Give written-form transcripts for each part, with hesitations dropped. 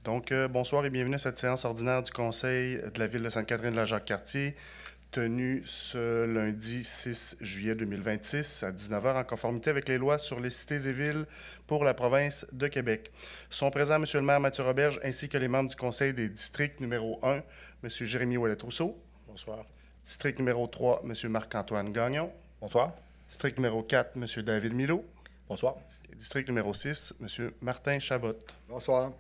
Bonsoir et bienvenue à cette séance ordinaire du Conseil de la Ville de Sainte-Catherine de la Jacques-Cartier, tenue ce lundi 6 juillet 2026 à 19 heures en conformité avec les lois sur les cités et villes pour la province de Québec. Sont présents M. le maire Mathieu Roberge ainsi que les membres du Conseil des districts numéro 1, M. Jérémy Ouellet-Rousseau. Bonsoir. District numéro 3, M. Marc-Antoine Gagnon. Bonsoir. District numéro 4, M. David Milot. Bonsoir. Et district numéro 6, M. Martin Chabot. Bonsoir.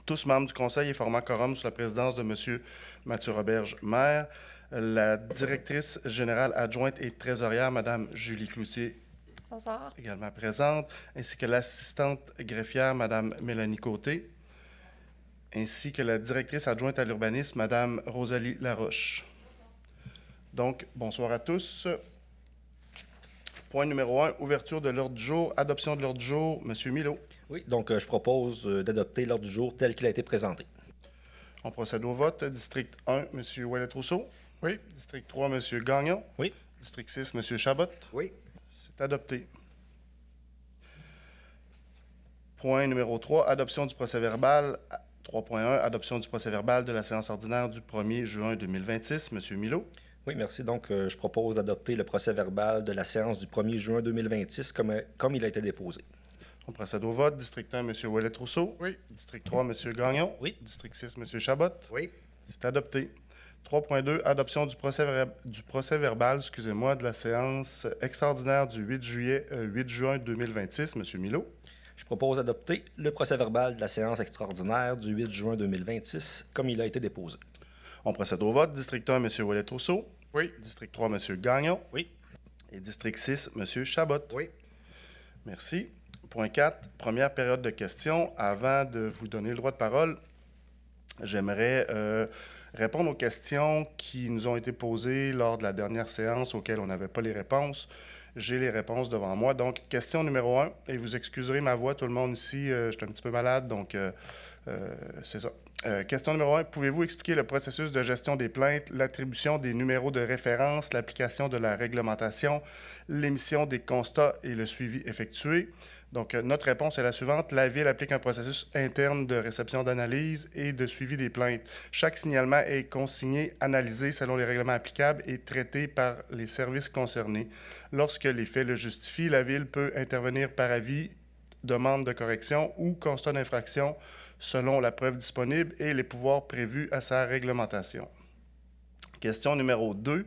Tous membres du Conseil et formant quorum sous la présidence de M. Mathieu Roberge, maire. La directrice générale adjointe et trésorière, Mme Julie Cloutier, Bonsoir. également présente, ainsi que l'assistante greffière, Mme Mélanie Côté, ainsi que la directrice adjointe à l'urbanisme, Mme Rosalie Laroche. Donc, bonsoir à tous. Point numéro 1, ouverture de l'ordre du jour, adoption de l'ordre du jour, M. Milot. Oui, donc je propose d'adopter l'ordre du jour tel qu'il a été présenté. On procède au vote. District 1, M. Ouellet-Rousseau. Oui. District 3, M. Gagnon. Oui. District 6, M. Chabot. Oui. C'est adopté. Point numéro 3, adoption du procès-verbal. 3.1, adoption du procès-verbal de la séance ordinaire du 1er juin 2026. M. Milot. Oui, merci. Donc, je propose d'adopter le procès-verbal de la séance du 1er juin 2026 comme il a été déposé. On procède au vote. District 1, M. Ouellet-Rousseau. Oui. District 3, M. Gagnon. Oui. District 6, M. Chabot. Oui. C'est adopté. 3.2, adoption du procès-verbal, de la séance extraordinaire du 8 juin 2026. M. Milot. Je propose d'adopter le procès-verbal de la séance extraordinaire du 8 juin 2026 comme il a été déposé. On procède au vote. District 1, M. Ouellet-Rousseau. Oui. District 3, M. Gagnon. Oui. Et District 6, M. Chabot. Oui. Merci. Point 4, première période de questions. Avant de vous donner le droit de parole, j'aimerais répondre aux questions qui nous ont été posées lors de la dernière séance auxquelles on n'avait pas les réponses. J'ai les réponses devant moi. Donc, question numéro 1, et vous excuserez ma voix, tout le monde ici, je suis un petit peu malade, donc c'est ça. Question numéro 1, pouvez-vous expliquer le processus de gestion des plaintes, l'attribution des numéros de référence, l'application de la réglementation, l'émission des constats et le suivi effectué? Donc, notre réponse est la suivante. La Ville applique un processus interne de réception d'analyse et de suivi des plaintes. Chaque signalement est consigné, analysé selon les règlements applicables et traité par les services concernés. Lorsque les faits le justifient, la Ville peut intervenir par avis, demande de correction ou constat d'infraction selon la preuve disponible et les pouvoirs prévus à sa réglementation. Question numéro 2.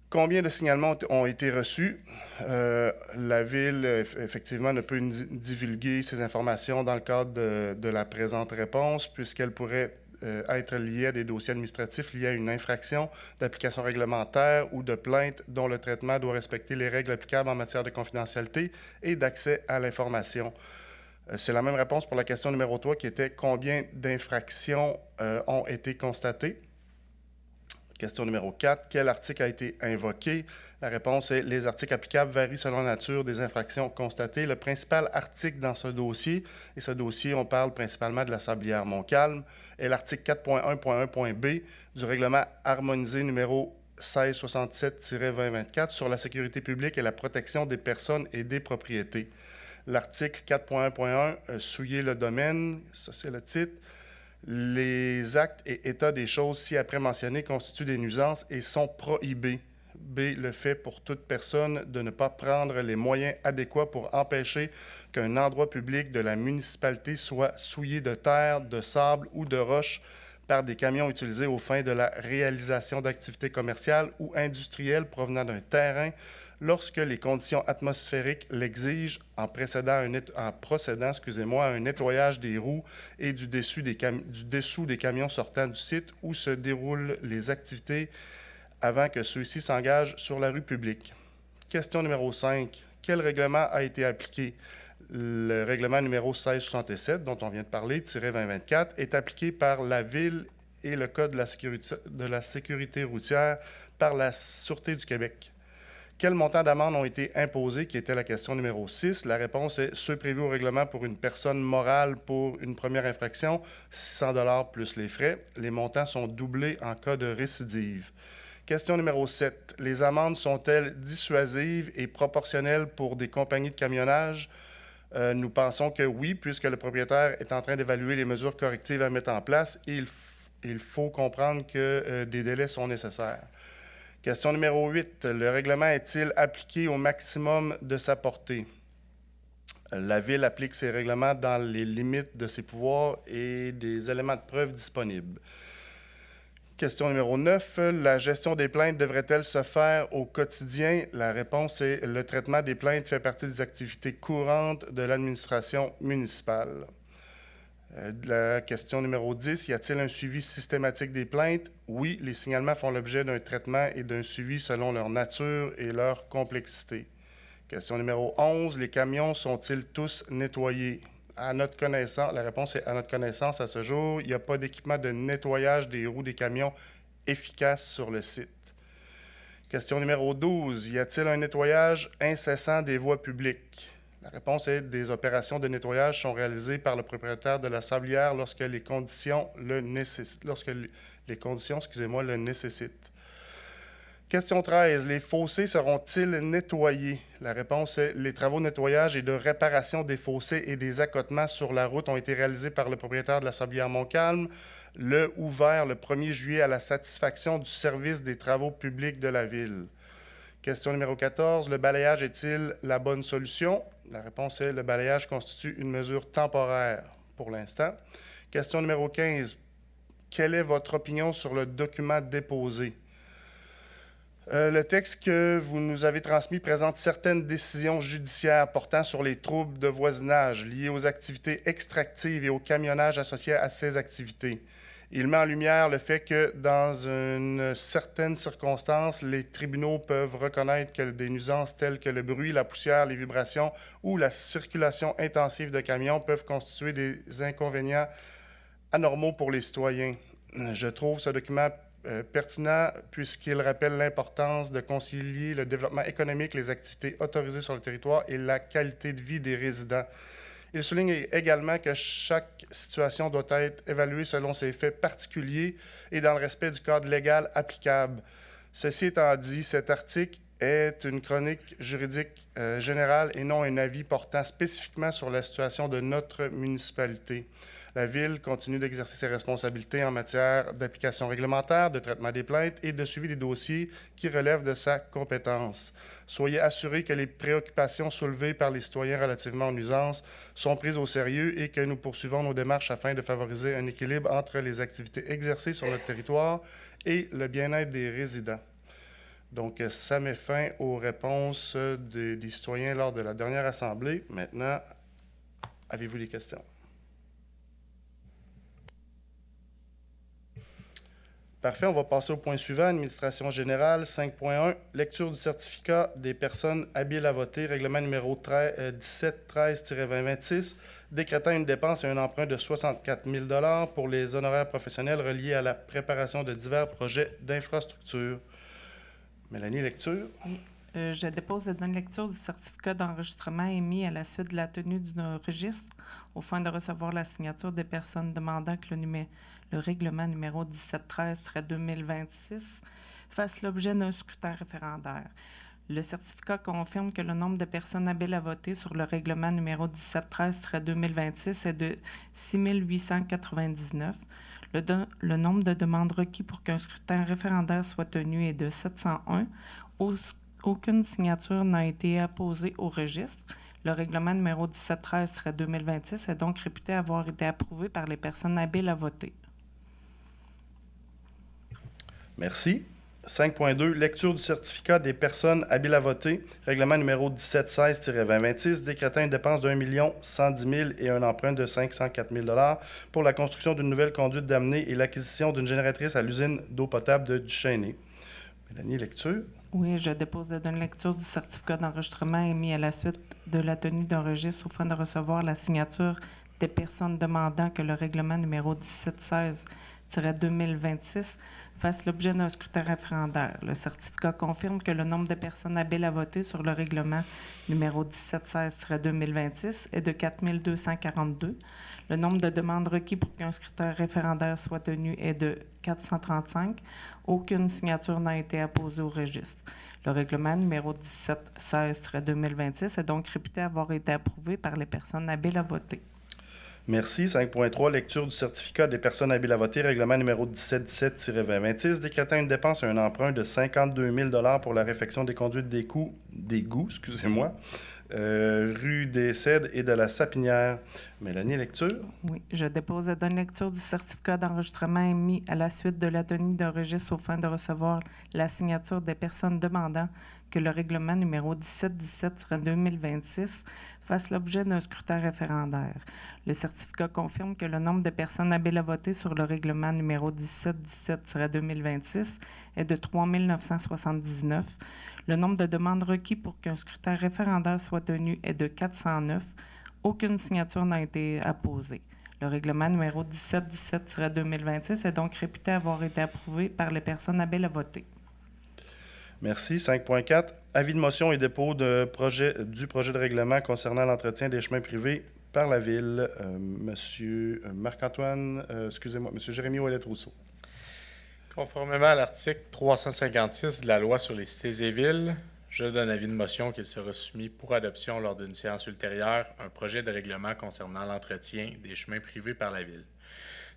Combien de signalements ont été reçus? La Ville, effectivement, ne peut divulguer ces informations dans le cadre de la présente réponse, puisqu'elle pourrait être liée à des dossiers administratifs liés à une infraction d'application réglementaire ou de plainte dont le traitement doit respecter les règles applicables en matière de confidentialité et d'accès à l'information. C'est la même réponse pour la question numéro 3 qui était combien d'infractions ont été constatées? Question numéro 4. Quel article a été invoqué? La réponse est les articles applicables varient selon la nature des infractions constatées. Le principal article dans ce dossier, et ce dossier, on parle principalement de la Sablière Montcalm, est l'article 4.1.1.b du règlement harmonisé numéro 1667-2024 sur la sécurité publique et la protection des personnes et des propriétés. L'article 4.1.1, souiller le domaine, ça c'est le titre. Les actes et états des choses ci-après mentionnés constituent des nuisances et sont prohibés. B. Le fait pour toute personne de ne pas prendre les moyens adéquats pour empêcher qu'un endroit public de la municipalité soit souillé de terre, de sable ou de roches par des camions utilisés aux fins de la réalisation d'activités commerciales ou industrielles provenant d'un terrain lorsque les conditions atmosphériques l'exigent en procédant à un nettoyage des roues et du dessous des camions sortant du site où se déroulent les activités avant que ceux-ci s'engagent sur la rue publique. Question numéro 5. Quel règlement a été appliqué? Le règlement numéro 1667, dont on vient de parler, -2024, est appliqué par la Ville et le Code de la sécurité routière par la Sûreté du Québec. Quels montants d'amende ont été imposés, qui était la question numéro 6? La réponse est ceux prévus au règlement pour une personne morale pour une première infraction, 600 $ plus les frais. Les montants sont doublés en cas de récidive. Question numéro 7. Les amendes sont-elles dissuasives et proportionnelles pour des compagnies de camionnage Nous pensons que oui, puisque le propriétaire est en train d'évaluer les mesures correctives à mettre en place, et il faut comprendre que des délais sont nécessaires. Question numéro 8. Le règlement est-il appliqué au maximum de sa portée? La Ville applique ces règlements dans les limites de ses pouvoirs et des éléments de preuve disponibles. Question numéro 9. La gestion des plaintes devrait-elle se faire au quotidien? La réponse est le traitement des plaintes fait partie des activités courantes de l'administration municipale. La question numéro 10. Y a-t-il un suivi systématique des plaintes? Oui, les signalements font l'objet d'un traitement et d'un suivi selon leur nature et leur complexité. Question numéro 11. Les camions sont-ils tous nettoyés? À notre connaissance, la réponse est à notre connaissance à ce jour, il n'y a pas d'équipement de nettoyage des roues des camions efficace sur le site. Question numéro 12. Y a-t-il un nettoyage incessant des voies publiques? La réponse est des opérations de nettoyage sont réalisées par le propriétaire de la sablière lorsque les conditions le nécessitent. Question 13. Les fossés seront-ils nettoyés? La réponse est les travaux de nettoyage et de réparation des fossés et des accotements sur la route ont été réalisés par le propriétaire de la sablière Montcalm le ou vers le 1er juillet à la satisfaction du service des travaux publics de la Ville. Question numéro 14. Le balayage est-il la bonne solution? La réponse est le balayage constitue une mesure temporaire pour l'instant. Question numéro 15. Quelle est votre opinion sur le document déposé? Le texte que vous nous avez transmis présente certaines décisions judiciaires portant sur les troubles de voisinage liés aux activités extractives et au camionnage associé à ces activités. Il met en lumière le fait que, dans une certaine circonstance, les tribunaux peuvent reconnaître que des nuisances telles que le bruit, la poussière, les vibrations ou la circulation intensive de camions peuvent constituer des inconvénients anormaux pour les citoyens. Je trouve ce document pertinent puisqu'il rappelle l'importance de concilier le développement économique, les activités autorisées sur le territoire et la qualité de vie des résidents. Il souligne également que chaque situation doit être évaluée selon ses faits particuliers et dans le respect du cadre légal applicable. Ceci étant dit, cet article est une chronique juridique générale et non un avis portant spécifiquement sur la situation de notre municipalité. La Ville continue d'exercer ses responsabilités en matière d'application réglementaire, de traitement des plaintes et de suivi des dossiers qui relèvent de sa compétence. Soyez assurés que les préoccupations soulevées par les citoyens relativement aux nuisances sont prises au sérieux et que nous poursuivons nos démarches afin de favoriser un équilibre entre les activités exercées sur notre territoire et le bien-être des résidents. Donc, ça met fin aux réponses des citoyens lors de la dernière assemblée. Maintenant, avez-vous des questions? Parfait, on va passer au point suivant, administration générale, 5.1, lecture du certificat des personnes habiles à voter, règlement numéro 1713-2026, décrétant une dépense et un emprunt de 64 000 $ pour les honoraires professionnels reliés à la préparation de divers projets d'infrastructure. Mélanie, lecture. Je dépose la lecture du certificat d'enregistrement émis à la suite de la tenue d'un registre aux fins de recevoir la signature des personnes demandant que le règlement numéro 1713-2026 fasse l'objet d'un scrutin référendaire. Le certificat confirme que le nombre de personnes habiles à voter sur le règlement numéro 1713-2026 est de 6 899. Le nombre de demandes requis pour qu'un scrutin référendaire soit tenu est de 701. Aucune signature n'a été apposée au registre. Le règlement numéro 1713-2026 est donc réputé avoir été approuvé par les personnes habiles à voter. Merci. 5.2, lecture du certificat des personnes habiles à voter, règlement numéro 1716-2026, décrétant une dépense de 1 110 000 et un emprunt de 504 000 $ pour la construction d'une nouvelle conduite d'amener et l'acquisition d'une génératrice à l'usine d'eau potable de Duchesnay. Mélanie, lecture. Oui, je dépose la lecture du certificat d'enregistrement émis à la suite de la tenue d'un registre afin de recevoir la signature des personnes demandant que le règlement numéro 1716 17-2026 fasse l'objet d'un scrutin référendaire. Le certificat confirme que le nombre de personnes habiles à voter sur le règlement numéro 1716-2026 est de 4 242. Le nombre de demandes requis pour qu'un scrutin référendaire soit tenu est de 435. Aucune signature n'a été apposée au registre. Le règlement numéro 1716-2026 est donc réputé avoir été approuvé par les personnes habiles à voter. Merci. 5.3, lecture du certificat des personnes habiles à voter, règlement numéro 1717-2026, décrétant une dépense et un emprunt de 52 000 pour la réfection des conduites d'égouts, rue des Cèdres et de la Sapinière. Mélanie, lecture. Oui, je dépose et donne lecture du certificat d'enregistrement émis à la suite de la tenue d'un registre aux fins de recevoir la signature des personnes demandant que le règlement numéro 1717-2026 fasse l'objet d'un scrutin référendaire. Le certificat confirme que le nombre de personnes habiles à voter sur le règlement numéro 1717-2026 est de 3 979. Le nombre de demandes requis pour qu'un scrutin référendaire soit tenu est de 409. Aucune signature n'a été apposée. Le règlement numéro 1717-2026 est donc réputé avoir été approuvé par les personnes habiles à voter. Merci. 5.4, avis de motion et dépôt du projet de règlement concernant l'entretien des chemins privés par la Ville. Monsieur Jérémy Ouellet-Rousseau. Conformément à l'article 356 de la loi sur les cités et villes, je donne avis de motion qu'il sera soumis pour adoption lors d'une séance ultérieure un projet de règlement concernant l'entretien des chemins privés par la Ville.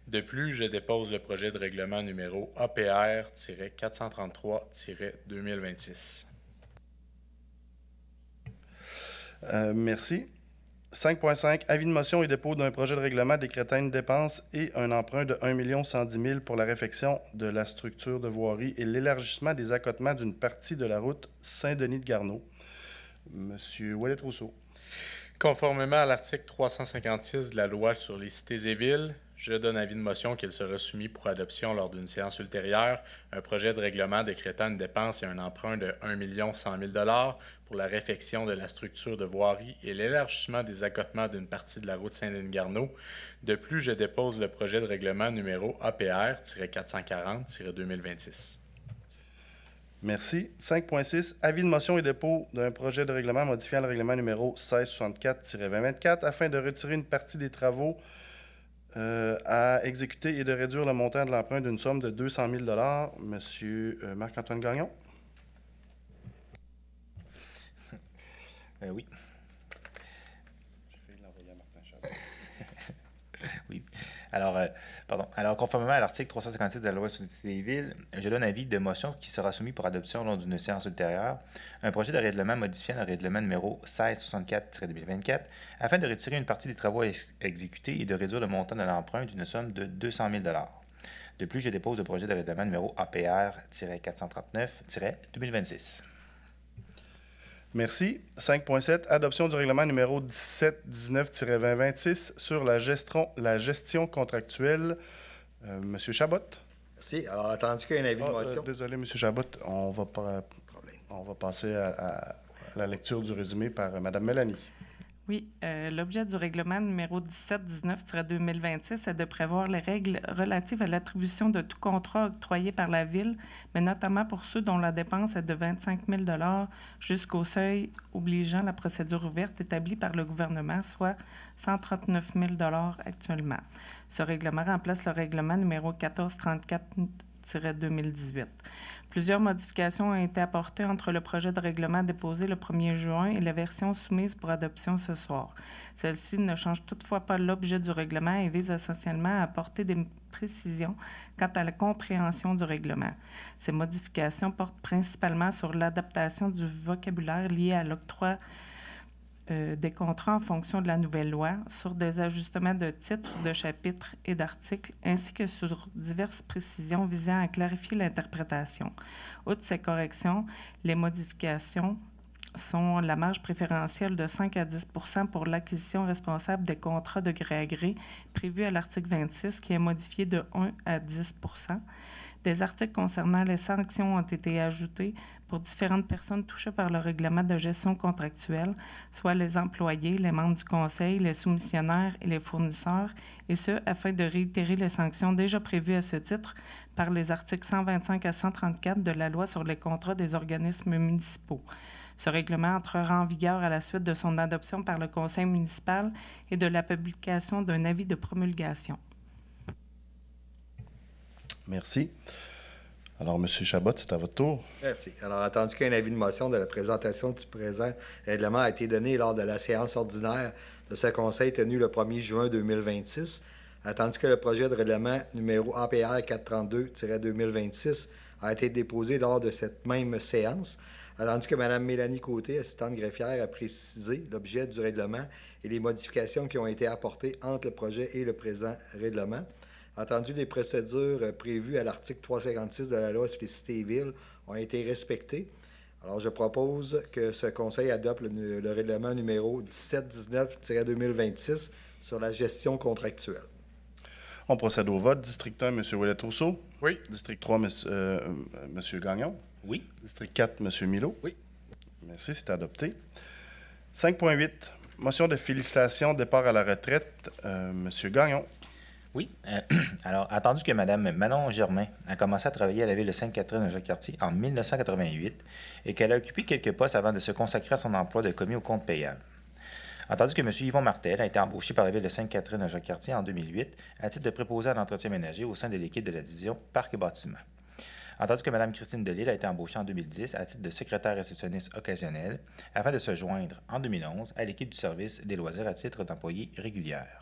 De plus, je dépose le projet de règlement numéro APR-433-2026. Merci. 5.5, avis de motion et dépôt d'un projet de règlement décrétant une dépense et un emprunt de 1 110 000 pour la réfection de la structure de voirie et l'élargissement des accotements d'une partie de la route Saint-Denis-de-Garneau. Monsieur Ouellet-Rousseau. Conformément à l'article 356 de la loi sur les cités et villes, je donne avis de motion qu'il sera soumis pour adoption lors d'une séance ultérieure un projet de règlement décrétant une dépense et un emprunt de 1 100 000 pour la réfection de la structure de voirie et l'élargissement des accotements d'une partie de la route Saint-Denis-de-Garneau. De plus, je dépose le projet de règlement numéro APR-440-2026. Merci. 5.6, avis de motion et dépôt d'un projet de règlement modifiant le règlement numéro 1664-2024 afin de retirer une partie des travaux à exécuter et de réduire le montant de l'emprunt d'une somme de 200 000 Monsieur Marc-Antoine Gagnon. Oui. Je vais l'envoyer à Martin Chabot. Oui. Alors, conformément à l'article 356 de la loi sur les cités et villes, je donne avis de motion qui sera soumis pour adoption lors d'une séance ultérieure un projet de règlement modifiant le règlement numéro 1664-2024 afin de retirer une partie des travaux exécutés et de réduire le montant de l'emprunt d'une somme de 200 000 De plus, je dépose le projet de règlement numéro APR-439-2026. Merci. 5.7, adoption du règlement numéro 1719-2026 sur la gestion contractuelle. Monsieur Chabot. Merci. Alors, attendu qu'il y ait un avis de motion. Désolé, Monsieur Chabot, on va passer à la lecture du résumé par Mme Mélanie. Oui, l'objet du règlement numéro 1719-2026 est de prévoir les règles relatives à l'attribution de tout contrat octroyé par la Ville, mais notamment pour ceux dont la dépense est de 25 000 jusqu'au seuil obligeant la procédure ouverte établie par le gouvernement, soit 139 000 actuellement. Ce règlement remplace le règlement numéro 1434-2018. Plusieurs modifications ont été apportées entre le projet de règlement déposé le 1er juin et la version soumise pour adoption ce soir. Celle-ci ne change toutefois pas l'objet du règlement et vise essentiellement à apporter des précisions quant à la compréhension du règlement. Ces modifications portent principalement sur l'adaptation du vocabulaire lié à l'octroi des contrats en fonction de la nouvelle loi, sur des ajustements de titres, de chapitres et d'articles, ainsi que sur diverses précisions visant à clarifier l'interprétation. Outre ces corrections, les modifications sont la marge préférentielle de 5 à 10 % pour l'acquisition responsable des contrats de gré à gré prévue à l'article 26, qui est modifié de 1 à 10 %, Des articles concernant les sanctions ont été ajoutés pour différentes personnes touchées par le règlement de gestion contractuelle, soit les employés, les membres du conseil, les soumissionnaires et les fournisseurs, et ce, afin de réitérer les sanctions déjà prévues à ce titre par les articles 125 à 134 de la Loi sur les contrats des organismes municipaux. Ce règlement entrera en vigueur à la suite de son adoption par le conseil municipal et de la publication d'un avis de promulgation. Merci. Alors, M. Chabot, c'est à votre tour. Merci. Alors, attendu qu'un avis de motion de la présentation du présent règlement a été donné lors de la séance ordinaire de ce conseil tenue le 1er juin 2026, attendu que le projet de règlement numéro APR 432-2026 a été déposé lors de cette même séance, attendu que Mme Mélanie Côté, assistante greffière, a précisé l'objet du règlement et les modifications qui ont été apportées entre le projet et le présent règlement, attendu les procédures prévues à l'article 356 de la Loi sur les cités et villes ont été respectées. Alors, je propose que ce conseil adopte le règlement numéro 1719-2026 sur la gestion contractuelle. On procède au vote. District 1, M. Ouellet-Rousseau. Oui. District 3, M. Gagnon. Oui. District 4, M. Milot. Oui. Merci, c'est adopté. 5.8, motion de félicitations, départ à la retraite. M. Gagnon. Oui. Alors, attendu que Mme Manon Germain a commencé à travailler à la ville de Sainte-Catherine-Jacques-Cartier en 1988 et qu'elle a occupé quelques postes avant de se consacrer à son emploi de commis au compte payable. Entendu que M. Yvon Martel a été embauché par la ville de Sainte-Catherine-Jacques-Cartier en 2008 à titre de préposé à l'entretien ménager au sein de l'équipe de la division Parc et Bâtiments. Entendu que Mme Christine Delisle a été embauchée en 2010 à titre de secrétaire réceptionniste occasionnel afin de se joindre en 2011 à l'équipe du service des loisirs à titre d'employé régulière.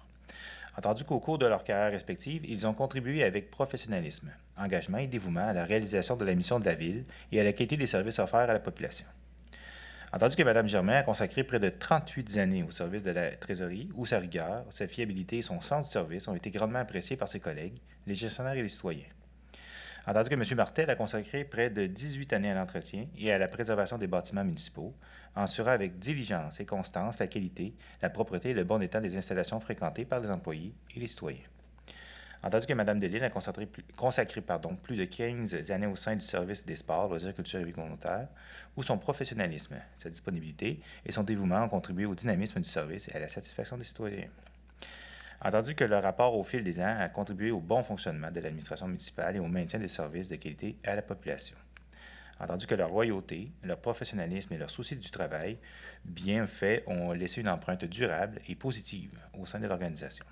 Entendu qu'au cours de leur carrière respective, ils ont contribué avec professionnalisme, engagement et dévouement à la réalisation de la mission de la ville et à la qualité des services offerts à la population. Entendu que Mme Germain a consacré près de 38 années au service de la trésorerie, où sa rigueur, sa fiabilité et son sens du service ont été grandement appréciés par ses collègues, les gestionnaires et les citoyens. Entendu que M. Martel a consacré près de 18 années à l'entretien et à la préservation des bâtiments municipaux, assurant avec diligence et constance la qualité, la propreté et le bon état des installations fréquentées par les employés et les citoyens. Entendu que Mme Delisle a consacré plus de 15 années au sein du service des sports, loisirs, culture et vie communautaire, où son professionnalisme, sa disponibilité et son dévouement ont contribué au dynamisme du service et à la satisfaction des citoyens. Entendu que le rapport au fil des ans a contribué au bon fonctionnement de l'administration municipale et au maintien des services de qualité à la population. Entendu que leur loyauté, leur professionnalisme et leur souci du travail bien fait ont laissé une empreinte durable et positive au sein de l'organisation.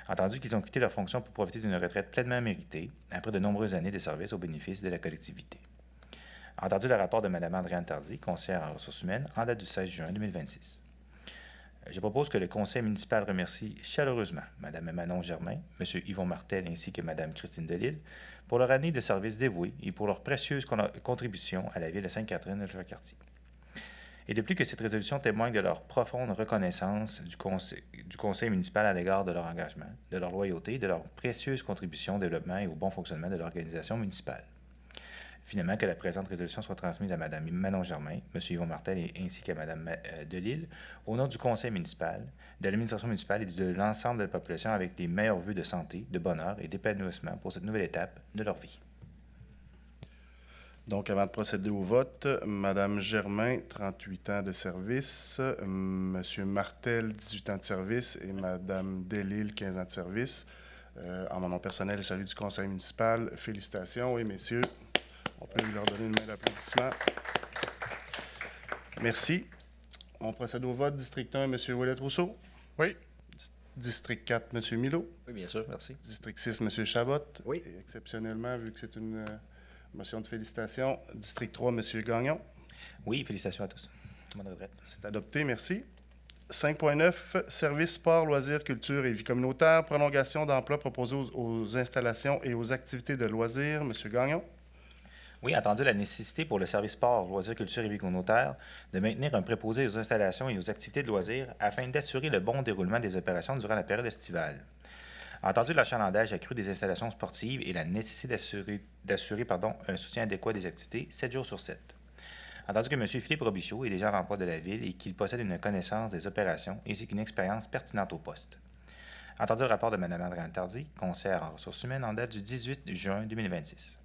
Entendu qu'ils ont quitté leur fonction pour profiter d'une retraite pleinement méritée après de nombreuses années de service au bénéfice de la collectivité. Entendu le rapport de Mme Andréane Tardy, conseillère en ressources humaines, en date du 16 juin 2026. Je propose que le conseil municipal remercie chaleureusement Mme Manon Germain, M. Yvon Martel ainsi que Mme Christine Delisle pour leur année de service dévoué et pour leur précieuse contribution à la ville de Sainte-Catherine-Jacques-Cartier. Et de plus que cette résolution témoigne de leur profonde reconnaissance du conseil municipal à l'égard de leur engagement, de leur loyauté, de leur précieuse contribution au développement et au bon fonctionnement de l'organisation municipale. Finalement, que la présente résolution soit transmise à Mme Manon Germain, M. Yvon Martel ainsi qu'à Mme Delisle, au nom du conseil municipal, de l'administration municipale et de l'ensemble de la population avec les meilleurs vœux de santé, de bonheur et d'épanouissement pour cette nouvelle étape de leur vie. Donc, avant de procéder au vote, Mme Germain, 38 ans de service, M. Martel, 18 ans de service et Mme Delisle, 15 ans de service. En mon nom personnel et celui du conseil municipal, félicitations. Oui, messieurs, on peut leur donner une main d'applaudissement. Merci. On procède au vote. District 1, M. Ouellet-Rousseau. Oui. District 4, M. Milot. Oui, bien sûr, merci. District 6, M. Chabot. Oui. Et exceptionnellement, vu que c'est une motion de félicitations, District 3, M. Gagnon. Oui, félicitations à tous. Bonne retraite. C'est adopté, merci. 5.9, services, sport, loisirs, culture et vie communautaire. Prolongation d'emploi proposée aux installations et aux activités de loisirs. M. Gagnon. Oui, attendu la nécessité pour le service sport, loisirs, culture et vie communautaire de maintenir un préposé aux installations et aux activités de loisirs afin d'assurer le bon déroulement des opérations durant la période estivale. Entendu l'achalandage accru des installations sportives et la nécessité d'assurer un soutien adéquat des activités 7 jours sur 7. Entendu que M. Philippe Robichaud est déjà à l'emploi de la Ville et qu'il possède une connaissance des opérations ainsi qu'une expérience pertinente au poste. Entendu le rapport de Mme Andréane Tardy, conseillère en ressources humaines en date du 18 juin 2026.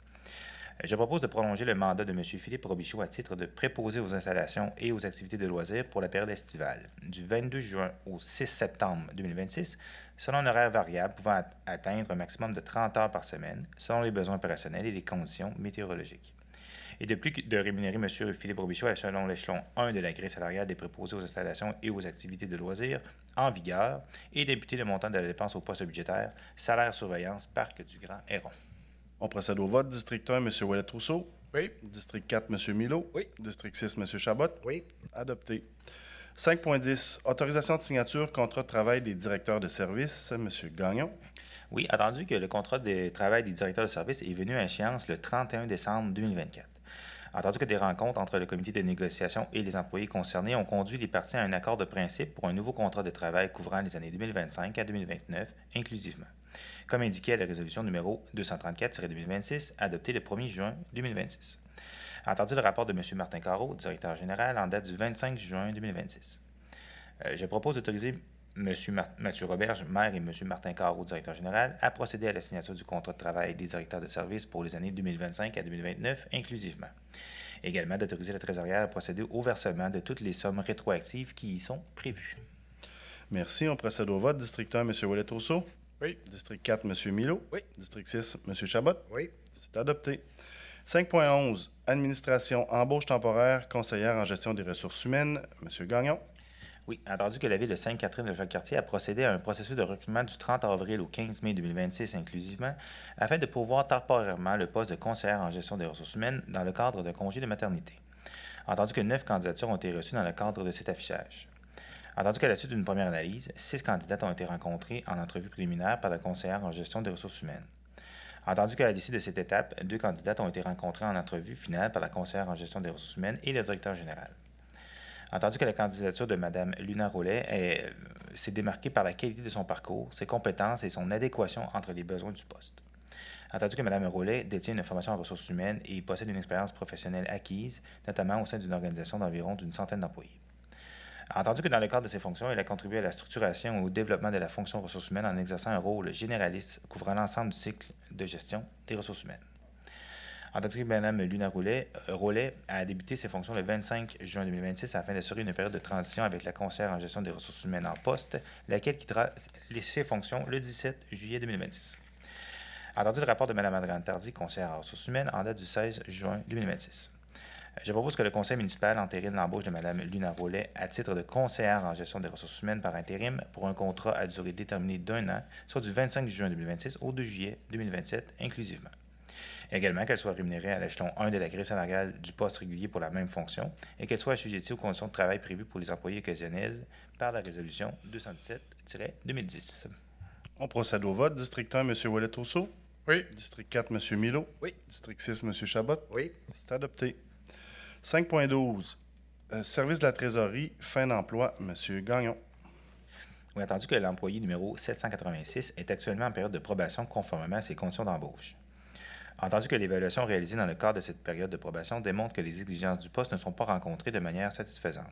Je propose de prolonger le mandat de M. Philippe Robichaud à titre de préposé aux installations et aux activités de loisirs pour la période estivale, du 22 juin au 6 septembre 2026, selon un horaire variable pouvant atteindre un maximum de 30 heures par semaine, selon les besoins opérationnels et les conditions météorologiques. Et de plus de rémunérer M. Philippe Robichaud selon l'échelon 1 de la grille salariale des préposés aux installations et aux activités de loisirs en vigueur et d'imputer le montant de la dépense au poste budgétaire salaire surveillance Parc du Grand Héron. On procède au vote. District 1, M. Ouellet-Rousseau. Oui. District 4, M. Milo. Oui. District 6, M. Chabot. Oui. Adopté. 5.10. Autorisation de signature contrat de travail des directeurs de service. M. Gagnon. Oui, attendu que le contrat de travail des directeurs de service est venu à échéance le 31 décembre 2024. Entendu que des rencontres entre le comité de négociation et les employés concernés ont conduit les parties à un accord de principe pour un nouveau contrat de travail couvrant les années 2025 à 2029 inclusivement, comme indiqué à la résolution numéro 234-2026 adoptée le 1er juin 2026. Entendu le rapport de M. Martin Carreau, directeur général, en date du 25 juin 2026. Je propose d'autoriser M. Mathieu Roberge, maire, et M. Martin Carreau, directeur général, à procéder à la signature du contrat de travail des directeurs de service pour les années 2025 à 2029 inclusivement. Également d'autoriser la trésorière à procéder au versement de toutes les sommes rétroactives qui y sont prévues. Merci. On procède au vote. District 1, M. Ouellet-Rousseau. Oui. District 4, M. Milo. Oui. District 6, M. Chabot. Oui. C'est adopté. 5.11. Administration, embauche temporaire, conseillère en gestion des ressources humaines. M. Gagnon. Oui, entendu que la Ville de Sainte-Catherine de Jacques-Cartier a procédé à un processus de recrutement du 30 avril au 15 mai 2026 inclusivement, afin de pourvoir temporairement le poste de conseillère en gestion des ressources humaines dans le cadre d'un congé de maternité. Entendu que 9 candidatures ont été reçues dans le cadre de cet affichage. Entendu qu'à la suite d'une première analyse, 6 candidates ont été rencontrées en entrevue préliminaire par la conseillère en gestion des ressources humaines. Entendu qu'à l'issue de cette étape, 2 candidates ont été rencontrées en entrevue finale par la conseillère en gestion des ressources humaines et le directeur général. Entendu que la candidature de Mme Luna Rollet s'est démarquée par la qualité de son parcours, ses compétences et son adéquation entre les besoins du poste. Entendu que Mme Rollet détient une formation en ressources humaines et possède une expérience professionnelle acquise, notamment au sein d'une organisation d'environ d'une centaine d'employés. Entendu que dans le cadre de ses fonctions, elle a contribué à la structuration et au développement de la fonction ressources humaines en exerçant un rôle généraliste couvrant l'ensemble du cycle de gestion des ressources humaines. Entendu que Mme Luna Rollet a débuté ses fonctions le 25 juin 2026 afin d'assurer une période de transition avec la conseillère en gestion des ressources humaines en poste, laquelle quittera ses fonctions le 17 juillet 2026. Entendu le rapport de Mme Adrienne Tardy, conseillère en ressources humaines, en date du 16 juin 2026. Je propose que le conseil municipal entérine l'embauche de Mme Luna Rollet à titre de conseillère en gestion des ressources humaines par intérim pour un contrat à durée déterminée d'1 an, soit du 25 juin 2026 au 2 juillet 2027 inclusivement. Également, qu'elle soit rémunérée à l'échelon 1 de la grille salariale du poste régulier pour la même fonction et qu'elle soit assujettie aux conditions de travail prévues pour les employés occasionnels par la résolution 217-2010. On procède au vote. District 1, M. Ouellet-Rousseau. Oui. District 4, M. Milo. Oui. District 6, M. Chabot. Oui. C'est adopté. 5.12. Service de la trésorerie, fin d'emploi, M. Gagnon. Oui, entendu que l'employé numéro 786 est actuellement en période de probation conformément à ses conditions d'embauche. Entendu que l'évaluation réalisée dans le cadre de cette période de probation démontre que les exigences du poste ne sont pas rencontrées de manière satisfaisante.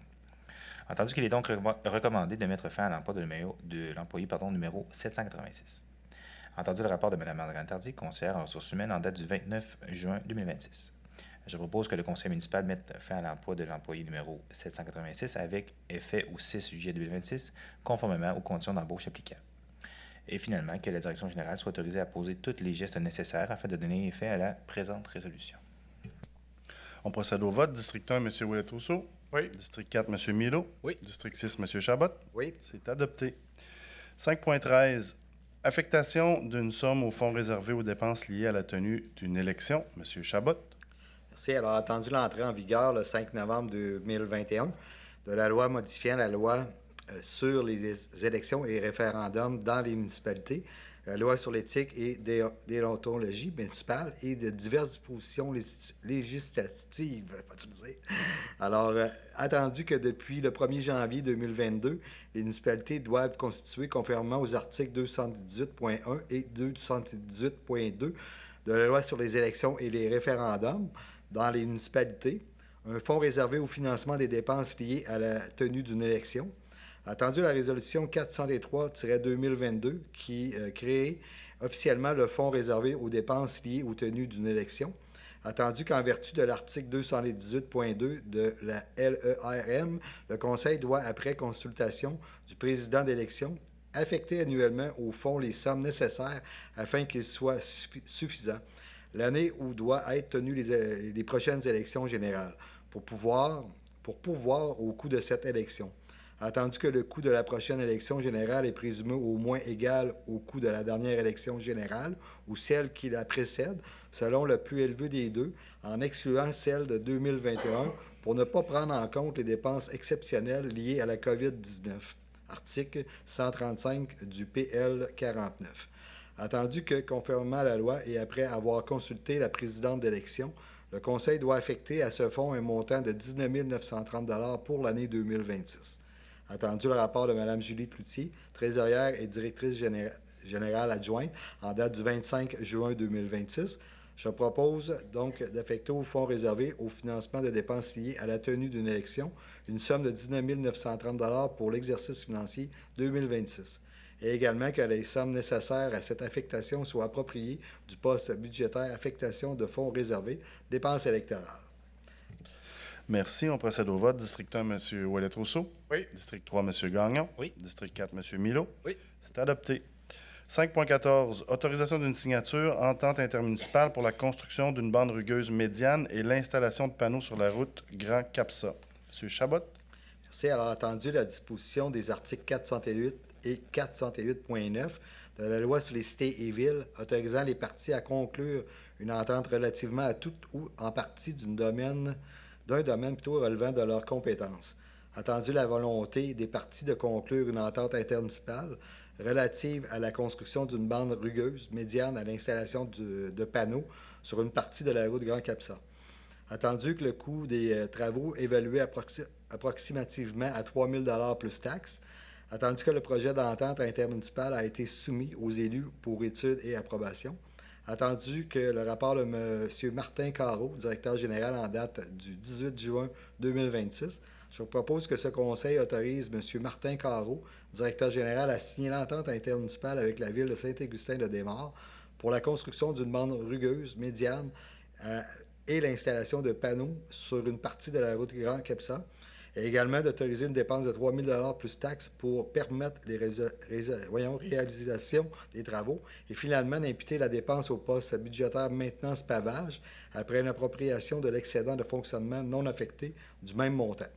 Entendu qu'il est donc recommandé de mettre fin à l'emploi de l'employé numéro 786. Entendu le rapport de Mme Adrienne Tardy, conseillère en ressources humaines, en date du 29 juin 2026. Je propose que le conseil municipal mette fin à l'emploi de l'employé numéro 786 avec effet au 6 juillet 2026, conformément aux conditions d'embauche applicables. Et finalement, que la direction générale soit autorisée à poser tous les gestes nécessaires afin de donner effet à la présente résolution. On procède au vote. District 1, M. Ouellet-Rousseau. Oui. District 4, M. Milo. Oui. District 6, M. Chabot. Oui. C'est adopté. 5.13. Affectation d'une somme au fonds réservé aux dépenses liées à la tenue d'une élection. M. Chabot. Merci. Alors, attendu l'entrée en vigueur le 5 novembre 2021 de la loi modifiant la loi sur les élections et référendums dans les municipalités, la loi sur l'éthique et déontologie municipale et de diverses dispositions législatives. Pas-tu le dire? Alors, attendu que depuis le 1er janvier 2022, les municipalités doivent constituer, conformément aux articles 278.1 et 278.2 de la loi sur les élections et les référendums dans les municipalités, un fonds réservé au financement des dépenses liées à la tenue d'une élection. Attendu la résolution 403-2022 qui crée officiellement le fonds réservé aux dépenses liées aux tenues d'une élection. Attendu qu'en vertu de l'article 218.2 de la LERM, le Conseil doit, après consultation du président d'élection, affecter annuellement au fonds les sommes nécessaires afin qu'il soit suffisant l'année où doivent être tenues les prochaines élections générales pour pourvoir au coût de cette élection. Attendu que le coût de la prochaine élection générale est présumé au moins égal au coût de la dernière élection générale ou celle qui la précède, selon le plus élevé des deux, en excluant celle de 2021 pour ne pas prendre en compte les dépenses exceptionnelles liées à la COVID-19. Article 135 du PL 49. Attendu que, conformément à la loi et après avoir consulté la présidente d'élection, le Conseil doit affecter à ce fonds un montant de 19 930 $ pour l'année 2026. Attendu le rapport de Mme Julie Cloutier, trésorière et directrice générale adjointe, en date du 25 juin 2026, je propose donc d'affecter au fonds réservé au financement de dépenses liées à la tenue d'une élection une somme de 19 930 $ pour l'exercice financier 2026. Et également que les sommes nécessaires à cette affectation soient appropriées du poste budgétaire affectation de fonds réservés, dépenses électorales. Merci. On procède au vote. District 1, M. Ouellet-Rousseau. Oui. District 3, M. Gagnon. Oui. District 4, M. Milo. Oui. C'est adopté. 5.14. Autorisation d'une signature entente intermunicipale pour la construction d'une bande rugueuse médiane et l'installation de panneaux sur la route Grand Capsa. M. Chabot. Merci. Alors, attendu la disposition des articles 408 et 408.9 de la loi sur les cités et villes autorisant les parties à conclure une entente relativement à tout ou en partie d'un domaine relevant de leurs compétences. Attendu la volonté des parties de conclure une entente intermunicipale relative à la construction d'une bande rugueuse médiane à l'installation de panneaux sur une partie de la route Grand Capsa. Attendu que le coût des travaux évalué approximativement à 3 000 $ plus taxes, attendu que le projet d'entente intermunicipale a été soumis aux élus pour étude et approbation, attendu que le rapport de M. Martin Carreau, directeur général en date du 18 juin 2026, je propose que ce conseil autorise M. Martin Carreau, directeur général, à signer l'entente intermunicipale avec la ville de Saint-Augustin-de-Desmaures pour la construction d'une bande rugueuse médiane et l'installation de panneaux sur une partie de la route Grand Capsa, et également d'autoriser une dépense de 3 000 $ plus taxes pour permettre les réalisations des travaux et finalement d'imputer la dépense au poste budgétaire maintenance pavage après une appropriation de l'excédent de fonctionnement non affecté du même montant.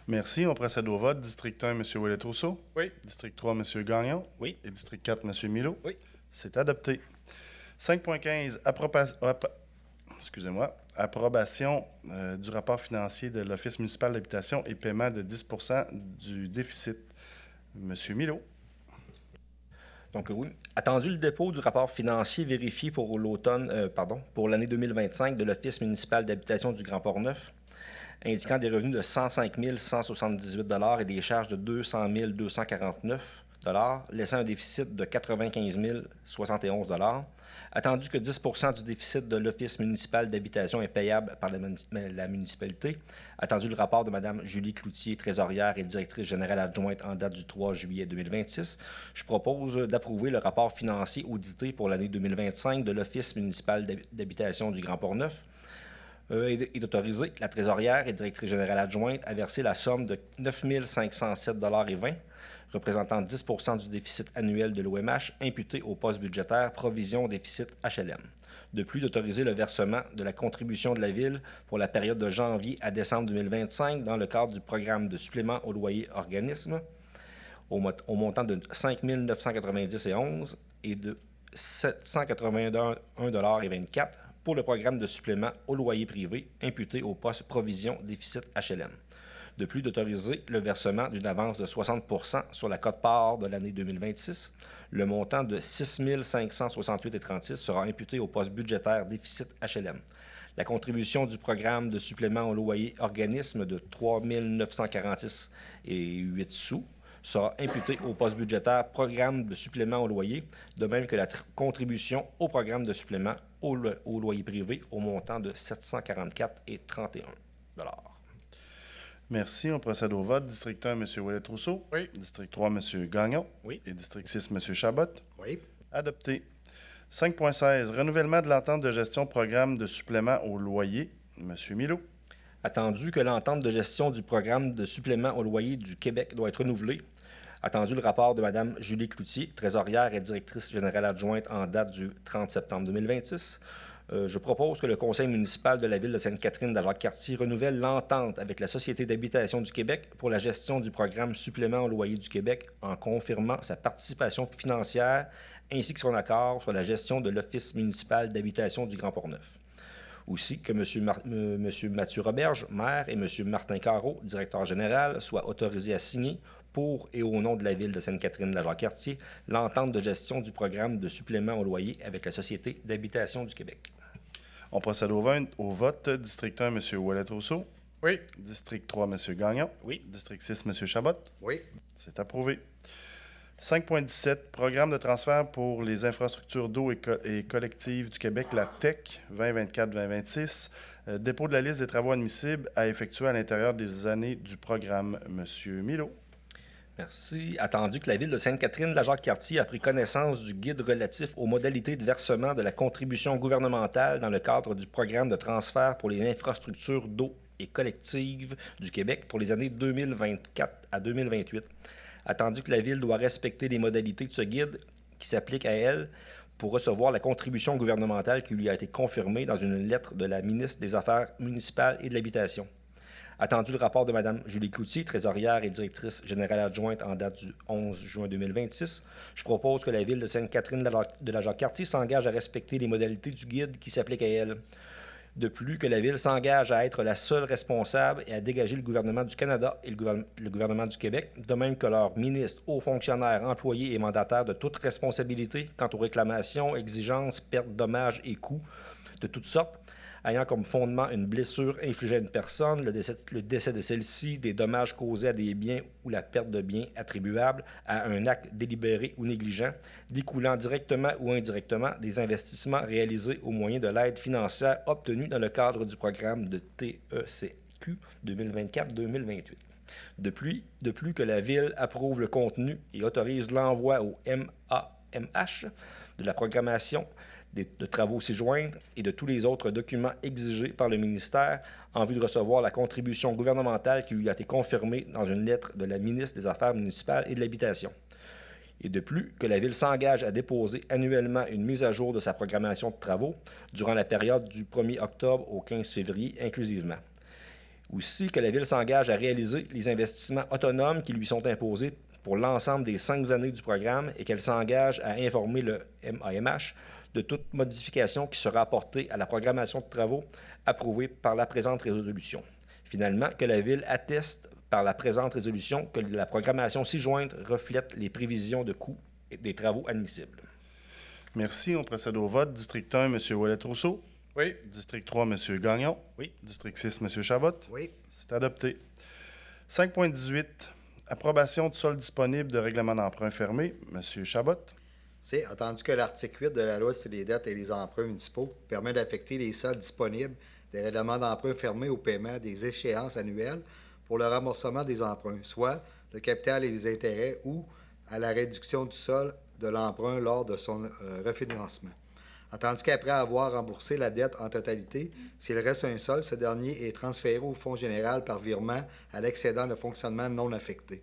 Merci. On procède au vote. District 1, M. Ouellet-Rousseau. Oui. District 3, M. Gagnon. Oui. Et District 4, M. Milo. Oui. C'est adopté. 5.15. Approbation du rapport financier de l'Office municipal d'habitation et paiement de 10 % du déficit. M. Milo. Donc oui, attendu le dépôt du rapport financier vérifié pour pour l'année 2025 de l'Office municipal d'habitation du Grand Port-Neuf, indiquant des revenus de 105 178 $ et des charges de 200 249 $, laissant un déficit de 95 071 $. Attendu que 10 % du déficit de l'Office municipal d'habitation est payable par la municipalité, attendu le rapport de Mme Julie Cloutier, trésorière et directrice générale adjointe en date du 3 juillet 2026, je propose d'approuver le rapport financier audité pour l'année 2025 de l'Office municipal d'habitation du Grand Port-Neuf et d'autoriser la trésorière et directrice générale adjointe à verser la somme de 9 507,20 $, représentant 10 % du déficit annuel de l'OMH imputé au poste budgétaire provision déficit HLM. De plus, d'autoriser le versement de la contribution de la Ville pour la période de janvier à décembre 2025 dans le cadre du programme de supplément au loyer organisme au montant de 5 990,11 $ et de 781,24 $ pour le programme de supplément au loyer privé imputé au poste provision déficit HLM. De plus, d'autoriser le versement d'une avance de 60 % sur la quote-part de l'année 2026. Le montant de 6 568,36 $ sera imputé au poste budgétaire déficit HLM. La contribution du programme de supplément au loyer organisme de 3 946,08 sous sera imputée au poste budgétaire programme de supplément au loyer, de même que la contribution au programme de supplément au loyer privé au montant de 744,31 $. Merci. On procède au vote. District 1, M. Ouellet-Rousseau. Oui. District 3, M. Gagnon. Oui. Et District 6, M. Chabot. Oui. Adopté. 5.16, renouvellement de l'entente de gestion programme de supplément au loyer. Monsieur Milo. Attendu que l'entente de gestion du programme de supplément au loyer du Québec doit être renouvelée. Attendu le rapport de Mme Julie Cloutier, trésorière et directrice générale adjointe en date du 30 septembre 2026. Je propose que le conseil municipal de la ville de Sainte-Catherine de Jacques-Cartier renouvelle l'entente avec la Société d'habitation du Québec pour la gestion du programme supplément au loyer du Québec en confirmant sa participation financière ainsi que son accord sur la gestion de l'Office municipal d'habitation du Grand Port-Neuf. Aussi que M. Mathieu Roberge, maire, et M. Martin Carreau, directeur général, soient autorisés à signer pour et au nom de la ville de Sainte-Catherine de la Jacques-Cartier l'entente de gestion du programme de supplément au loyer avec la Société d'habitation du Québec. On procède au vote. District 1, M. Ouellet-Rousseau. Oui. District 3, M. Gagnon. Oui. District 6, M. Chabot. Oui. C'est approuvé. 5.17, programme de transfert pour les infrastructures d'eau et collectives du Québec, la TEC 2024-2026. Dépôt de la liste des travaux admissibles à effectuer à l'intérieur des années du programme. Monsieur Milo. Merci. Attendu que la ville de Sainte-Catherine de la Jacques-Cartier a pris connaissance du guide relatif aux modalités de versement de la contribution gouvernementale dans le cadre du programme de transfert pour les infrastructures d'eau et collectives du Québec pour les années 2024 à 2028. Attendu que la ville doit respecter les modalités de ce guide qui s'applique à elle pour recevoir la contribution gouvernementale qui lui a été confirmée dans une lettre de la ministre des Affaires municipales et de l'Habitation. Attendu le rapport de Mme Julie Cloutier, trésorière et directrice générale adjointe en date du 11 juin 2026, je propose que la ville de Sainte-Catherine de la Jacques-Cartier s'engage à respecter les modalités du guide qui s'applique à elle. De plus, que la ville s'engage à être la seule responsable et à dégager le gouvernement du Canada et le gouvernement du Québec, de même que leurs ministres, hauts fonctionnaires, employés et mandataires de toute responsabilité quant aux réclamations, exigences, pertes, dommages et coûts de toutes sortes, ayant comme fondement une blessure infligée à une personne, le décès de celle-ci, des dommages causés à des biens ou la perte de biens attribuables à un acte délibéré ou négligent, découlant directement ou indirectement des investissements réalisés au moyen de l'aide financière obtenue dans le cadre du programme de TECQ 2024-2028. De plus que la Ville approuve le contenu et autorise l'envoi au MAMH de la programmation de travaux ci-joints et de tous les autres documents exigés par le ministère en vue de recevoir la contribution gouvernementale qui lui a été confirmée dans une lettre de la ministre des Affaires municipales et de l'Habitation. Et de plus, que la Ville s'engage à déposer annuellement une mise à jour de sa programmation de travaux durant la période du 1er octobre au 15 février inclusivement. Aussi, que la Ville s'engage à réaliser les investissements autonomes qui lui sont imposés pour l'ensemble des 5 années du programme et qu'elle s'engage à informer le MAMH de toute modification qui sera apportée à la programmation de travaux approuvée par la présente résolution. Finalement, que la Ville atteste par la présente résolution que la programmation ci-jointe reflète les prévisions de coûts des travaux admissibles. Merci. On procède au vote. District 1, M. Ouellet-Rousseau. Oui. District 3, M. Gagnon. Oui. District 6, M. Chabot. Oui. C'est adopté. 5.18, approbation de solde disponible de règlement d'emprunt fermé. M. Chabot. C'est attendu que l'article 8 de la Loi sur les dettes et les emprunts municipaux permet d'affecter les soldes disponibles des règlements d'emprunt fermés au paiement des échéances annuelles pour le remboursement des emprunts, soit le capital et les intérêts ou à la réduction du solde de l'emprunt lors de son refinancement. Attendu qu'après avoir remboursé la dette en totalité, s'il reste un solde, ce dernier est transféré au Fonds général par virement à l'excédent de fonctionnement non affecté.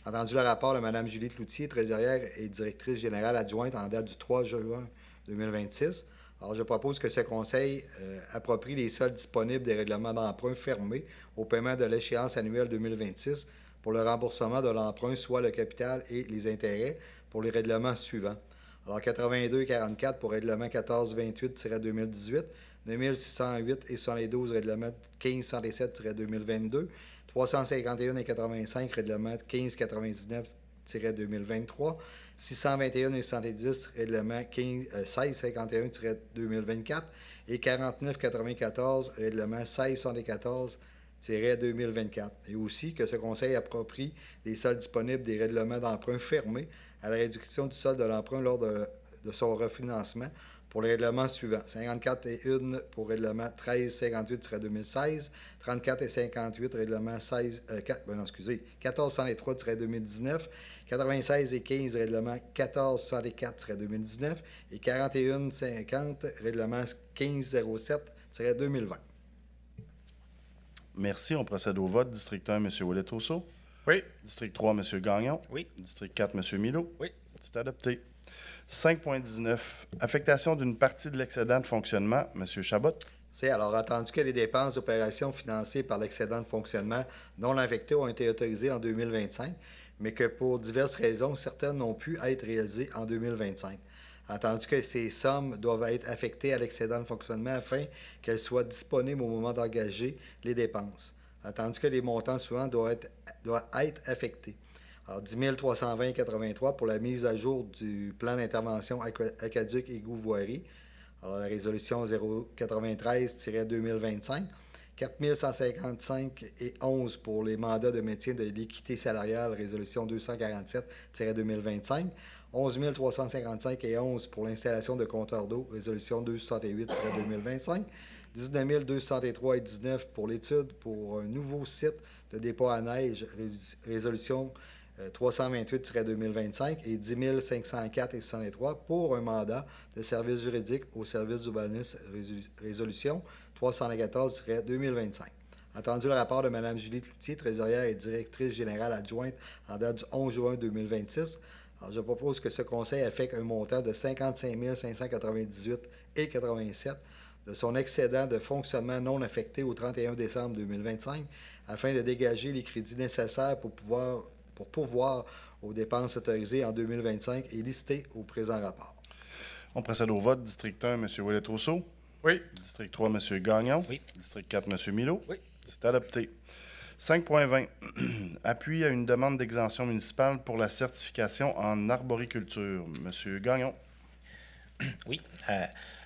Entendu le rapport de Mme Julie Cloutier, trésorière et directrice générale adjointe en date du 3 juin 2026. Alors, je propose que ce conseil approprie les soldes disponibles des règlements d'emprunt fermés au paiement de l'échéance annuelle 2026 pour le remboursement de l'emprunt, soit le capital et les intérêts, pour les règlements suivants. Alors, 82-44 pour règlement 1428-2018, 9608 et 72 règlement 1517-2022, 351 et 85 règlement 1599-2023, 621 et 110 règlement 1651-2024 et 4994 règlement 1674-2024. Et aussi que ce conseil approprie les soldes disponibles des règlements d'emprunt fermés à la réduction du solde de l'emprunt lors de son refinancement pour les règlements suivants. 54 et 1 pour règlement 1358-2016, 34 et 58 règlement 1403-2019, 96 et 15 règlement 1464-2019 et 41-50 règlement 1507-2020. Merci. On procède au vote. District 1, M. Ouellet-Rousseau. Oui. District 3, M. Gagnon. Oui. District 4, M. Milot. Oui. C'est adopté. 5.19. Affectation d'une partie de l'excédent de fonctionnement. M. Chabot. C'est alors entendu que les dépenses d'opérations financées par l'excédent de fonctionnement non affecté ont été autorisées en 2025, mais que pour diverses raisons, certaines n'ont pu être réalisées en 2025. Entendu que ces sommes doivent être affectées à l'excédent de fonctionnement afin qu'elles soient disponibles au moment d'engager les dépenses. Entendu que les montants suivants doivent être affectés. Alors, 10 320,83 pour la mise à jour du plan d'intervention aqueduc et voirie. Alors, la résolution 093-2025. 4 155 et 11 pour les mandats de maintien de l'équité salariale, résolution 247-2025. 11 355 et 11 pour l'installation de compteurs d'eau, résolution 268-2025. 19 263 et 19 pour l'étude pour un nouveau site de dépôt à neige, résolution 328-2025 et 10 504 et 63 pour un mandat de service juridique au service d'urbanisme, résolution 314-2025. Entendu le rapport de Mme Julie Cloutier, trésorière et directrice générale adjointe en date du 11 juin 2026, alors je propose que ce conseil affecte un montant de 55 598,87 de son excédent de fonctionnement non affecté au 31 décembre 2025 afin de dégager les crédits nécessaires pour pourvoir aux dépenses autorisées en 2025 et listées au présent rapport. On procède au vote. District 1, M. Ouellet-Rousseau. Oui. District 3, M. Gagnon. Oui. District 4, M. Milot. Oui. C'est adopté. 5.20. Appui à une demande d'exemption municipale pour la certification en arboriculture. M. Gagnon. Oui.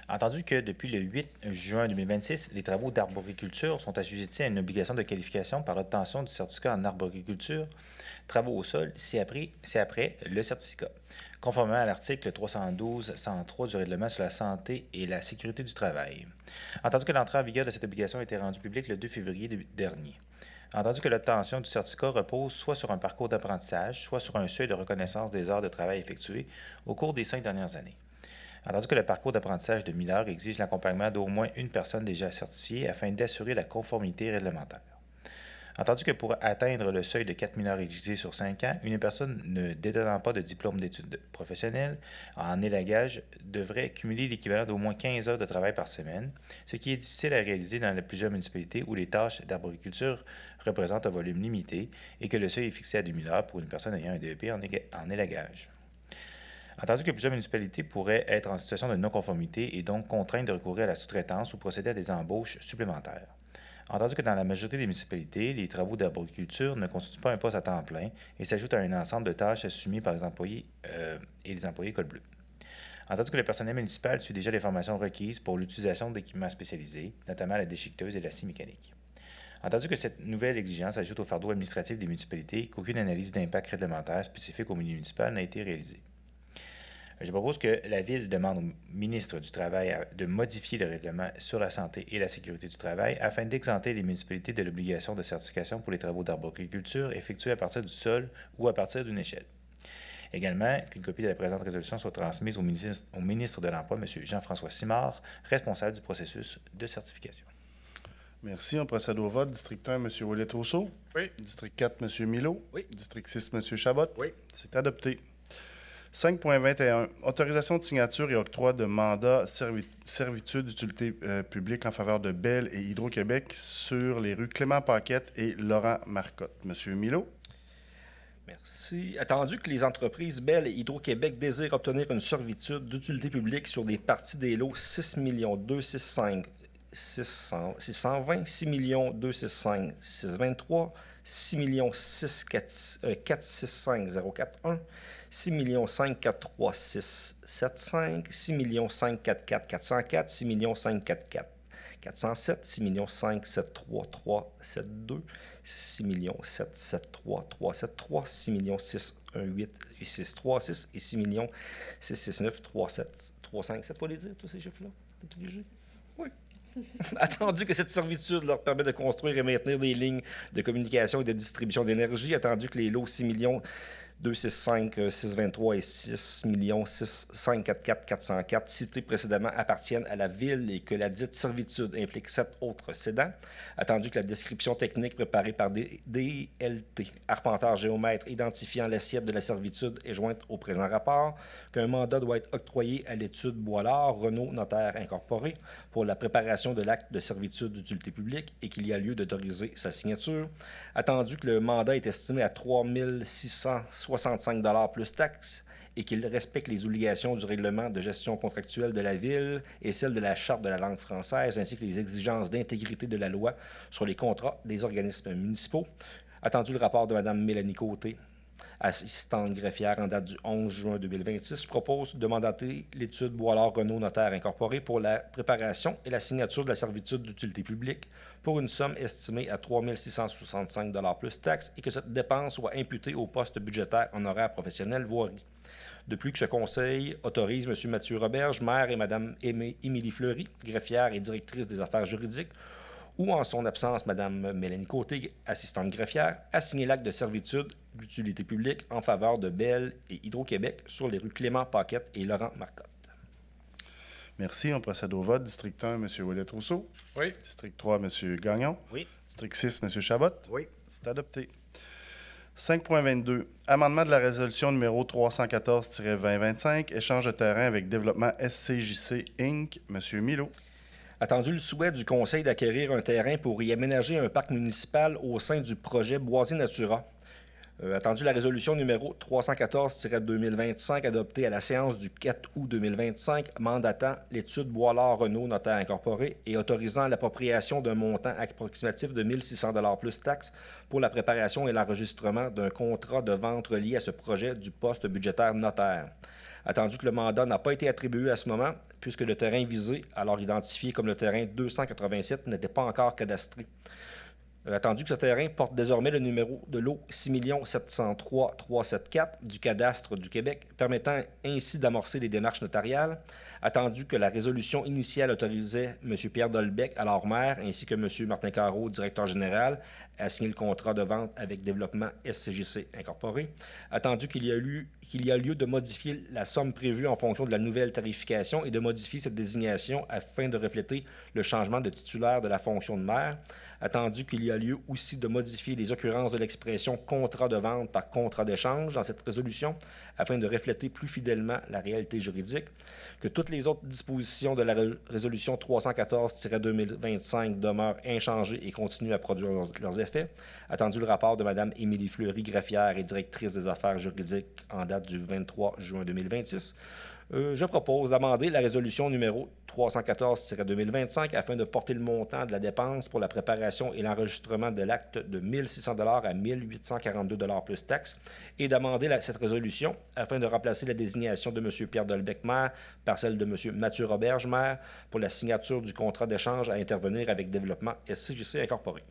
Entendu que depuis le 8 juin 2026, les travaux d'arboriculture sont assujettis à une obligation de qualification par l'obtention du certificat en arboriculture, travaux au sol, c'est après le certificat, conformément à l'article 312-103 du règlement sur la santé et la sécurité du travail. Entendu que l'entrée en vigueur de cette obligation a été rendue publique le 2 février dernier. Entendu que l'obtention du certificat repose soit sur un parcours d'apprentissage, soit sur un seuil de reconnaissance des heures de travail effectuées au cours des 5 dernières années. Entendu que le parcours d'apprentissage de 1000 heures exige l'accompagnement d'au moins une personne déjà certifiée afin d'assurer la conformité réglementaire. Entendu que pour atteindre le seuil de 4000 heures exigé sur 5 ans, une personne ne détenant pas de diplôme d'études professionnelles en élagage devrait cumuler l'équivalent d'au moins 15 heures de travail par semaine, ce qui est difficile à réaliser dans plusieurs municipalités où les tâches d'arboriculture représentent un volume limité et que le seuil est fixé à 2000 heures pour une personne ayant un DEP en élagage. Entendu que plusieurs municipalités pourraient être en situation de non-conformité et donc contraintes de recourir à la sous-traitance ou procéder à des embauches supplémentaires. Entendu que dans la majorité des municipalités, les travaux d'arboriculture ne constituent pas un poste à temps plein et s'ajoutent à un ensemble de tâches assumées par les employés et les employés col bleu. Entendu que le personnel municipal suit déjà les formations requises pour l'utilisation d'équipements spécialisés, notamment la déchiqueteuse et la scie mécanique. Entendu que cette nouvelle exigence ajoute au fardeau administratif des municipalités qu'aucune analyse d'impact réglementaire spécifique au milieu municipal n'a été réalisée. Je propose que la Ville demande au ministre du Travail de modifier le règlement sur la santé et la sécurité du travail afin d'exempter les municipalités de l'obligation de certification pour les travaux d'arboriculture effectués à partir du sol ou à partir d'une échelle. Également, qu'une copie de la présente résolution soit transmise au ministre de l'Emploi, M. Jean-François Simard, responsable du processus de certification. Merci. On procède au vote. District 1, M. Ouellet-Rousseau. Oui. District 4, M. Milot. Oui. District 6, M. Chabot. Oui. C'est adopté. 5.21. Autorisation de signature et octroi de mandat servitude d'utilité publique en faveur de Bell et Hydro-Québec sur les rues Clément-Paquette et Laurent-Marcotte. Monsieur Milot. Merci. Attendu que les entreprises Bell et Hydro-Québec désirent obtenir une servitude d'utilité publique sur des parties des lots 6 265 620, 6 265 623, 6 465 041, 6 543 675, 6 544 404, 6 544 407, 6 573 372, 6 773 373, 6 618 636 et 6 669 3, 5, 7 fois les dire, tous ces chiffres-là? T'es obligé? Oui. Attendu que cette servitude leur permet de construire et maintenir des lignes de communication et de distribution d'énergie, attendu que les lots 6 265 623 et 6 544 404 cités précédemment appartiennent à la Ville et que la dite servitude implique 7 autres cédants, attendu que la description technique préparée par des DLT, arpenteur géomètre identifiant l'assiette de la servitude est jointe au présent rapport, qu'un mandat doit être octroyé à l'étude Boilard, Renault, notaire incorporé, pour la préparation de l'acte de servitude d'utilité publique et qu'il y a lieu d'autoriser sa signature, attendu que le mandat est estimé à 3 665 $ plus taxes et qu'il respecte les obligations du règlement de gestion contractuelle de la Ville et celles de la Charte de la langue française, ainsi que les exigences d'intégrité de la loi sur les contrats des organismes municipaux. Attendu le rapport de Mme Mélanie Côté, assistante greffière en date du 11 juin 2026, je propose de mandater l'étude Boilard-Renault notaire incorporé pour la préparation et la signature de la servitude d'utilité publique pour une somme estimée à 3 665 $ plus taxes et que cette dépense soit imputée au poste budgétaire honoraire professionnel voirie. De plus que ce conseil autorise M. Mathieu Roberge, maire, et Mme Émilie Fleury, greffière et directrice des affaires juridiques, ou en son absence, Mme Mélanie Côté, assistante greffière, à signer l'acte de servitude d'utilité publique en faveur de Bell et Hydro-Québec sur les rues Clément-Paquette et Laurent-Marcotte. Merci. On procède au vote. District 1, M. Ouellet-Rousseau. Oui. District 3, M. Gagnon. Oui. District 6, M. Chabot. Oui. C'est adopté. 5.22. Amendement de la résolution numéro 314-2025. Échange de terrain avec Développement SCJC Inc. M. Milo. Attendu le souhait du Conseil d'acquérir un terrain pour y aménager un parc municipal au sein du projet Boisé Natura. Attendu la résolution numéro 314-2025 adoptée à la séance du 4 août 2025 mandatant l'étude Boilard-Renault notaire incorporé et autorisant l'appropriation d'un montant approximatif de 1 600 $ plus taxes pour la préparation et l'enregistrement d'un contrat de vente relié à ce projet du poste budgétaire notaire. Attendu que le mandat n'a pas été attribué à ce moment, puisque le terrain visé, alors identifié comme le terrain 287, n'était pas encore cadastré. Attendu que ce terrain porte désormais le numéro de lot 6 703 374 du cadastre du Québec, permettant ainsi d'amorcer les démarches notariales. Attendu que la résolution initiale autorisait M. Pierre Dolbec, alors maire, ainsi que M. Martin Carreau, directeur général, à signer le contrat de vente avec Développement SCJC Incorporé. Attendu qu'il y a lieu de modifier la somme prévue en fonction de la nouvelle tarification et de modifier cette désignation afin de refléter le changement de titulaire de la fonction de maire. Attendu qu'il y a lieu aussi de modifier les occurrences de l'expression contrat de vente par contrat d'échange dans cette résolution afin de refléter plus fidèlement la réalité juridique, que toutes les autres dispositions de la résolution 314-2025 demeurent inchangées et continuent à produire leurs effets. Attendu le rapport de Mme Émilie Fleury, greffière et directrice des affaires juridiques en date du 23 juin 2026, je propose d'amender la résolution numéro 314-2025 afin de porter le montant de la dépense pour la préparation et l'enregistrement de l'acte de 1 600 $ à 1 842 $ plus taxes et d'amender cette résolution afin de remplacer la désignation de M. Pierre Dolbec, maire, par celle de M. Mathieu Roberge, maire, pour la signature du contrat d'échange à intervenir avec Développement SCJC Incorporé.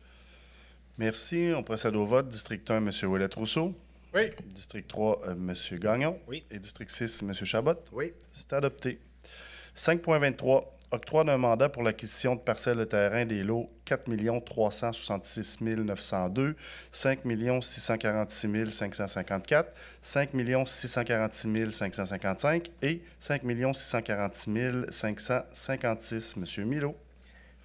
Merci. On procède au vote. District 1, M. Ouellet-Rousseau. Oui. District 3, M. Gagnon. Oui. Et District 6, M. Chabot. Oui. C'est adopté. 5.23. Octroi d'un mandat pour l'acquisition de parcelles de terrain des lots 4 366 902, 5 646 554, 5 646 555 et 5 646 556. M. Milo.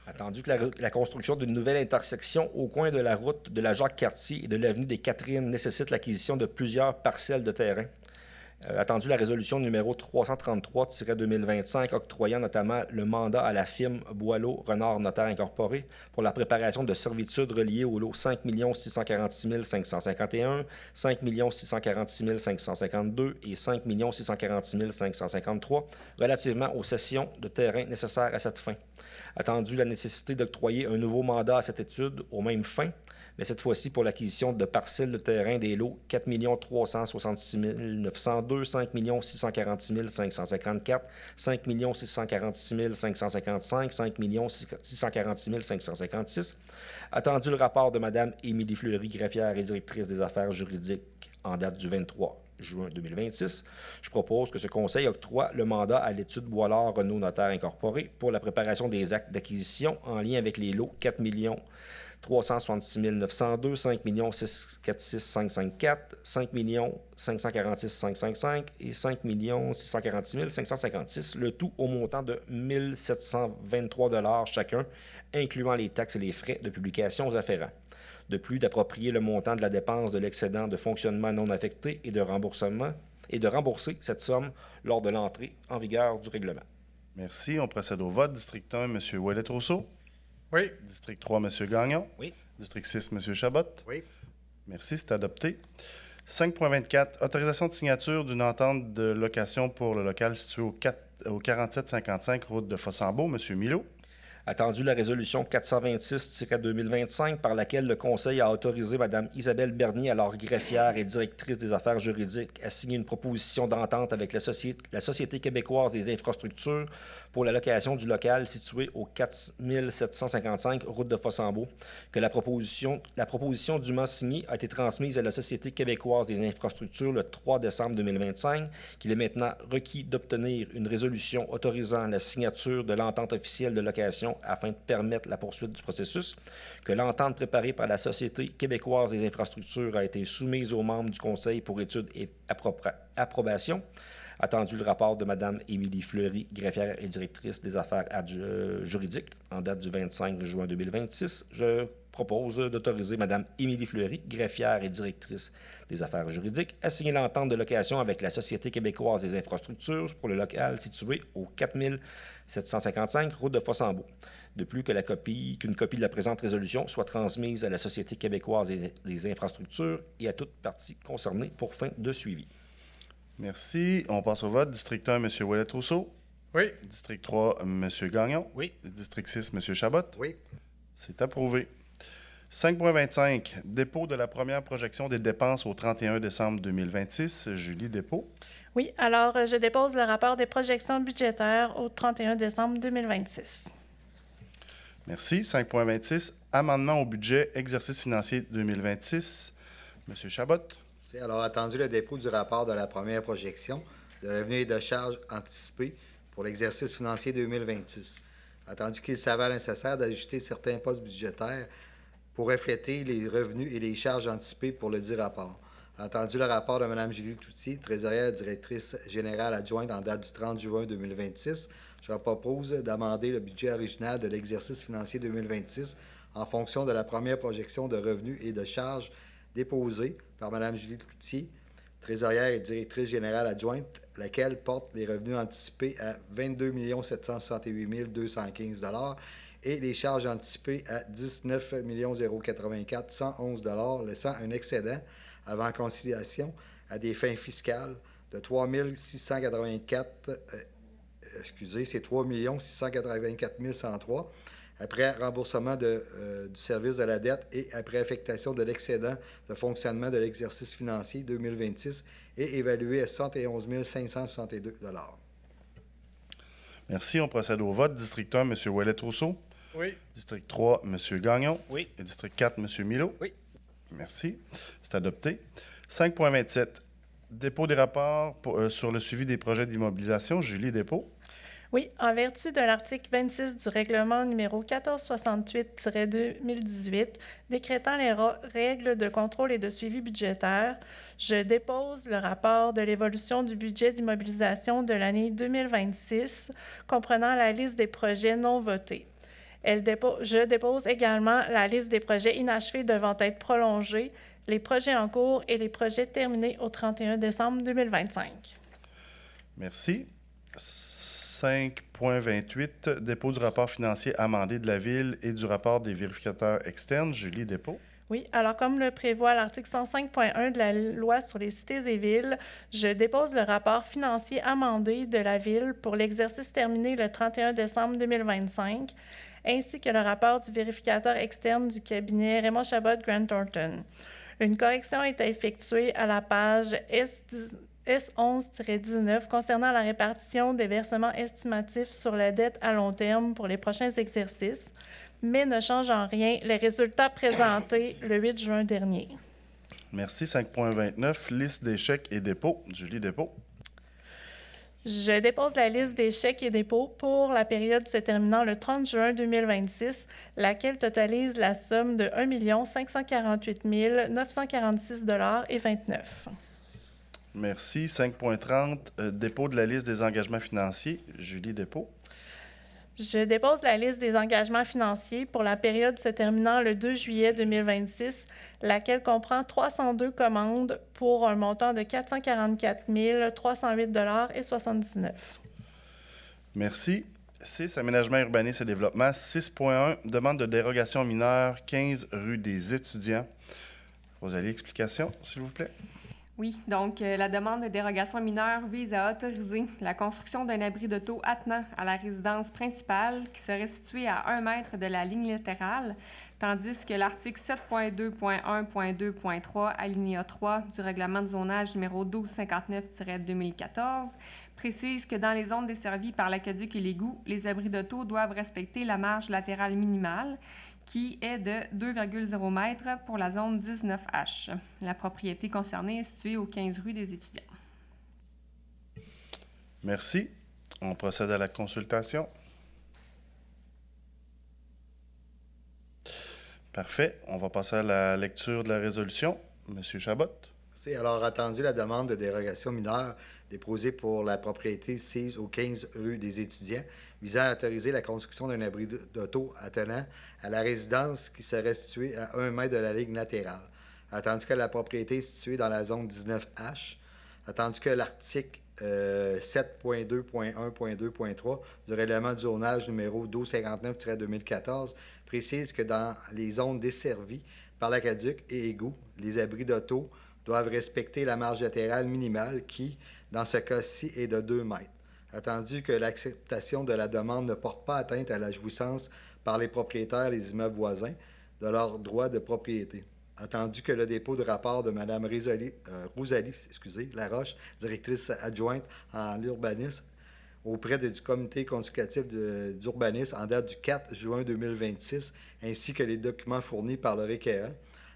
Attendu que la construction d'une nouvelle intersection au coin de la route de la Jacques-Cartier et de l'avenue des Catherines nécessite l'acquisition de plusieurs parcelles de terrain. Attendu la résolution numéro 333-2025 octroyant notamment le mandat à la firme Boileau Renard Notaire Incorporé pour la préparation de servitudes reliées au lot 5 646 551, 5 646 552 et 5 646 553 relativement aux cessions de terrain nécessaires à cette fin. Attendu la nécessité d'octroyer un nouveau mandat à cette étude aux mêmes fins, mais cette fois-ci pour l'acquisition de parcelles de terrain des lots 4 366 902, 5 646 554, 5 646 555, 5 646 556. Attendu le rapport de Mme Émilie Fleury, greffière et directrice des affaires juridiques en date du 23 juin 2026. Je propose que ce conseil octroie le mandat à l'étude Boilard Renault Notaire Incorporé pour la préparation des actes d'acquisition en lien avec les lots 4 366 902, 5 646 554, 5 546 555 et 5 646 556, le tout au montant de 1 723 $ chacun, incluant les taxes et les frais de publication afférents. De plus, d'approprier le montant de la dépense de l'excédent de fonctionnement non affecté et de rembourser cette somme lors de l'entrée en vigueur du règlement. Merci. On procède au vote. District 1, M. Ouellet-Rousseau. Oui. District 3, M. Gagnon. Oui. District 6, M. Chabot. Oui. Merci, c'est adopté. 5.24, autorisation de signature d'une entente de location pour le local situé au 4755 route de Fossambeau. M. Milot. Attendu la résolution 426-2025 par laquelle le Conseil a autorisé Mme Isabelle Bernier, alors greffière et directrice des affaires juridiques, à signer une proposition d'entente avec la Société québécoise des infrastructures pour la location du local situé au 4755 route de Fossambeau, que la proposition dûment signée a été transmise à la Société québécoise des infrastructures le 3 décembre 2025, qu'il est maintenant requis d'obtenir une résolution autorisant la signature de l'entente officielle de location afin de permettre la poursuite du processus, que l'entente préparée par la Société québécoise des infrastructures a été soumise aux membres du Conseil pour étude et approbation. Attendu le rapport de Mme Émilie Fleury, greffière et directrice des affaires juridiques, en date du 25 juin 2026, je propose d'autoriser Mme Émilie Fleury, greffière et directrice des affaires juridiques, à signer l'entente de location avec la Société québécoise des infrastructures pour le local situé au 4755 route de Fossambeau. De plus, qu'une copie de la présente résolution soit transmise à la Société québécoise des infrastructures et à toutes parties concernées pour fin de suivi. Merci. On passe au vote. District 1, M. Ouellet-Rousseau. Oui. District 3, M. Gagnon. Oui. District 6, M. Chabot. Oui. C'est approuvé. 5.25, dépôt de la première projection des dépenses au 31 décembre 2026. Julie Dépôt. Oui, alors je dépose le rapport des projections budgétaires au 31 décembre 2026. Merci. 5.26, amendement au budget exercice financier 2026. M. Chabot. C'est alors attendu le dépôt du rapport de la première projection de revenus et de charges anticipés pour l'exercice financier 2026. Attendu qu'il s'avère nécessaire d'ajuster certains postes budgétaires pour refléter les revenus et les charges anticipées pour le dit rapport. Attendu le rapport de Mme Julie Cloutier, trésorière directrice générale adjointe en date du 30 juin 2026, je propose d'amender le budget original de l'exercice financier 2026 en fonction de la première projection de revenus et de charges déposée par Mme Julie Cloutier, trésorière et directrice générale adjointe, laquelle porte les revenus anticipés à 22 768 215 $ et les charges anticipées à 19 084 111 $, laissant un excédent avant conciliation à des fins fiscales de 3 684 103 après remboursement du service de la dette et après affectation de l'excédent de fonctionnement de l'exercice financier 2026 et évalué à 71 562 $. Merci. On procède au vote. District 1, M. Ouellet-Rousseau. Oui. District 3, M. Gagnon. Oui. Et District 4, M. Milot. Oui. Merci. C'est adopté. 5.27, dépôt des rapports sur le suivi des projets d'immobilisation. Julie Dépôt. Oui, en vertu de l'article 26 du règlement numéro 1468-2018, décrétant les règles de contrôle et de suivi budgétaire, je dépose le rapport de l'évolution du budget d'immobilisation de l'année 2026, comprenant la liste des projets non votés. Je dépose également la liste des projets inachevés devant être prolongés, les projets en cours et les projets terminés au 31 décembre 2025. Merci. 5.28, dépôt du rapport financier amendé de la Ville et du rapport des vérificateurs externes. Julie Dépôt. Oui, alors comme le prévoit l'article 105.1 de la Loi sur les cités et villes, je dépose le rapport financier amendé de la Ville pour l'exercice terminé le 31 décembre 2025, ainsi que le rapport du vérificateur externe du cabinet Raymond Chabot Grant Thornton. Une correction est effectuée à la page S11-19 concernant la répartition des versements estimatifs sur la dette à long terme pour les prochains exercices, mais ne change en rien les résultats présentés le 8 juin dernier. Merci. 5.29, liste des chèques et dépôts. Julie Despaux. Je dépose la liste des chèques et dépôts pour la période se terminant le 30 juin 2026, laquelle totalise la somme de 1 548 946,29 $. Merci. 5.30, dépôt de la liste des engagements financiers. Julie Despaux. Je dépose la liste des engagements financiers pour la période se terminant le 2 juillet 2026, laquelle comprend 302 commandes pour un montant de 444 308,79 $. Merci. 6, aménagement, urbanisme et développement. 6.1, demande de dérogation mineure, 15 rue des étudiants. Rosalie, explication, s'il vous plaît. Oui, donc la demande de dérogation mineure vise à autoriser la construction d'un abri d'auto attenant à la résidence principale qui serait située à 1 mètre de la ligne latérale, tandis que l'article 7.2.1.2.3, alinéa 3 du règlement de zonage numéro 1259-2014 précise que dans les zones desservies par l'aqueduc et l'égout, les abris d'auto doivent respecter la marge latérale minimale qui est de 2,0 mètres pour la zone 19H. La propriété concernée est située au 15 rue des étudiants. Merci. On procède à la consultation. Parfait. On va passer à la lecture de la résolution. Monsieur Chabot. C'est alors attendu la demande de dérogation mineure déposée pour la propriété sise au 15 rue des étudiants visant à autoriser la construction d'un abri d'auto attenant à la résidence qui serait située à 1 mètre de la ligne latérale. Attendu que la propriété est située dans la zone 19H. Attendu que l'article 7.2.1.2.3 du règlement du zonage numéro 1259-2014 précise que dans les zones desservies par l'aqueduc et égout, les abris d'auto doivent respecter la marge latérale minimale qui, dans ce cas-ci, est de 2 mètres. Attendu que l'acceptation de la demande ne porte pas atteinte à la jouissance par les propriétaires des immeubles voisins de leurs droits de propriété. Attendu que le dépôt de rapport de Mme Rosalie Laroche, directrice adjointe en urbanisme, auprès du comité consultatif d'urbanisme en date du 4 juin 2026, ainsi que les documents fournis par le requérant.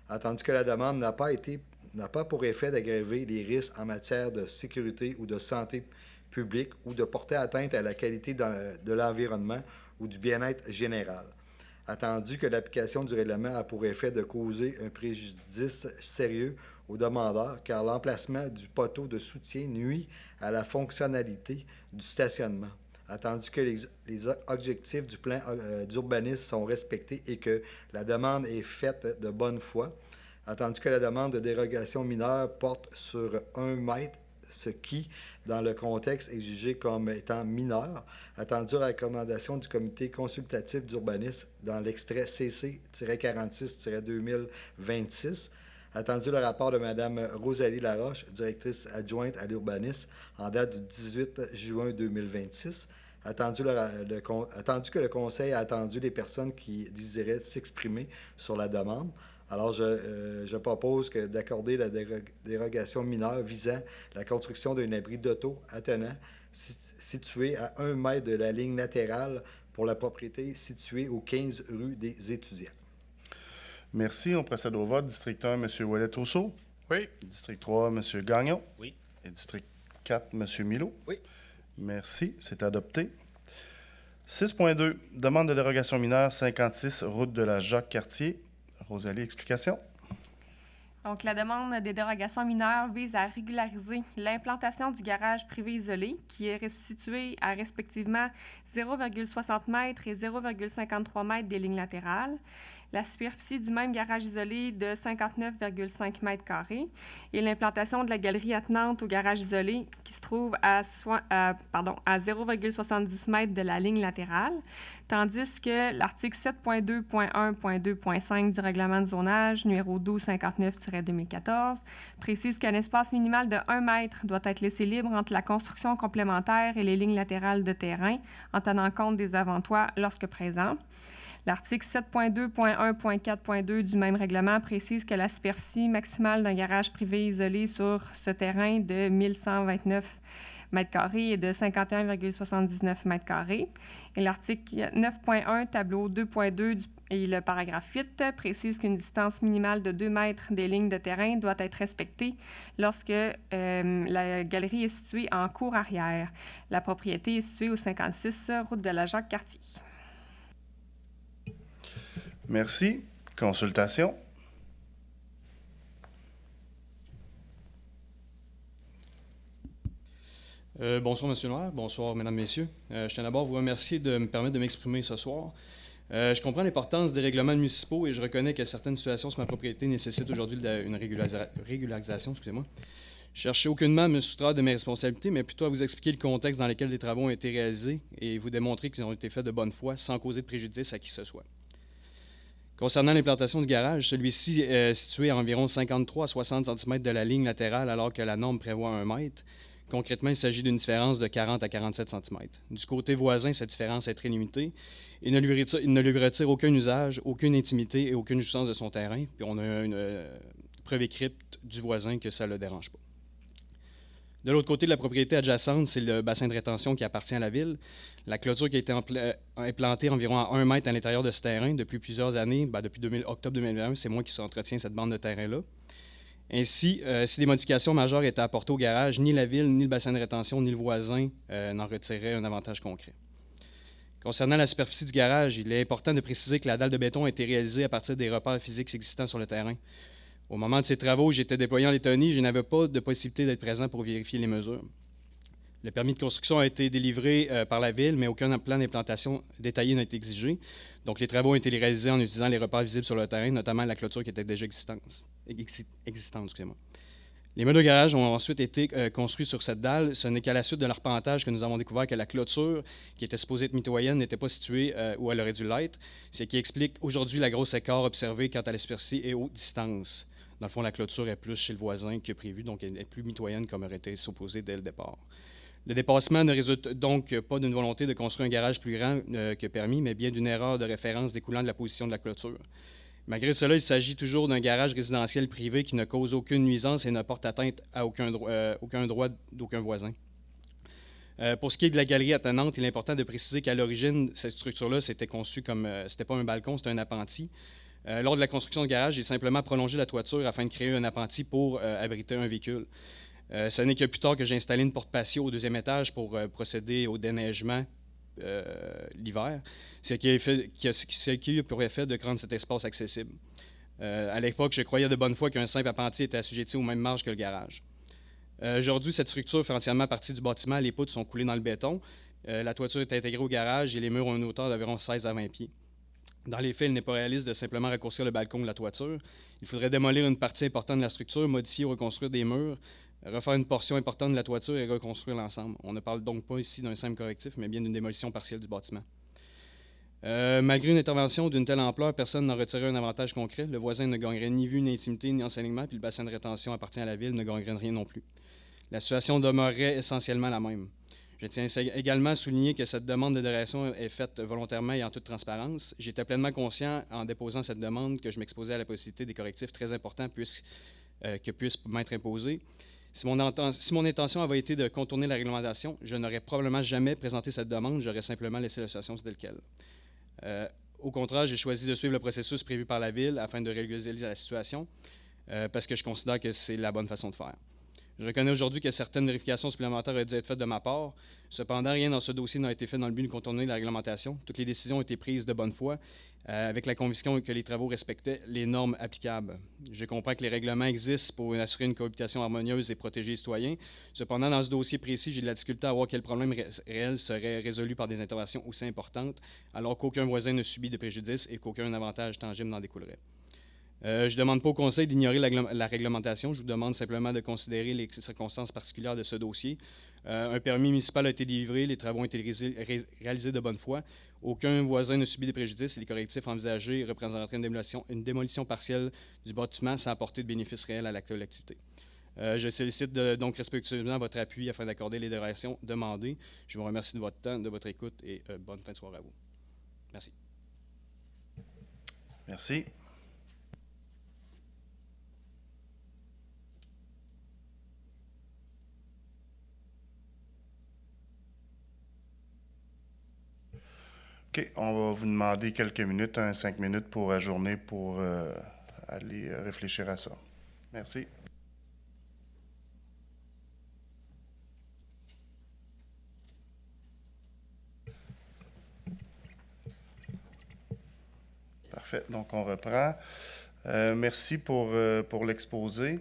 Attendu que la demande n'a pas pour effet d'aggraver les risques en matière de sécurité ou de santé publique ou de porter atteinte à la qualité de l'environnement ou du bien-être général. Attendu que l'application du règlement a pour effet de causer un préjudice sérieux aux demandeurs, car l'emplacement du poteau de soutien nuit à la fonctionnalité du stationnement. Attendu que les objectifs du plan d'urbanisme sont respectés et que la demande est faite de bonne foi. Attendu que la demande de dérogation mineure porte sur 1 mètre, ce qui, dans le contexte, est jugé comme étant mineur. Attendu la recommandation du comité consultatif d'urbanisme dans l'extrait CC-46-2026. Attendu le rapport de Mme Rosalie Laroche, directrice adjointe à l'urbanisme, en date du 18 juin 2026. Attendu que le Conseil a attendu les personnes qui désiraient s'exprimer sur la demande. Alors, je propose d'accorder la dérogation mineure visant la construction d'un abri d'auto attenant situé à 1 mètre de la ligne latérale pour la propriété située au 15 rue des étudiants. Merci. On procède au vote. District 1, M. Ouellet-Toussault. Oui. District 3, M. Gagnon. Oui. Et District 4, M. Milot. Oui. Merci. C'est adopté. 6.2, demande de dérogation mineure 56, route de la Jacques-Cartier. Rosalie, explication. Donc, la demande des dérogations mineures vise à régulariser l'implantation du garage privé isolé qui est situé à respectivement 0,60 m et 0,53 m des lignes latérales, la superficie du même garage isolé de 59,5 m² et l'implantation de la galerie attenante au garage isolé qui se trouve à 0,70 m de la ligne latérale, tandis que l'article 7.2.1.2.5 du règlement de zonage numéro 1259-2014 précise qu'un espace minimal de 1 mètre doit être laissé libre entre la construction complémentaire et les lignes latérales de terrain en tenant compte des avant-toits lorsque présent. L'article 7.2.1.4.2 du même règlement précise que la superficie maximale d'un garage privé isolé sur ce terrain de 1129 m² et de 51,79 m². Et l'article 9.1, tableau 2.2 et le paragraphe 8 précise qu'une distance minimale de 2 mètres des lignes de terrain doit être respectée lorsque la galerie est située en cour arrière. La propriété est située au 56 route de la Jacques-Cartier. Merci. Consultation. Bonsoir, M. Noir. Bonsoir, Mesdames, Messieurs. Je tiens d'abord à vous remercier de me permettre de m'exprimer ce soir. Je comprends l'importance des règlements municipaux et je reconnais que certaines situations sur ma propriété nécessitent aujourd'hui une régularisation. Excusez-moi. Je cherchais aucunement à me soustraire de mes responsabilités, mais plutôt à vous expliquer le contexte dans lequel les travaux ont été réalisés et vous démontrer qu'ils ont été faits de bonne foi sans causer de préjudice à qui que ce soit. Concernant l'implantation du garage, celui-ci est situé à environ 53 à 60 cm de la ligne latérale alors que la norme prévoit 1 mètre. Concrètement, il s'agit d'une différence de 40 à 47 cm. Du côté voisin, cette différence est très limitée. Il ne lui retire aucun usage, aucune intimité et aucune jouissance de son terrain. Puis on a une preuve écrite du voisin que ça ne le dérange pas. De l'autre côté de la propriété adjacente, c'est le bassin de rétention qui appartient à la ville. La clôture qui a été implantée environ à 1 mètre à l'intérieur de ce terrain depuis plusieurs années, depuis octobre 2021, c'est moi qui entretiens cette bande de terrain-là. Ainsi, si des modifications majeures étaient apportées au garage, ni la ville, ni le bassin de rétention, ni le voisin n'en retireraient un avantage concret. Concernant la superficie du garage, il est important de préciser que la dalle de béton a été réalisée à partir des repères physiques existants sur le terrain. Au moment de ces travaux, j'étais déployé en Lettonie, je n'avais pas de possibilité d'être présent pour vérifier les mesures. Le permis de construction a été délivré par la ville, mais aucun plan d'implantation détaillé n'a été exigé. Donc, les travaux ont été réalisés en utilisant les repères visibles sur le terrain, notamment la clôture qui était déjà existante. Excusez-moi. Les murs de garage ont ensuite été construits sur cette dalle. Ce n'est qu'à la suite de l'arpentage que nous avons découvert que la clôture, qui était supposée être mitoyenne, n'était pas située où elle aurait dû l'être, ce qui explique aujourd'hui la grosse écart observé quant à la superficie et aux distances. Dans le fond, la clôture est plus chez le voisin que prévu, donc elle est plus mitoyenne comme aurait été supposé dès le départ. Le dépassement ne résulte donc pas d'une volonté de construire un garage plus grand que permis, mais bien d'une erreur de référence découlant de la position de la clôture. Malgré cela, il s'agit toujours d'un garage résidentiel privé qui ne cause aucune nuisance et ne porte atteinte à aucun droit d'aucun voisin. Pour ce qui est de la galerie attenante, il est important de préciser qu'à l'origine, cette structure-là, c'était conçu comme, c'était pas un balcon, c'était un appentis. Lors de la construction du garage, j'ai simplement prolongé la toiture afin de créer un appentis pour abriter un véhicule. Ce n'est que plus tard que j'ai installé une porte patio au 2e étage pour procéder au déneigement l'hiver, ce qui a pour effet de rendre cet espace accessible. À l'époque, je croyais de bonne foi qu'un simple appentis était assujetti aux mêmes marges que le garage. Aujourd'hui, cette structure fait entièrement partie du bâtiment. Les poutres sont coulées dans le béton. La toiture est intégrée au garage et les murs ont une hauteur d'environ 16 à 20 pieds. Dans les faits, il n'est pas réaliste de simplement raccourcir le balcon de la toiture. Il faudrait démolir une partie importante de la structure, modifier ou reconstruire des murs, refaire une portion importante de la toiture et reconstruire l'ensemble. On ne parle donc pas ici d'un simple correctif, mais bien d'une démolition partielle du bâtiment. Malgré une intervention d'une telle ampleur, personne n'en retirerait un avantage concret. Le voisin ne gagnerait ni vue, ni intimité, ni enseignement, puis le bassin de rétention appartient à la ville, ne gagnerait rien non plus. La situation demeurerait essentiellement la même. Je tiens également à souligner que cette demande de dérogation est faite volontairement et en toute transparence. J'étais pleinement conscient, en déposant cette demande, que je m'exposais à la possibilité des correctifs très importants que puissent m'être imposés. Si mon intention avait été de contourner la réglementation, je n'aurais probablement jamais présenté cette demande, j'aurais simplement laissé la situation telle qu'elle. Au contraire, j'ai choisi de suivre le processus prévu par la Ville afin de régulariser la situation, parce que je considère que c'est la bonne façon de faire. Je reconnais aujourd'hui que certaines vérifications supplémentaires auraient dû être faites de ma part. Cependant, rien dans ce dossier n'a été fait dans le but de contourner la réglementation. Toutes les décisions ont été prises de bonne foi, avec la conviction que les travaux respectaient les normes applicables. Je comprends que les règlements existent pour assurer une cohabitation harmonieuse et protéger les citoyens. Cependant, dans ce dossier précis, j'ai de la difficulté à voir quel problème réel serait résolu par des interventions aussi importantes, alors qu'aucun voisin ne subit de préjudice et qu'aucun avantage tangible n'en découlerait. Je ne demande pas au Conseil d'ignorer la réglementation. Je vous demande simplement de considérer les circonstances particulières de ce dossier. Un permis municipal a été délivré, les travaux ont été réalisés de bonne foi. Aucun voisin ne subit de préjudice et les correctifs envisagés représenteraient une démolition partielle du bâtiment sans apporter de bénéfice réel à l'acte de l'activité. Je sollicite donc respectueusement votre appui afin d'accorder les dérogations demandées. Je vous remercie de votre temps, de votre écoute et bonne fin de soirée à vous. Merci. Merci. OK, on va vous demander quelques minutes, 5 minutes pour ajourner pour aller réfléchir à ça. Merci. Parfait, donc on reprend. Merci pour l'exposé.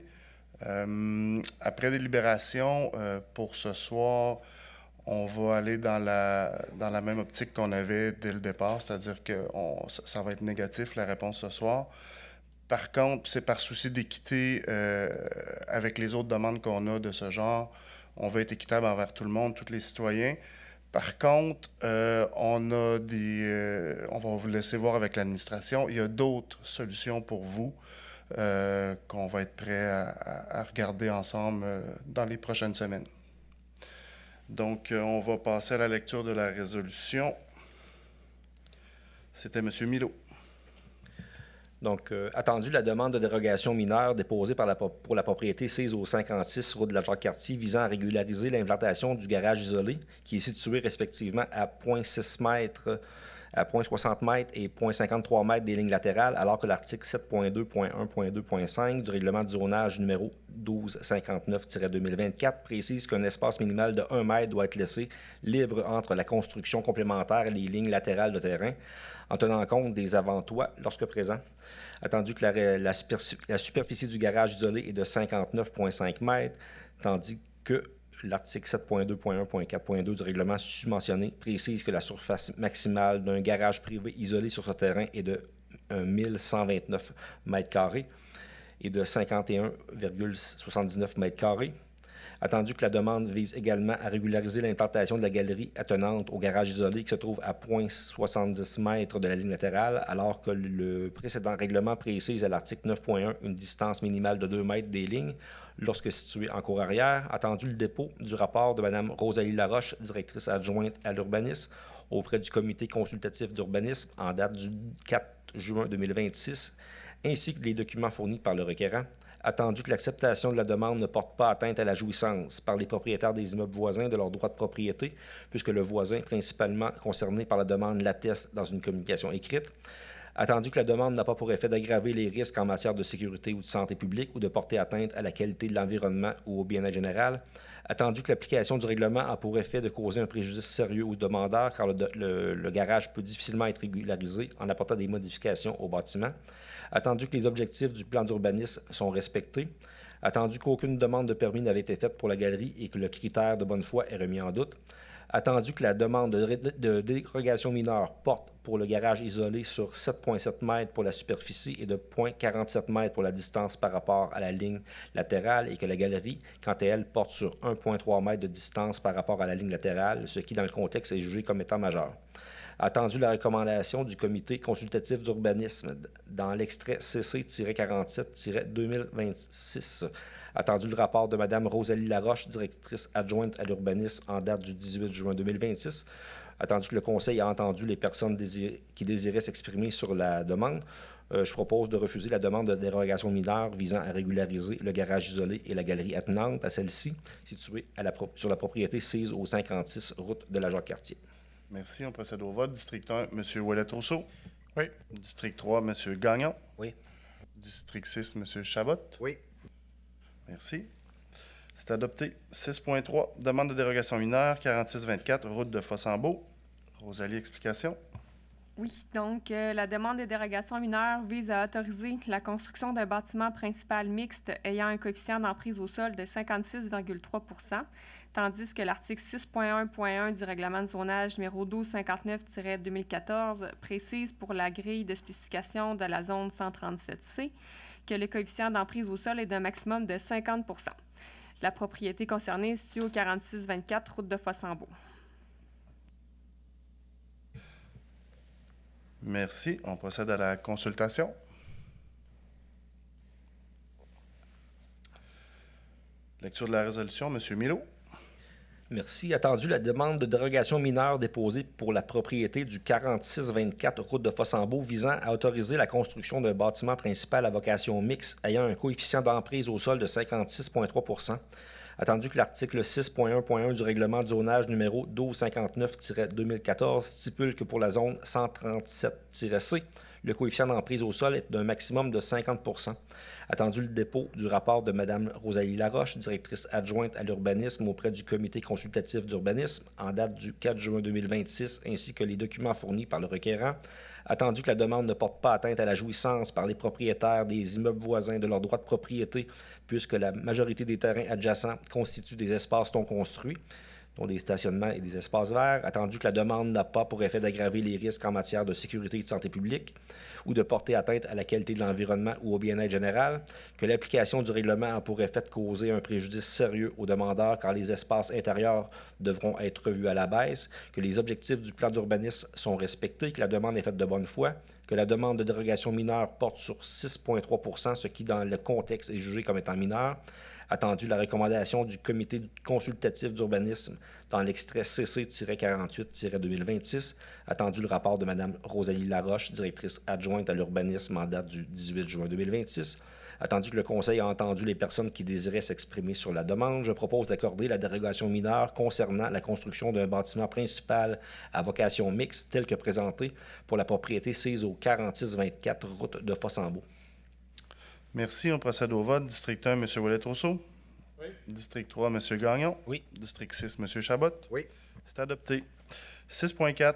Après délibération, pour ce soir, on va aller dans la même optique qu'on avait dès le départ, c'est-à-dire que ça va être négatif, la réponse ce soir. Par contre, c'est par souci d'équité avec les autres demandes qu'on a de ce genre. On veut être équitable envers tout le monde, tous les citoyens. Par contre, on va vous laisser voir avec l'administration. Il y a d'autres solutions pour vous qu'on va être prêt à regarder ensemble dans les prochaines semaines. Donc, on va passer à la lecture de la résolution. C'était M. Milot. Donc, attendu la demande de dérogation mineure déposée pour la propriété sise au 56 route de la Jacques-Cartier visant à régulariser l'implantation du garage isolé qui est situé respectivement à 0,6 mètres, à 0,60 mètres et 0,53 mètres des lignes latérales, alors que l'article 7.2.1.2.5 du règlement de zonage numéro 1259-2024 précise qu'un espace minimal de 1 mètre doit être laissé libre entre la construction complémentaire et les lignes latérales de terrain, en tenant compte des avant-toits lorsque présent. Attendu que la superficie du garage isolé est de 59,5 mètres, tandis que l'article 7.2.1.4.2 du règlement submentionné précise que la surface maximale d'un garage privé isolé sur ce terrain est de 1129 mètres carrés et de 51,79 mètres carrés. Attendu que la demande vise également à régulariser l'implantation de la galerie attenante au garage isolé qui se trouve à 0,70 mètres de la ligne latérale, alors que le précédent règlement précise à l'article 9.1 une distance minimale de 2 mètres des lignes lorsque située en cour arrière. Attendu le dépôt du rapport de Mme Rosalie Laroche, directrice adjointe à l'urbanisme, auprès du comité consultatif d'urbanisme en date du 4 juin 2026, ainsi que les documents fournis par le requérant. Attendu que l'acceptation de la demande ne porte pas atteinte à la jouissance par les propriétaires des immeubles voisins de leurs droits de propriété, puisque le voisin principalement concerné par la demande l'atteste dans une communication écrite. Attendu que la demande n'a pas pour effet d'aggraver les risques en matière de sécurité ou de santé publique ou de porter atteinte à la qualité de l'environnement ou au bien-être général. Attendu que l'application du règlement a pour effet de causer un préjudice sérieux au demandeur, car le garage peut difficilement être régularisé en apportant des modifications au bâtiment. Attendu que les objectifs du plan d'urbanisme sont respectés. Attendu qu'aucune demande de permis n'avait été faite pour la galerie et que le critère de bonne foi est remis en doute. Attendu que la demande de dérogation mineure porte pour le garage isolé sur 7,7 mètres pour la superficie et de 0,47 mètres pour la distance par rapport à la ligne latérale et que la galerie, quant à elle, porte sur 1,3 mètres de distance par rapport à la ligne latérale, ce qui, dans le contexte, est jugé comme étant majeur. Attendu la recommandation du comité consultatif d'urbanisme dans l'extrait CC-47-2026. Attendu le rapport de Mme Rosalie Laroche, directrice adjointe à l'urbanisme en date du 18 juin 2026. Attendu que le Conseil a entendu les personnes qui désiraient s'exprimer sur la demande, je propose de refuser la demande de dérogation mineure visant à régulariser le garage isolé et la galerie attenante à celle-ci, située sur la propriété sise au 56 route de la Jacques-Cartier. Merci. On procède au vote. District 1, M. Ouellet-Rousseau. Oui. District 3, M. Gagnon. Oui. District 6, M. Chabot. Oui. Merci. C'est adopté. 6.3, demande de dérogation mineure, 4624, route de Fossambeau. Rosalie, explication. Oui, donc la demande de dérogation mineure vise à autoriser la construction d'un bâtiment principal mixte ayant un coefficient d'emprise au sol de 56,3 %, tandis que l'article 6.1.1 du règlement de zonage numéro 1259-2014 précise pour la grille de spécification de la zone 137C que le coefficient d'emprise au sol est d'un maximum de 50 %. La propriété concernée est située au 4624 route de Fossambeau. Merci. On procède à la consultation. Lecture de la résolution, M. Milot. Merci. Attendu la demande de dérogation mineure déposée pour la propriété du 4624 route de Fossambeau visant à autoriser la construction d'un bâtiment principal à vocation mixte ayant un coefficient d'emprise au sol de 56,3 %. Attendu que l'article 6.1.1 du règlement de zonage numéro 1259-2014 stipule que pour la zone 137-C, le coefficient d'emprise au sol est d'un maximum de 50 %. Attendu le dépôt du rapport de Mme Rosalie Laroche, directrice adjointe à l'urbanisme auprès du comité consultatif d'urbanisme en date du 4 juin 2026, ainsi que les documents fournis par le requérant. Attendu que la demande ne porte pas atteinte à la jouissance par les propriétaires des immeubles voisins de leurs droits de propriété, puisque la majorité des terrains adjacents constituent des espaces non construits, dont des stationnements et des espaces verts, attendu que la demande n'a pas pour effet d'aggraver les risques en matière de sécurité et de santé publique ou de porter atteinte à la qualité de l'environnement ou au bien-être général, que l'application du règlement a pour effet de causer un préjudice sérieux aux demandeurs car les espaces intérieurs devront être revus à la baisse, que les objectifs du plan d'urbanisme sont respectés, que la demande est faite de bonne foi, que la demande de dérogation mineure porte sur 6,3 %, ce qui, dans le contexte, est jugé comme étant mineur. Attendu la recommandation du comité consultatif d'urbanisme dans l'extrait CC-48-2026. Attendu le rapport de Mme Rosalie Laroche, directrice adjointe à l'urbanisme en date du 18 juin 2026. Attendu que le Conseil a entendu les personnes qui désiraient s'exprimer sur la demande, je propose d'accorder la dérogation mineure concernant la construction d'un bâtiment principal à vocation mixte tel que présenté pour la propriété sise au 4624 route de Fossambeau. Merci. On procède au vote. District 1, M. Ouellet-Rousseau. Oui. District 3, M. Gagnon. Oui. District 6, M. Chabot. Oui. C'est adopté. 6.4.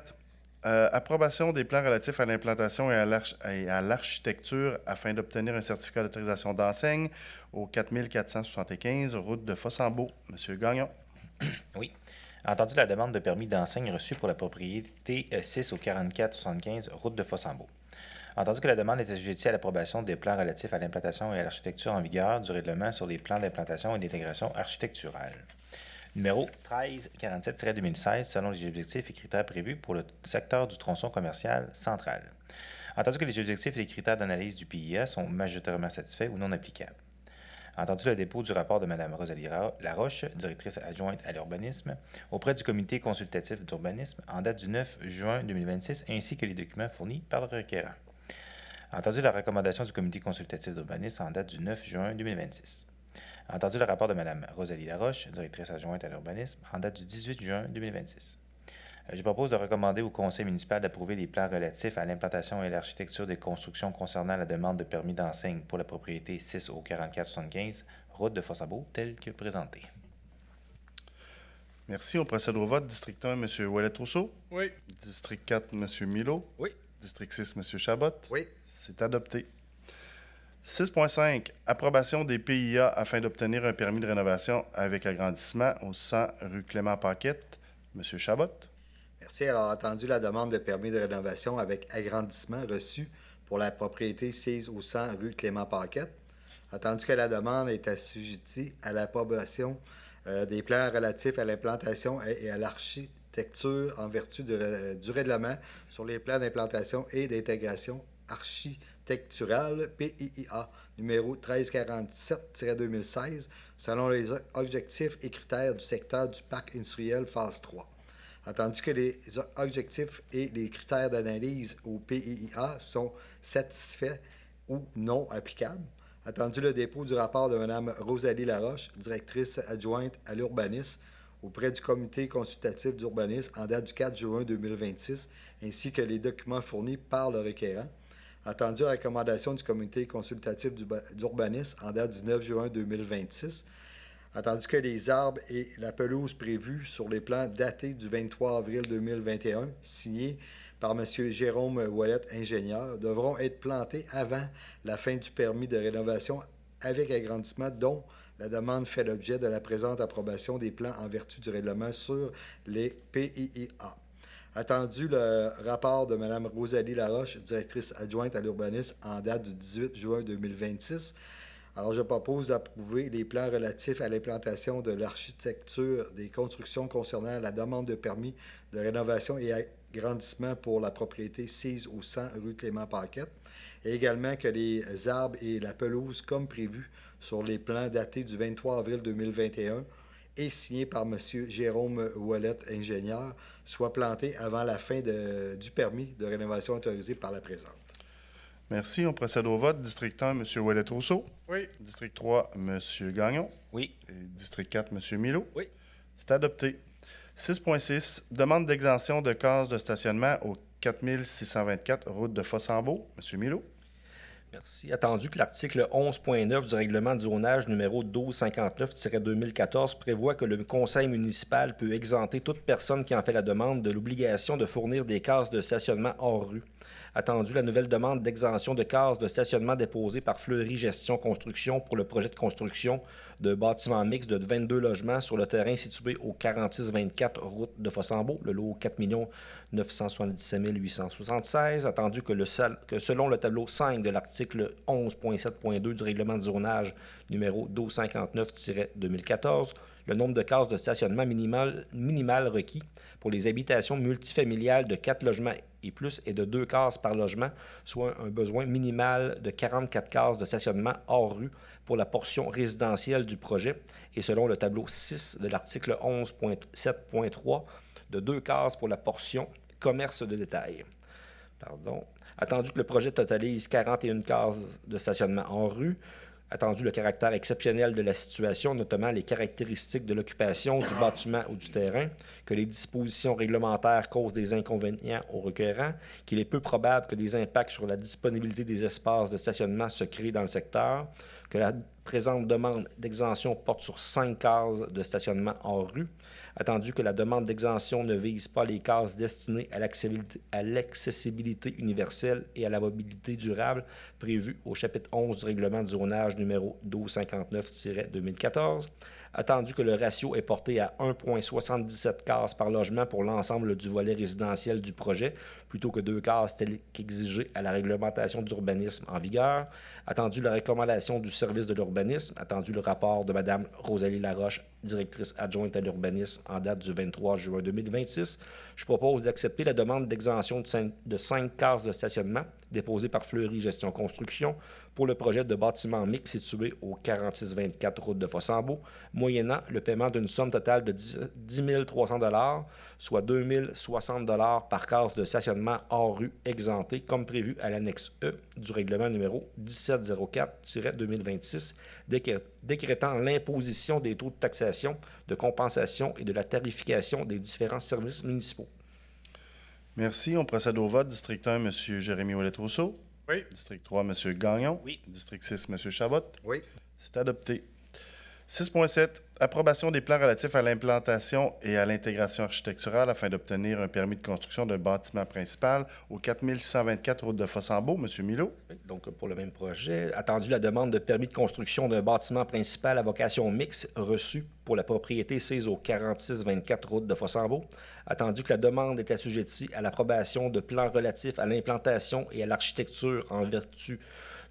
Approbation des plans relatifs à l'implantation et à l'architecture afin d'obtenir un certificat d'autorisation d'enseigne au 4475 route de Fossambeau. M. Gagnon. Oui. Entendu la demande de permis d'enseigne reçue pour la propriété 6 au 4475 route de Fossambeau. Entendu que la demande est assujettie à l'approbation des plans relatifs à l'implantation et à l'architecture en vigueur du règlement sur les plans d'implantation et d'intégration architecturale. Numéro 1347-2016, selon les objectifs et critères prévus pour le secteur du tronçon commercial central. Entendu que les objectifs et les critères d'analyse du PIA sont majoritairement satisfaits ou non applicables. Entendu le dépôt du rapport de Mme Rosalie Laroche, directrice adjointe à l'urbanisme, auprès du comité consultatif d'urbanisme en date du 9 juin 2026, ainsi que les documents fournis par le requérant. Entendu la recommandation du comité consultatif d'urbanisme en date du 9 juin 2026. Entendu le rapport de Mme Rosalie Laroche, directrice adjointe à l'urbanisme, en date du 18 juin 2026. Je propose de recommander au conseil municipal d'approuver les plans relatifs à l'implantation et à l'architecture des constructions concernant la demande de permis d'enseigne pour la propriété 6 au 4475 route de Fossambeau, telle que présentée. Merci. On procède au vote. District 1, M. Ouellet-Rousseau. Oui. District 4, M. Milo. Oui. District 6, M. Chabot. Oui. C'est adopté. 6.5. Approbation des PIA afin d'obtenir un permis de rénovation avec agrandissement au 100 rue Clément-Paquette. M. Chabot. Merci. Alors, entendu la demande de permis de rénovation avec agrandissement reçue pour la propriété sise au 100 rue Clément-Paquette. Attendu que la demande est assujettie à l'approbation des plans relatifs à l'implantation et à l'architecture en vertu du règlement sur les plans d'implantation et d'intégration architecturale PIA numéro 1347-2016 selon les objectifs et critères du secteur du parc industriel phase 3. Attendu que les objectifs et les critères d'analyse au PIA sont satisfaits ou non applicables. Attendu le dépôt du rapport de Mme Rosalie Laroche, directrice adjointe à l'urbanisme, auprès du comité consultatif d'urbanisme en date du 4 juin 2026, ainsi que les documents fournis par le requérant. Attendu la recommandation du comité consultatif d'urbanisme en date du 9 juin 2026. Attendu que les arbres et la pelouse prévus sur les plans datés du 23 avril 2021, signés par M. Jérôme Ouellet, ingénieur, devront être plantés avant la fin du permis de rénovation avec agrandissement dont la demande fait l'objet de la présente approbation des plans en vertu du règlement sur les PIA. Attendu le rapport de Mme Rosalie Laroche, directrice adjointe à l'urbanisme en date du 18 juin 2026. Alors, je propose d'approuver les plans relatifs à l'implantation de l'architecture des constructions concernant la demande de permis de rénovation et agrandissement pour la propriété sise au 100 rue Clément-Paquette, et également que les arbres et la pelouse, comme prévu sur les plans datés du 23 avril 2021 et signés par M. Jérôme Ouellet, ingénieur, soient plantés avant la fin du permis de rénovation autorisé par la présente. Merci. On procède au vote. District 1, M. Ouellet-Rousseau. Oui. District 3, M. Gagnon. Oui. Et District 4, M. Milo. Oui. C'est adopté. 6.6. Demande d'exemption de cases de stationnement au 4624 route de Fossambeau. M. Milo. Merci. Attendu que l'article 11.9 du règlement du zonage numéro 1259-2014 prévoit que le conseil municipal peut exempter toute personne qui en fait la demande de l'obligation de fournir des cases de stationnement hors rue. Attendu la nouvelle demande d'exemption de cases de stationnement déposée par Fleury Gestion Construction pour le projet de construction de bâtiments mixtes de 22 logements sur le terrain situé au 4624 route de Fossambeau, le lot 4 977 876. Attendu que selon le tableau 5 de l'article 11.7.2 du règlement de zonage numéro 1259-2014, le nombre de cases de stationnement minimal requis pour les habitations multifamiliales de 4 logements et plus est de 2 cases par logement, soit un besoin minimal de 44 cases de stationnement hors rue pour la portion résidentielle du projet, et selon le tableau 6 de l'article 11.7.3, de 2 cases pour la portion commerce de détail. Attendu que le projet totalise 41 cases de stationnement hors rue, attendu le caractère exceptionnel de la situation, notamment les caractéristiques de l'occupation du bâtiment ou du terrain, que les dispositions réglementaires causent des inconvénients aux requérants, qu'il est peu probable que des impacts sur la disponibilité des espaces de stationnement se créent dans le secteur, que la présente demande d'exemption porte sur 5 cases de stationnement hors rue, attendu que la demande d'exemption ne vise pas les cases destinées à l'accessibilité universelle et à la mobilité durable prévues au chapitre 11 du règlement du zonage numéro 1259-2014, attendu que le ratio est porté à 1,77 cases par logement pour l'ensemble du volet résidentiel du projet, plutôt que 2 cases telles qu'exigées à la réglementation d'urbanisme en vigueur, attendu la recommandation du service de l'urbanisme, attendu le rapport de Mme Rosalie Laroche, directrice adjointe à l'urbanisme en date du 23 juin 2026, je propose d'accepter la demande d'exemption de 5 cases de stationnement déposée par Fleury Gestion Construction pour le projet de bâtiment mixte situé au 4624 route de Fossambeau, moyennant le paiement d'une somme totale de 10 300 $, soit 2 060 $ par case de stationnement hors rue exempté, comme prévu à l'annexe E du règlement numéro 1704-2026, décrétant l'imposition des taux de taxation, de compensation et de la tarification des différents services municipaux. Merci. On procède au vote. District 1, M. Jérémy Ouellet-Rousseau. Oui. District 3, M. Gagnon. Oui. District 6, M. Chabot. Oui. C'est adopté. 6.7. Approbation des plans relatifs à l'implantation et à l'intégration architecturale afin d'obtenir un permis de construction d'un bâtiment principal au 4624 route de Fossambeau. M. Milo. Donc, pour le même projet, attendu la demande de permis de construction d'un bâtiment principal à vocation mixte reçue pour la propriété sise au 4624 route de Fossambeau, attendu que la demande est assujettie à l'approbation de plans relatifs à l'implantation et à l'architecture en vertu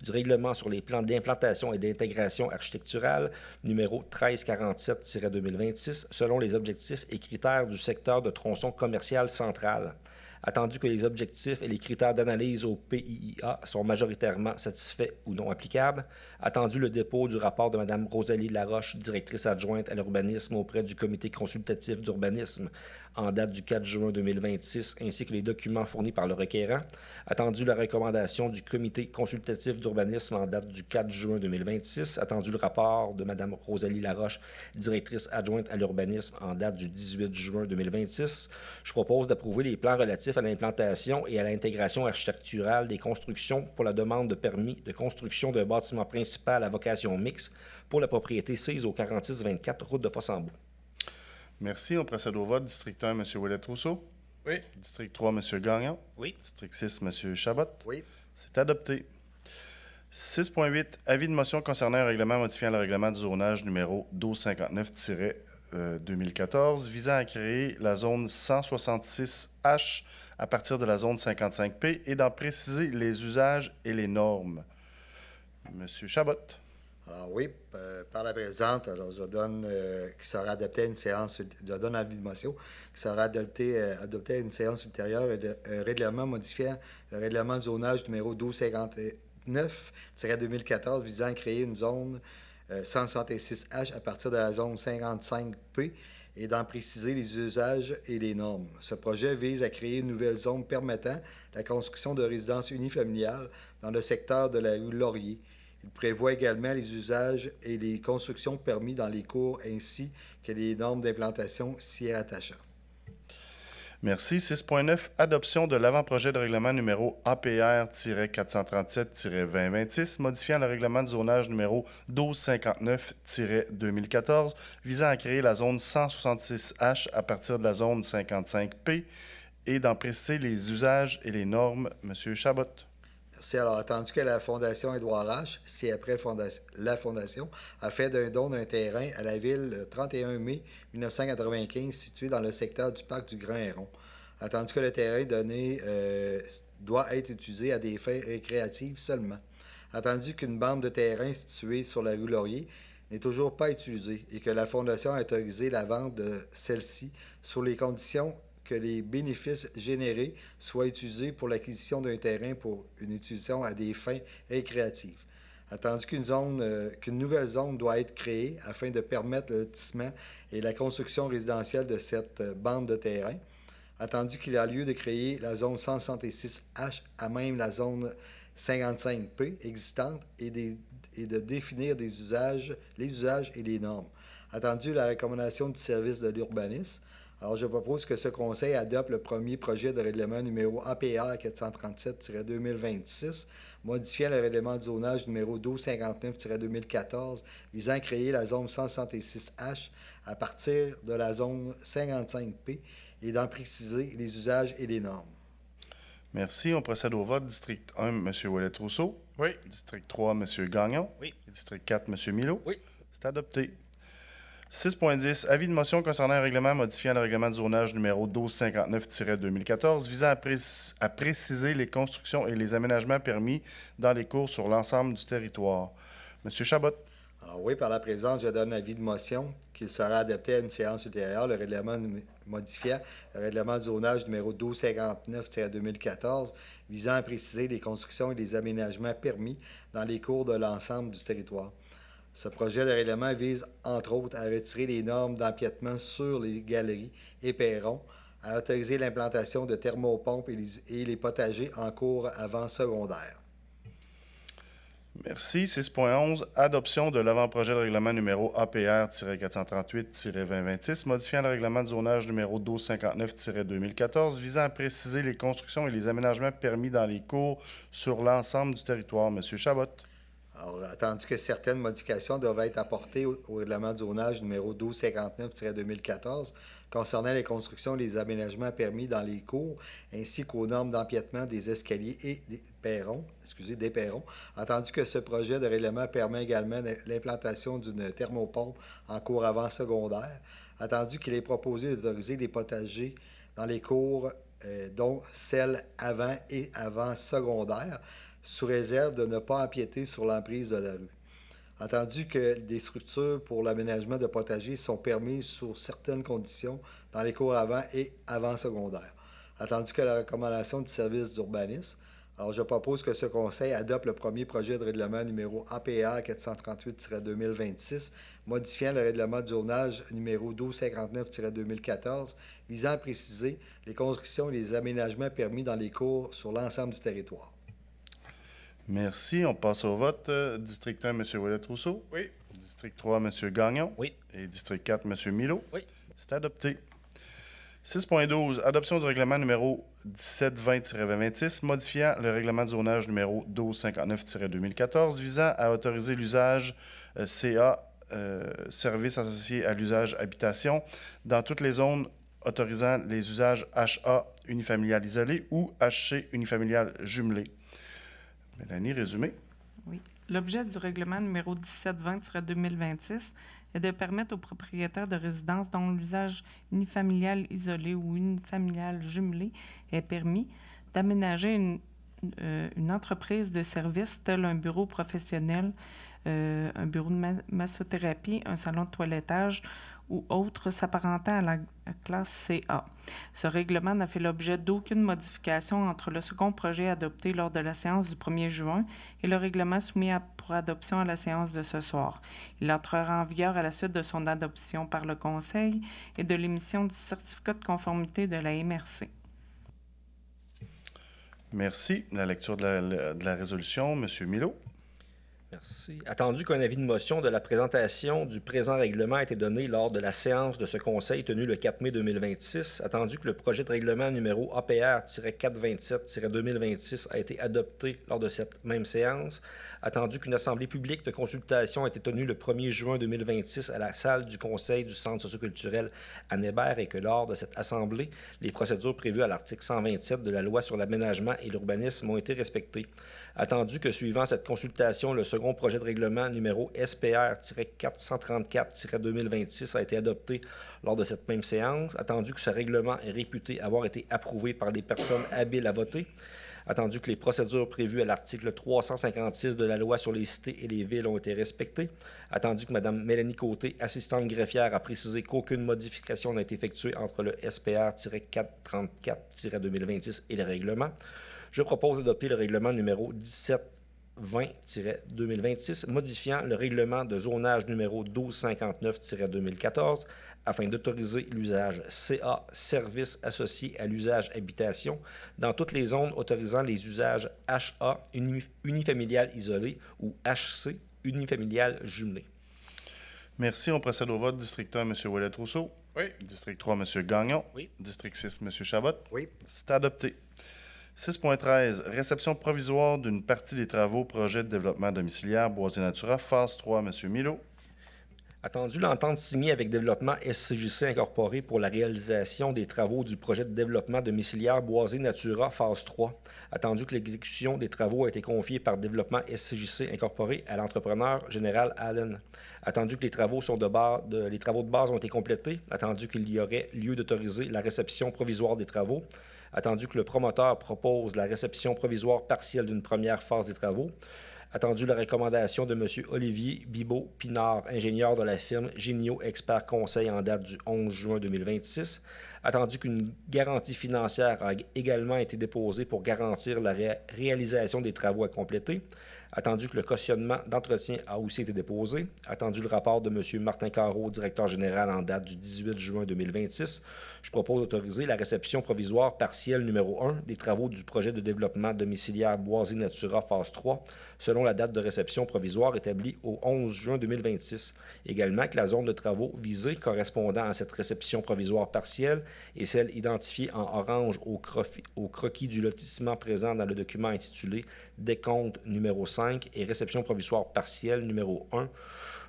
du règlement sur les plans d'implantation et d'intégration architecturale numéro 1347-2026 selon les objectifs et critères du secteur de tronçon commercial central. Attendu que les objectifs et les critères d'analyse au PIIA sont majoritairement satisfaits ou non applicables, attendu le dépôt du rapport de Mme Rosalie Laroche, directrice adjointe à l'urbanisme auprès du comité consultatif d'urbanisme en date du 4 juin 2026, ainsi que les documents fournis par le requérant, attendu la recommandation du comité consultatif d'urbanisme en date du 4 juin 2026, attendu le rapport de Mme Rosalie Laroche, directrice adjointe à l'urbanisme en date du 18 juin 2026, je propose d'approuver les plans relatifs à l'implantation et à l'intégration architecturale des constructions pour la demande de permis de construction d'un bâtiment principal à vocation mixte pour la propriété sise au 4624 route de Fossambeau. Merci. On procède au vote. District 1, M. Ouellet-Rousseau. Oui. District 3, M. Gagnon. Oui. District 6, M. Chabot. Oui. C'est adopté. 6.8. Avis de motion concernant un règlement modifiant le règlement du zonage numéro 1259-2014 visant à créer la zone 166H à partir de la zone 55P et d'en préciser les usages et les normes. M. Chabot. Alors oui, par la présente, alors je donne qui sera adopté à une séance, je donne avis de motion, qui sera adopté à une séance ultérieure un règlement modifiant le règlement de zonage numéro 1259-2014 visant à créer une zone 166H à partir de la zone 55P et d'en préciser les usages et les normes. Ce projet vise à créer une nouvelle zone permettant la construction de résidences unifamiliales dans le secteur de la rue Laurier. Il prévoit également les usages et les constructions permis dans les cours ainsi que les normes d'implantation s'y attachant. Merci. 6.9. Adoption de l'avant-projet de règlement numéro APR-437-2026, modifiant le règlement de zonage numéro 1259-2014, visant à créer la zone 166H à partir de la zone 55P et d'en préciser les usages et les normes. Monsieur Chabot. Merci. Alors, attendu que la Fondation Édouard H., ci-après la Fondation, a fait d'un don d'un terrain à la ville le 31 mai 1995, situé dans le secteur du parc du Grand Héron. Attendu que le terrain donné doit être utilisé à des fins récréatives seulement. Attendu qu'une bande de terrain située sur la rue Laurier n'est toujours pas utilisée et que la Fondation a autorisé la vente de celle-ci sur les conditions que les bénéfices générés soient utilisés pour l'acquisition d'un terrain pour une utilisation à des fins récréatives. Attendu qu'une nouvelle zone doit être créée afin de permettre le lotissement et la construction résidentielle de cette bande de terrain. Attendu qu'il y a lieu de créer la zone 166H à même la zone 55P existante et de définir les usages et les normes. Attendu la recommandation du service de l'urbanisme. Alors, je propose que ce Conseil adopte le premier projet de règlement numéro APR 437-2026, modifiant le règlement de zonage numéro 1259-2014, visant à créer la zone 166H à partir de la zone 55P et d'en préciser les usages et les normes. Merci. On procède au vote. District 1, M. Ouellet-Rousseau. Oui. District 3, M. Gagnon. Oui. District 4, M. Milot. Oui. C'est adopté. 6.10. Avis de motion concernant un règlement modifiant le règlement de zonage numéro 1259-2014 visant à préciser les constructions et les aménagements permis dans les cours sur l'ensemble du territoire. Monsieur Chabot. Alors oui, par la présente, je donne avis de motion qu'il sera adopté à une séance ultérieure le règlement modifiant le règlement de zonage numéro 1259-2014 visant à préciser les constructions et les aménagements permis dans les cours de l'ensemble du territoire. Ce projet de règlement vise, entre autres, à retirer les normes d'empiètement sur les galeries et perrons, à autoriser l'implantation de thermopompes et les potagers en cours avant secondaire. Merci. 6.11. Adoption de l'avant-projet de règlement numéro APR-438-2026, modifiant le règlement de zonage numéro 1259-2014, visant à préciser les constructions et les aménagements permis dans les cours sur l'ensemble du territoire. Monsieur Chabot. Alors, attendu que certaines modifications doivent être apportées au règlement de zonage numéro 1259-2014 concernant les constructions et les aménagements permis dans les cours, ainsi qu'aux normes d'empiètement des escaliers et des perrons, attendu que ce projet de règlement permet également l'implantation d'une thermopompe en cours avant secondaire, attendu qu'il est proposé d'autoriser des potagers dans les cours, dont celles avant et avant secondaire, sous réserve de ne pas empiéter sur l'emprise de la rue. Attendu que des structures pour l'aménagement de potagers sont permises sous certaines conditions dans les cours avant et avant secondaire. Attendu que la recommandation du service d'urbanisme. Alors, je propose que ce Conseil adopte le premier projet de règlement numéro APR 438-2026, modifiant le règlement de zonage numéro 1259-2014, visant à préciser les constructions et les aménagements permis dans les cours sur l'ensemble du territoire. Merci. On passe au vote. District 1, M. Ouellet-Rousseau. Oui. District 3, M. Gagnon. Oui. Et District 4, M. Milot. Oui. C'est adopté. 6.12. Adoption du règlement numéro 1720-2026, modifiant le règlement de zonage numéro 1259-2014, visant à autoriser l'usage CA, services associés à l'usage habitation, dans toutes les zones autorisant les usages HA unifamilial isolé ou HC unifamilial jumelé. Mélanie, résumé. Oui. L'objet du règlement numéro 1720-2026 est de permettre aux propriétaires de résidences dont l'usage unifamilial isolé ou unifamilial jumelé est permis d'aménager une entreprise de service tel un bureau professionnel, un bureau de massothérapie, un salon de toilettage ou autres s'apparentant à la classe CA. Ce règlement n'a fait l'objet d'aucune modification entre le second projet adopté lors de la séance du 1er juin et le règlement soumis pour adoption à la séance de ce soir. Il entrera en vigueur à la suite de son adoption par le Conseil et de l'émission du certificat de conformité de la MRC. Merci. La lecture de la résolution, M. Milot. Merci. Attendu qu'un avis de motion de la présentation du présent règlement a été donné lors de la séance de ce Conseil tenue le 4 mai 2026, attendu que le projet de règlement numéro APR-427-2026 a été adopté lors de cette même séance, attendu qu'une assemblée publique de consultation a été tenue le 1er juin 2026 à la salle du Conseil du Centre socioculturel Anne Hébert et que lors de cette assemblée, les procédures prévues à l'article 127 de la Loi sur l'aménagement et l'urbanisme ont été respectées. Attendu que suivant cette consultation, le second projet de règlement numéro SPR-434-2026 a été adopté lors de cette même séance, attendu que ce règlement est réputé avoir été approuvé par des personnes habiles à voter, attendu que les procédures prévues à l'article 356 de la Loi sur les cités et les villes ont été respectées, attendu que Mme Mélanie Côté, assistante greffière, a précisé qu'aucune modification n'a été effectuée entre le SPR-434-2026 et le règlement, je propose d'adopter le règlement numéro 1720-2026, modifiant le règlement de zonage numéro 1259-2014 afin d'autoriser l'usage CA, services associés à l'usage habitation, dans toutes les zones autorisant les usages HA, unifamilial isolé, ou HC, unifamilial jumelé. Merci. On procède au vote. District 1, M. Ouellet-Rousseau. Oui. District 3, M. Gagnon. Oui. District 6, M. Chabot. Oui. C'est adopté. 6.13. Réception provisoire d'une partie des travaux projet de développement domiciliaire Boisé Natura, phase 3, M. Milot. Attendu l'entente signée avec Développement SCJC Incorporé pour la réalisation des travaux du projet de développement domiciliaire Boisé Natura, phase 3. Attendu que l'exécution des travaux a été confiée par Développement SCJC Incorporé à l'entrepreneur général Allen. Attendu que les travaux de base ont été complétés. Attendu qu'il y aurait lieu d'autoriser la réception provisoire des travaux. Attendu que le promoteur propose la réception provisoire partielle d'une première phase des travaux. Attendu la recommandation de M. Olivier Bibeau-Pinard, ingénieur de la firme Génio Expert Conseil en date du 11 juin 2026. Attendu qu'une garantie financière a également été déposée pour garantir la réalisation des travaux à compléter. Attendu que le cautionnement d'entretien a aussi été déposé. Attendu le rapport de M. Martin Carreau, directeur général en date du 18 juin 2026. Je propose d'autoriser la réception provisoire partielle numéro 1 des travaux du projet de développement domiciliaire Boisé Natura phase 3, selon la date de réception provisoire établie au 11 juin 2026. Également que la zone de travaux visée correspondant à cette réception provisoire partielle et celle identifiée en orange au croquis du lotissement présent dans le document intitulé Décompte numéro 5 et réception provisoire partielle numéro 1,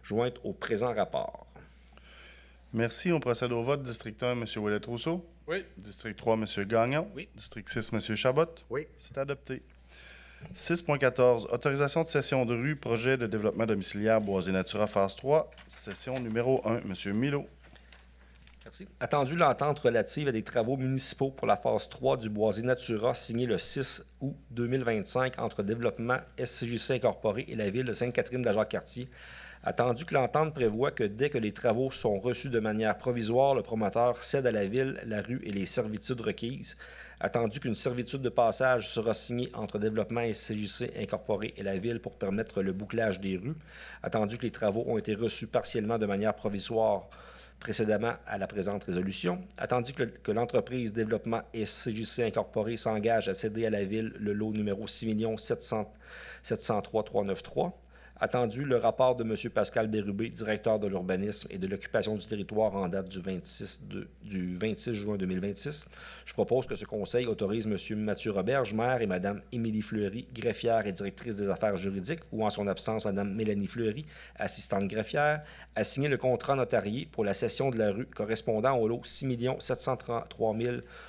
jointe au présent rapport. Merci. On procède au vote. District 1, M. Ouellet-Rousseau. Oui. District 3, M. Gagnon. Oui. District 6, M. Chabot. Oui. C'est adopté. 6.14. Autorisation de cession de rue, projet de développement domiciliaire Boisé Natura, phase 3, session numéro 1. M. Milot. Merci. Attendu l'entente relative à des travaux municipaux pour la phase 3 du Boisé Natura signée le 6 août 2025 entre Développement SCJC Incorporé et la ville de Sainte-Catherine-de-la-Jacques-Cartier. Attendu que l'entente prévoit que dès que les travaux sont reçus de manière provisoire, le promoteur cède à la ville la rue et les servitudes requises. Attendu qu'une servitude de passage sera signée entre Développement SCJC Incorporé et la ville pour permettre le bouclage des rues. Attendu que les travaux ont été reçus partiellement de manière provisoire précédemment à la présente résolution, attendu que l'entreprise Développement SCJC Incorporé s'engage à céder à la Ville le lot numéro 6 703 393, attendu le rapport de M. Pascal Bérubé, directeur de l'urbanisme et de l'occupation du territoire en date du 26 juin 2026. Je propose que ce conseil autorise M. Mathieu Roberge, maire, et Mme Émilie Fleury, greffière et directrice des affaires juridiques, ou en son absence, Mme Mélanie Fleury, assistante greffière, à signer le contrat notarié pour la cession de la rue correspondant au lot 6 733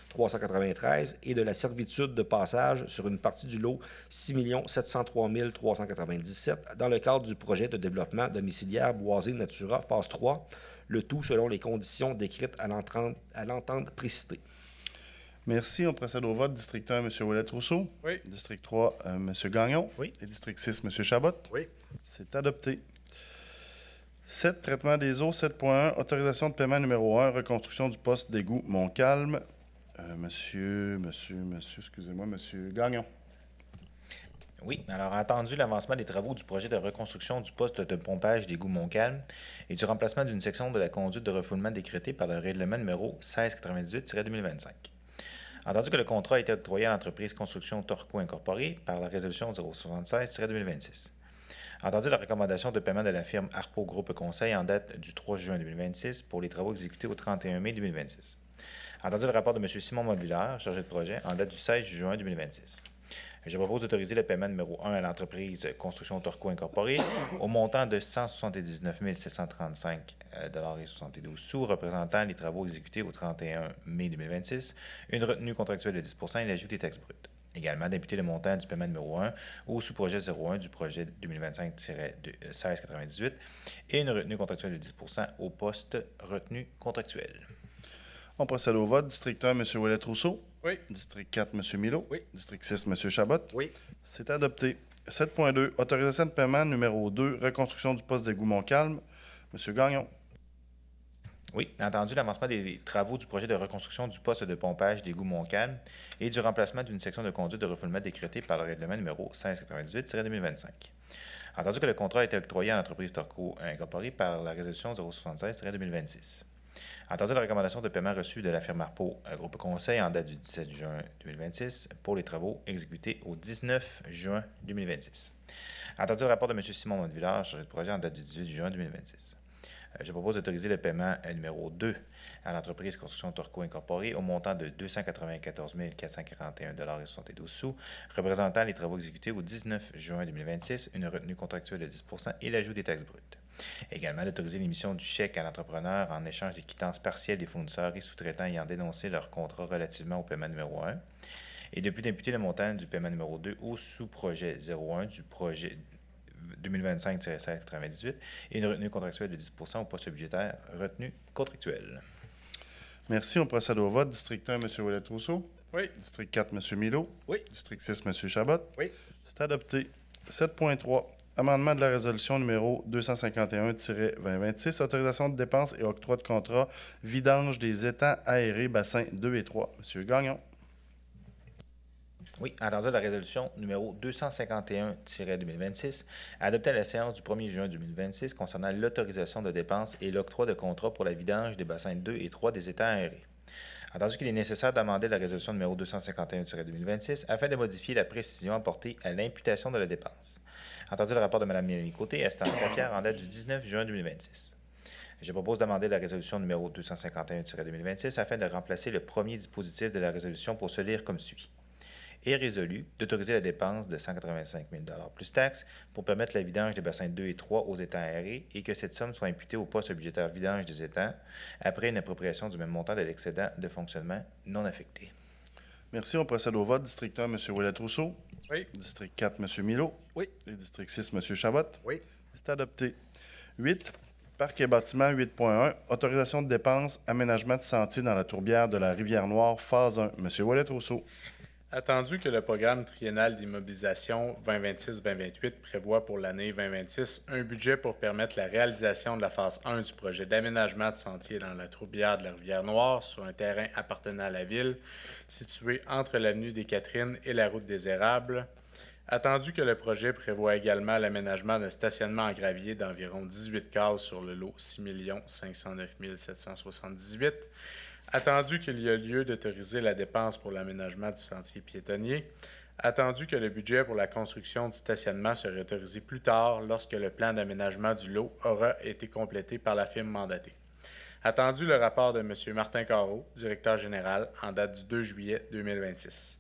393 et de la servitude de passage sur une partie du lot 6 703 397 dans le cadre du projet de développement domiciliaire Boisé Natura phase 3, le tout selon les conditions décrites à l'entente précitée. Merci. On procède au vote. District 1, M. Ouellet-Rousseau. Oui. District 3, M. Gagnon. Oui. Et District 6, M. Chabot. Oui. C'est adopté. 7. Traitement des eaux. 7.1. Autorisation de paiement numéro 1. Reconstruction du poste d'égout Montcalm. Monsieur Gagnon. Oui, alors attendu l'avancement des travaux du projet de reconstruction du poste de pompage d'égout Montcalm et du remplacement d'une section de la conduite de refoulement décrétée par le règlement numéro 1698-2025. Entendu que le contrat a été octroyé à l'entreprise Construction Torco Incorporée par la résolution 076-2026. Entendu la recommandation de paiement de la firme Harpo Groupe Conseil en date du 3 juin 2026 pour les travaux exécutés au 31 mai 2026. Entendu le rapport de M. Simon Modulaire, chargé de projet, en date du 16 juin 2026. Je propose d'autoriser le paiement numéro 1 à l'entreprise Construction Torco Incorporée au montant de 179 735,72 $ représentant les travaux exécutés au 31 mai 2026, une retenue contractuelle de 10 % et l'ajout des taxes brutes. Également, d'imputer le montant du paiement numéro 1 au sous-projet 01 du projet 2025-1698 et une retenue contractuelle de 10 % au poste retenu contractuel. On procède au vote. District 1, M. Ouellet-Rousseau. Oui. District 4, M. Milo. Oui. District 6, M. Chabot. Oui. C'est adopté. 7.2. Autorisation de paiement numéro 2. Reconstruction du poste d'égout Montcalm. M. Gagnon. Oui, entendu l'avancement des travaux du projet de reconstruction du poste de pompage d'égout Montcalm et du remplacement d'une section de conduite de refoulement décrétée par le règlement numéro 1698-2025. Entendu que le contrat a été octroyé à l'entreprise Torco Incorporée par la résolution 076-2026. Entendu la recommandation de paiement reçue de la firme Harpo Groupe Conseil en date du 17 juin 2026 pour les travaux exécutés au 19 juin 2026. Entendu le rapport de M. Simon Modulaire, chargé de projet en date du 18 juin 2026. Je propose d'autoriser le paiement numéro 2 à l'entreprise Construction Torco Incorporée au montant de 294 441,72 $, représentant les travaux exécutés au 19 juin 2026, une retenue contractuelle de 10 % et l'ajout des taxes brutes. Également, d'autoriser l'émission du chèque à l'entrepreneur en échange des quittances partielles des fournisseurs et sous-traitants ayant dénoncé leur contrat relativement au paiement numéro 1. Et de plus d'imputer le montant du paiement numéro 2 au sous-projet 01 du projet 2025-1698 et une retenue contractuelle de 10 % au poste budgétaire retenu contractuel. Merci. On procède au vote. District 1, M. Ouellet-Rousseau. Oui. District 4, M. Milo. Oui. District 6, M. Chabot. Oui. C'est adopté. 7.3. Amendement de la résolution numéro 251-2026, autorisation de dépenses et octroi de contrat, vidange des étangs aérés, bassins 2 et 3. M. Gagnon. Oui, entendu la résolution numéro 251-2026, adoptée à la séance du 1er juin 2026 concernant l'autorisation de dépenses et l'octroi de contrat pour la vidange des bassins 2 et 3 des étangs aérés. Entendu qu'il est nécessaire d'amender la résolution numéro 251-2026 afin de modifier la précision apportée à l'imputation de la dépense. Entendu le rapport de Mme Mélanie Côté, assistante greffière en date du 19 juin 2026. Je propose d'amender la résolution numéro 251-2026 afin de remplacer le premier dispositif de la résolution pour se lire comme suit. Est résolu d'autoriser la dépense de 185 000 $ plus taxes pour permettre la vidange des bassins 2 et 3 aux étangs aérés et que cette somme soit imputée au poste budgétaire vidange des étangs après une appropriation du même montant de l'excédent de fonctionnement non affecté. Merci. On procède au vote. District 1, M. Ouellet-Rousseau. Oui. District 4, M. Milo. Oui. Et District 6, M. Chabot. Oui. C'est adopté. 8. Parc et bâtiments 8.1. Autorisation de dépenses, aménagement de sentier dans la tourbière de la Rivière-Noire, phase 1. M. Ouellet-Rousseau. Attendu que le programme triennal d'immobilisation 2026-2028 prévoit pour l'année 2026 un budget pour permettre la réalisation de la phase 1 du projet d'aménagement de sentier dans la tourbière de la Rivière-Noire sur un terrain appartenant à la ville, situé entre l'avenue des Catherines et la route des Érables. Attendu que le projet prévoit également l'aménagement d'un stationnement en gravier d'environ 18 cases sur le lot 6 509 778. Attendu qu'il y a lieu d'autoriser la dépense pour l'aménagement du sentier piétonnier. Attendu que le budget pour la construction du stationnement serait autorisé plus tard lorsque le plan d'aménagement du lot aura été complété par la firme mandatée. Attendu le rapport de M. Martin Carreau, directeur général, en date du 2 juillet 2026.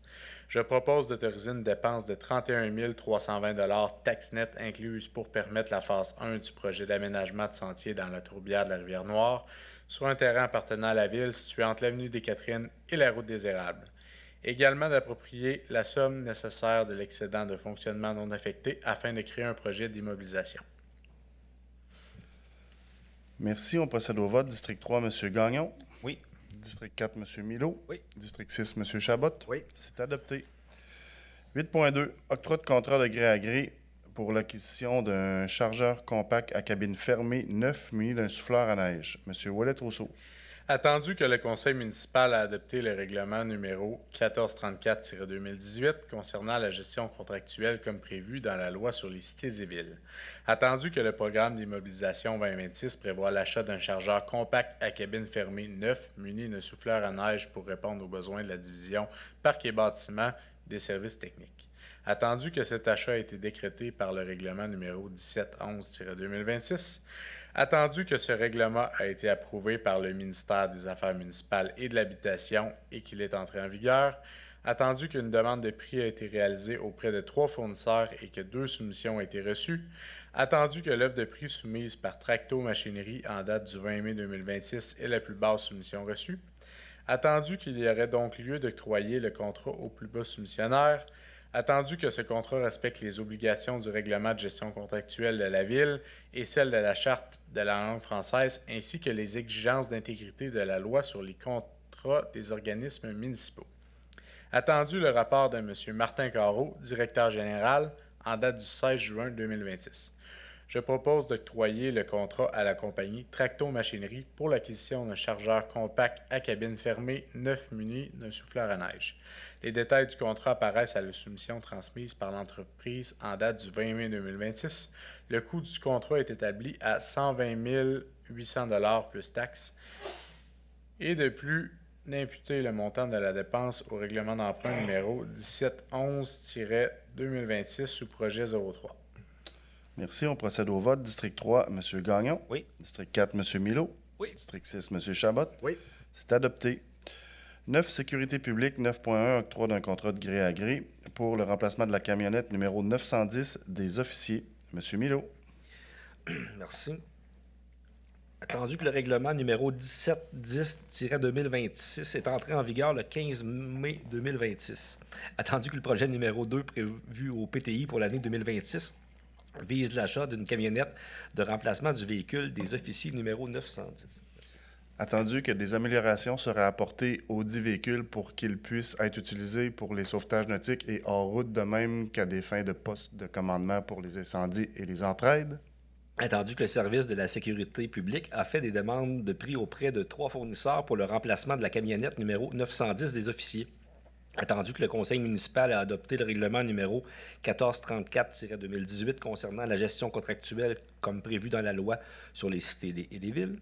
Je propose d'autoriser une dépense de 31 320 $ taxe nette incluse pour permettre la phase 1 du projet d'aménagement de sentier dans la tourbière de la Rivière-Noire sur un terrain appartenant à la ville situé entre l'avenue des Catherines et la route des Érables. Également d'approprier la somme nécessaire de l'excédent de fonctionnement non affecté afin de créer un projet d'immobilisation. Merci. On procède au vote. District 3, M. Gagnon. Oui. District 4, M. Milo. Oui. District 6, M. Chabot. Oui. C'est adopté. 8.2. Octroi de contrat de gré à gré pour l'acquisition d'un chargeur compact à cabine fermée neuf muni d'un souffleur à neige. Monsieur Ouellet-Rousseau. Attendu que le conseil municipal a adopté le règlement numéro 1434-2018 concernant la gestion contractuelle comme prévu dans la loi sur les cités et villes. Attendu que le programme d'immobilisation 2026 prévoit l'achat d'un chargeur compact à cabine fermée neuf muni d'un souffleur à neige pour répondre aux besoins de la division Parcs et bâtiments des services techniques. Attendu que cet achat a été décrété par le règlement numéro 1711-2026, attendu que ce règlement a été approuvé par le ministère des Affaires municipales et de l'Habitation et qu'il est entré en vigueur, attendu qu'une demande de prix a été réalisée auprès de 3 fournisseurs et que 2 soumissions ont été reçues, attendu que l'offre de prix soumise par Tracto Machinerie en date du 20 mai 2026 est la plus basse soumission reçue, attendu qu'il y aurait donc lieu d'octroyer le contrat au plus bas soumissionnaire, attendu que ce contrat respecte les obligations du règlement de gestion contractuelle de la Ville et celles de la Charte de la langue française, ainsi que les exigences d'intégrité de la loi sur les contrats des organismes municipaux. Attendu le rapport de M. Martin Carreau, directeur général, en date du 16 juin 2026. Je propose d'octroyer le contrat à la compagnie Tracto Machinerie pour l'acquisition d'un chargeur compact à cabine fermée neuf muni d'un souffleur à neige. Les détails du contrat apparaissent à la soumission transmise par l'entreprise en date du 20 mai 2026. Le coût du contrat est établi à 120 800 $ plus taxes et de plus d'imputer le montant de la dépense au règlement d'emprunt numéro 1711-2026 sous projet 03. Merci. On procède au vote. District 3, M. Gagnon. Oui. District 4, M. Milo. Oui. District 6, M. Chabot. Oui. C'est adopté. 9, Sécurité publique, 9.1, octroi d'un contrat de gré à gré pour le remplacement de la camionnette numéro 910 des officiers. M. Milo. Merci. Attendu que le règlement numéro 1710-2026 est entré en vigueur le 15 mai 2026. Attendu que le projet numéro 2 prévu au PTI pour l'année 2026 vise l'achat d'une camionnette de remplacement du véhicule des officiers numéro 910. Merci. Attendu que des améliorations seraient apportées aux 10 véhicules pour qu'ils puissent être utilisés pour les sauvetages nautiques et hors route, de même qu'à des fins de poste de commandement pour les incendies et les entraides. Attendu que le service de la sécurité publique a fait des demandes de prix auprès de 3 fournisseurs pour le remplacement de la camionnette numéro 910 des officiers. Attendu que le conseil municipal a adopté le règlement numéro 1434-2018 concernant la gestion contractuelle comme prévu dans la loi sur les cités et les villes.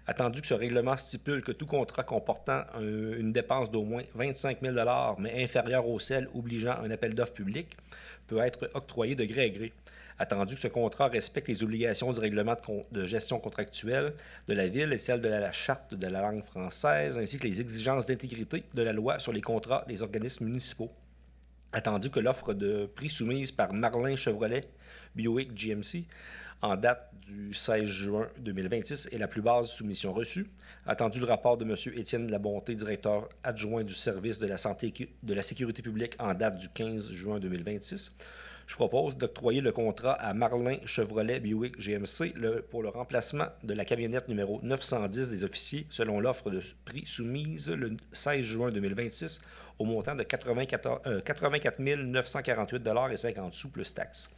Attendu que ce règlement stipule que tout contrat comportant une dépense d'au moins 25 000 $ mais inférieure au sel obligeant un appel d'offres public peut être octroyé de gré à gré. Attendu que ce contrat respecte les obligations du règlement de gestion contractuelle de la Ville et celles de la Charte de la langue française, ainsi que les exigences d'intégrité de la loi sur les contrats des organismes municipaux. Attendu que l'offre de prix soumise par Marlin Chevrolet Buick GMC en date du 16 juin 2026 est la plus basse soumission reçue. Attendu le rapport de M. Étienne Labonté, directeur adjoint du service de la santé de la sécurité publique en date du 15 juin 2026. Je propose d'octroyer le contrat à Marlin Chevrolet Buick GMC pour le remplacement de la camionnette numéro 910 des officiers selon l'offre de prix soumise le 16 juin 2026 au montant de 84 948,50 $ plus taxes.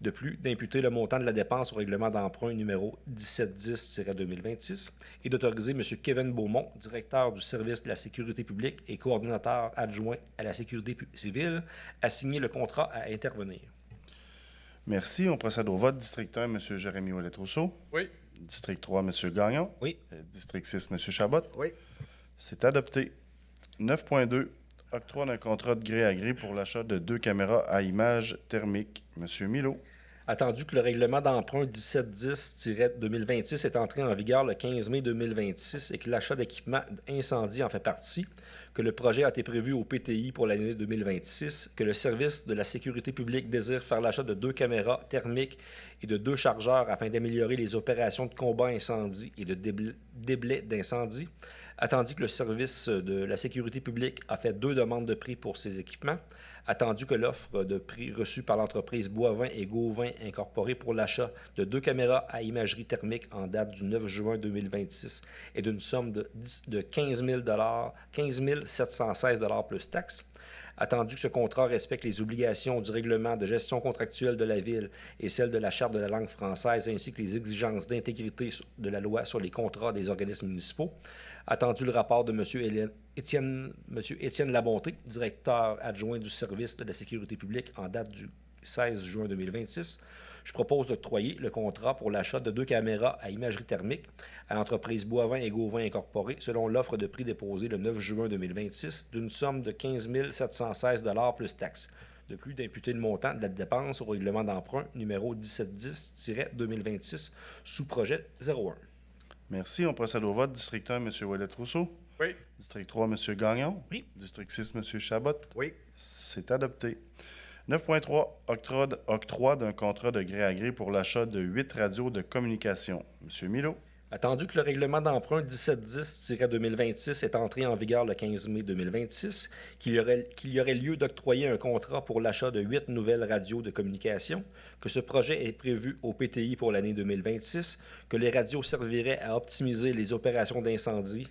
De plus, d'imputer le montant de la dépense au règlement d'emprunt numéro 1710-2026 et d'autoriser M. Kevin Beaumont, directeur du service de la sécurité publique et coordonnateur adjoint à la sécurité civile, à signer le contrat à intervenir. Merci. On procède au vote. District 1, M. Jérémy Ouellet-Rousseau. Oui. District 3, M. Gagnon. Oui. District 6, M. Chabot. Oui. C'est adopté. 9.2. Octroi d'un contrat de gré à gré pour l'achat de 2 caméras à image thermique. M. Milo. Attendu que le règlement d'emprunt 1710-2026 est entré en vigueur le 15 mai 2026 et que l'achat d'équipements incendie en fait partie, que le projet a été prévu au PTI pour l'année 2026, que le service de la sécurité publique désire faire l'achat de 2 caméras thermiques et de 2 chargeurs afin d'améliorer les opérations de combat incendie et de déblai d'incendie, attendu que le service de la sécurité publique a fait 2 demandes de prix pour ces équipements, attendu que l'offre de prix reçue par l'entreprise Boivin et Gauvin Incorporée pour l'achat de 2 caméras à imagerie thermique en date du 9 juin 2026 est d'une somme de 15 716 $ plus taxes, Attendu que ce contrat respecte les obligations du règlement de gestion contractuelle de la Ville et celles de la Charte de la langue française, ainsi que les exigences d'intégrité de la loi sur les contrats des organismes municipaux. Attendu le rapport de M. Étienne Labonté, directeur adjoint du service de la sécurité publique en date du 16 juin 2026, je propose d'octroyer le contrat pour l'achat de 2 caméras à imagerie thermique à l'entreprise Boivin et Gauvin Incorporée selon l'offre de prix déposée le 9 juin 2026 d'une somme de 15 716 $ plus taxes. De plus, d'imputer le montant de la dépense au règlement d'emprunt numéro 1710-2026 sous projet 01. Merci. On procède au vote. District 1, M. Ouellet-Rousseau. Oui. District 3, M. Gagnon. Oui. District 6, M. Chabot. Oui. C'est adopté. 9.3. Octroi d'un contrat de gré à gré pour l'achat de 8 radios de communication. M. Milo. Attendu que le règlement d'emprunt 1710-2026 est entré en vigueur le 15 mai 2026, qu'il y aurait lieu d'octroyer un contrat pour l'achat de 8 nouvelles radios de communication, que ce projet est prévu au PTI pour l'année 2026, que les radios serviraient à optimiser les opérations d'incendie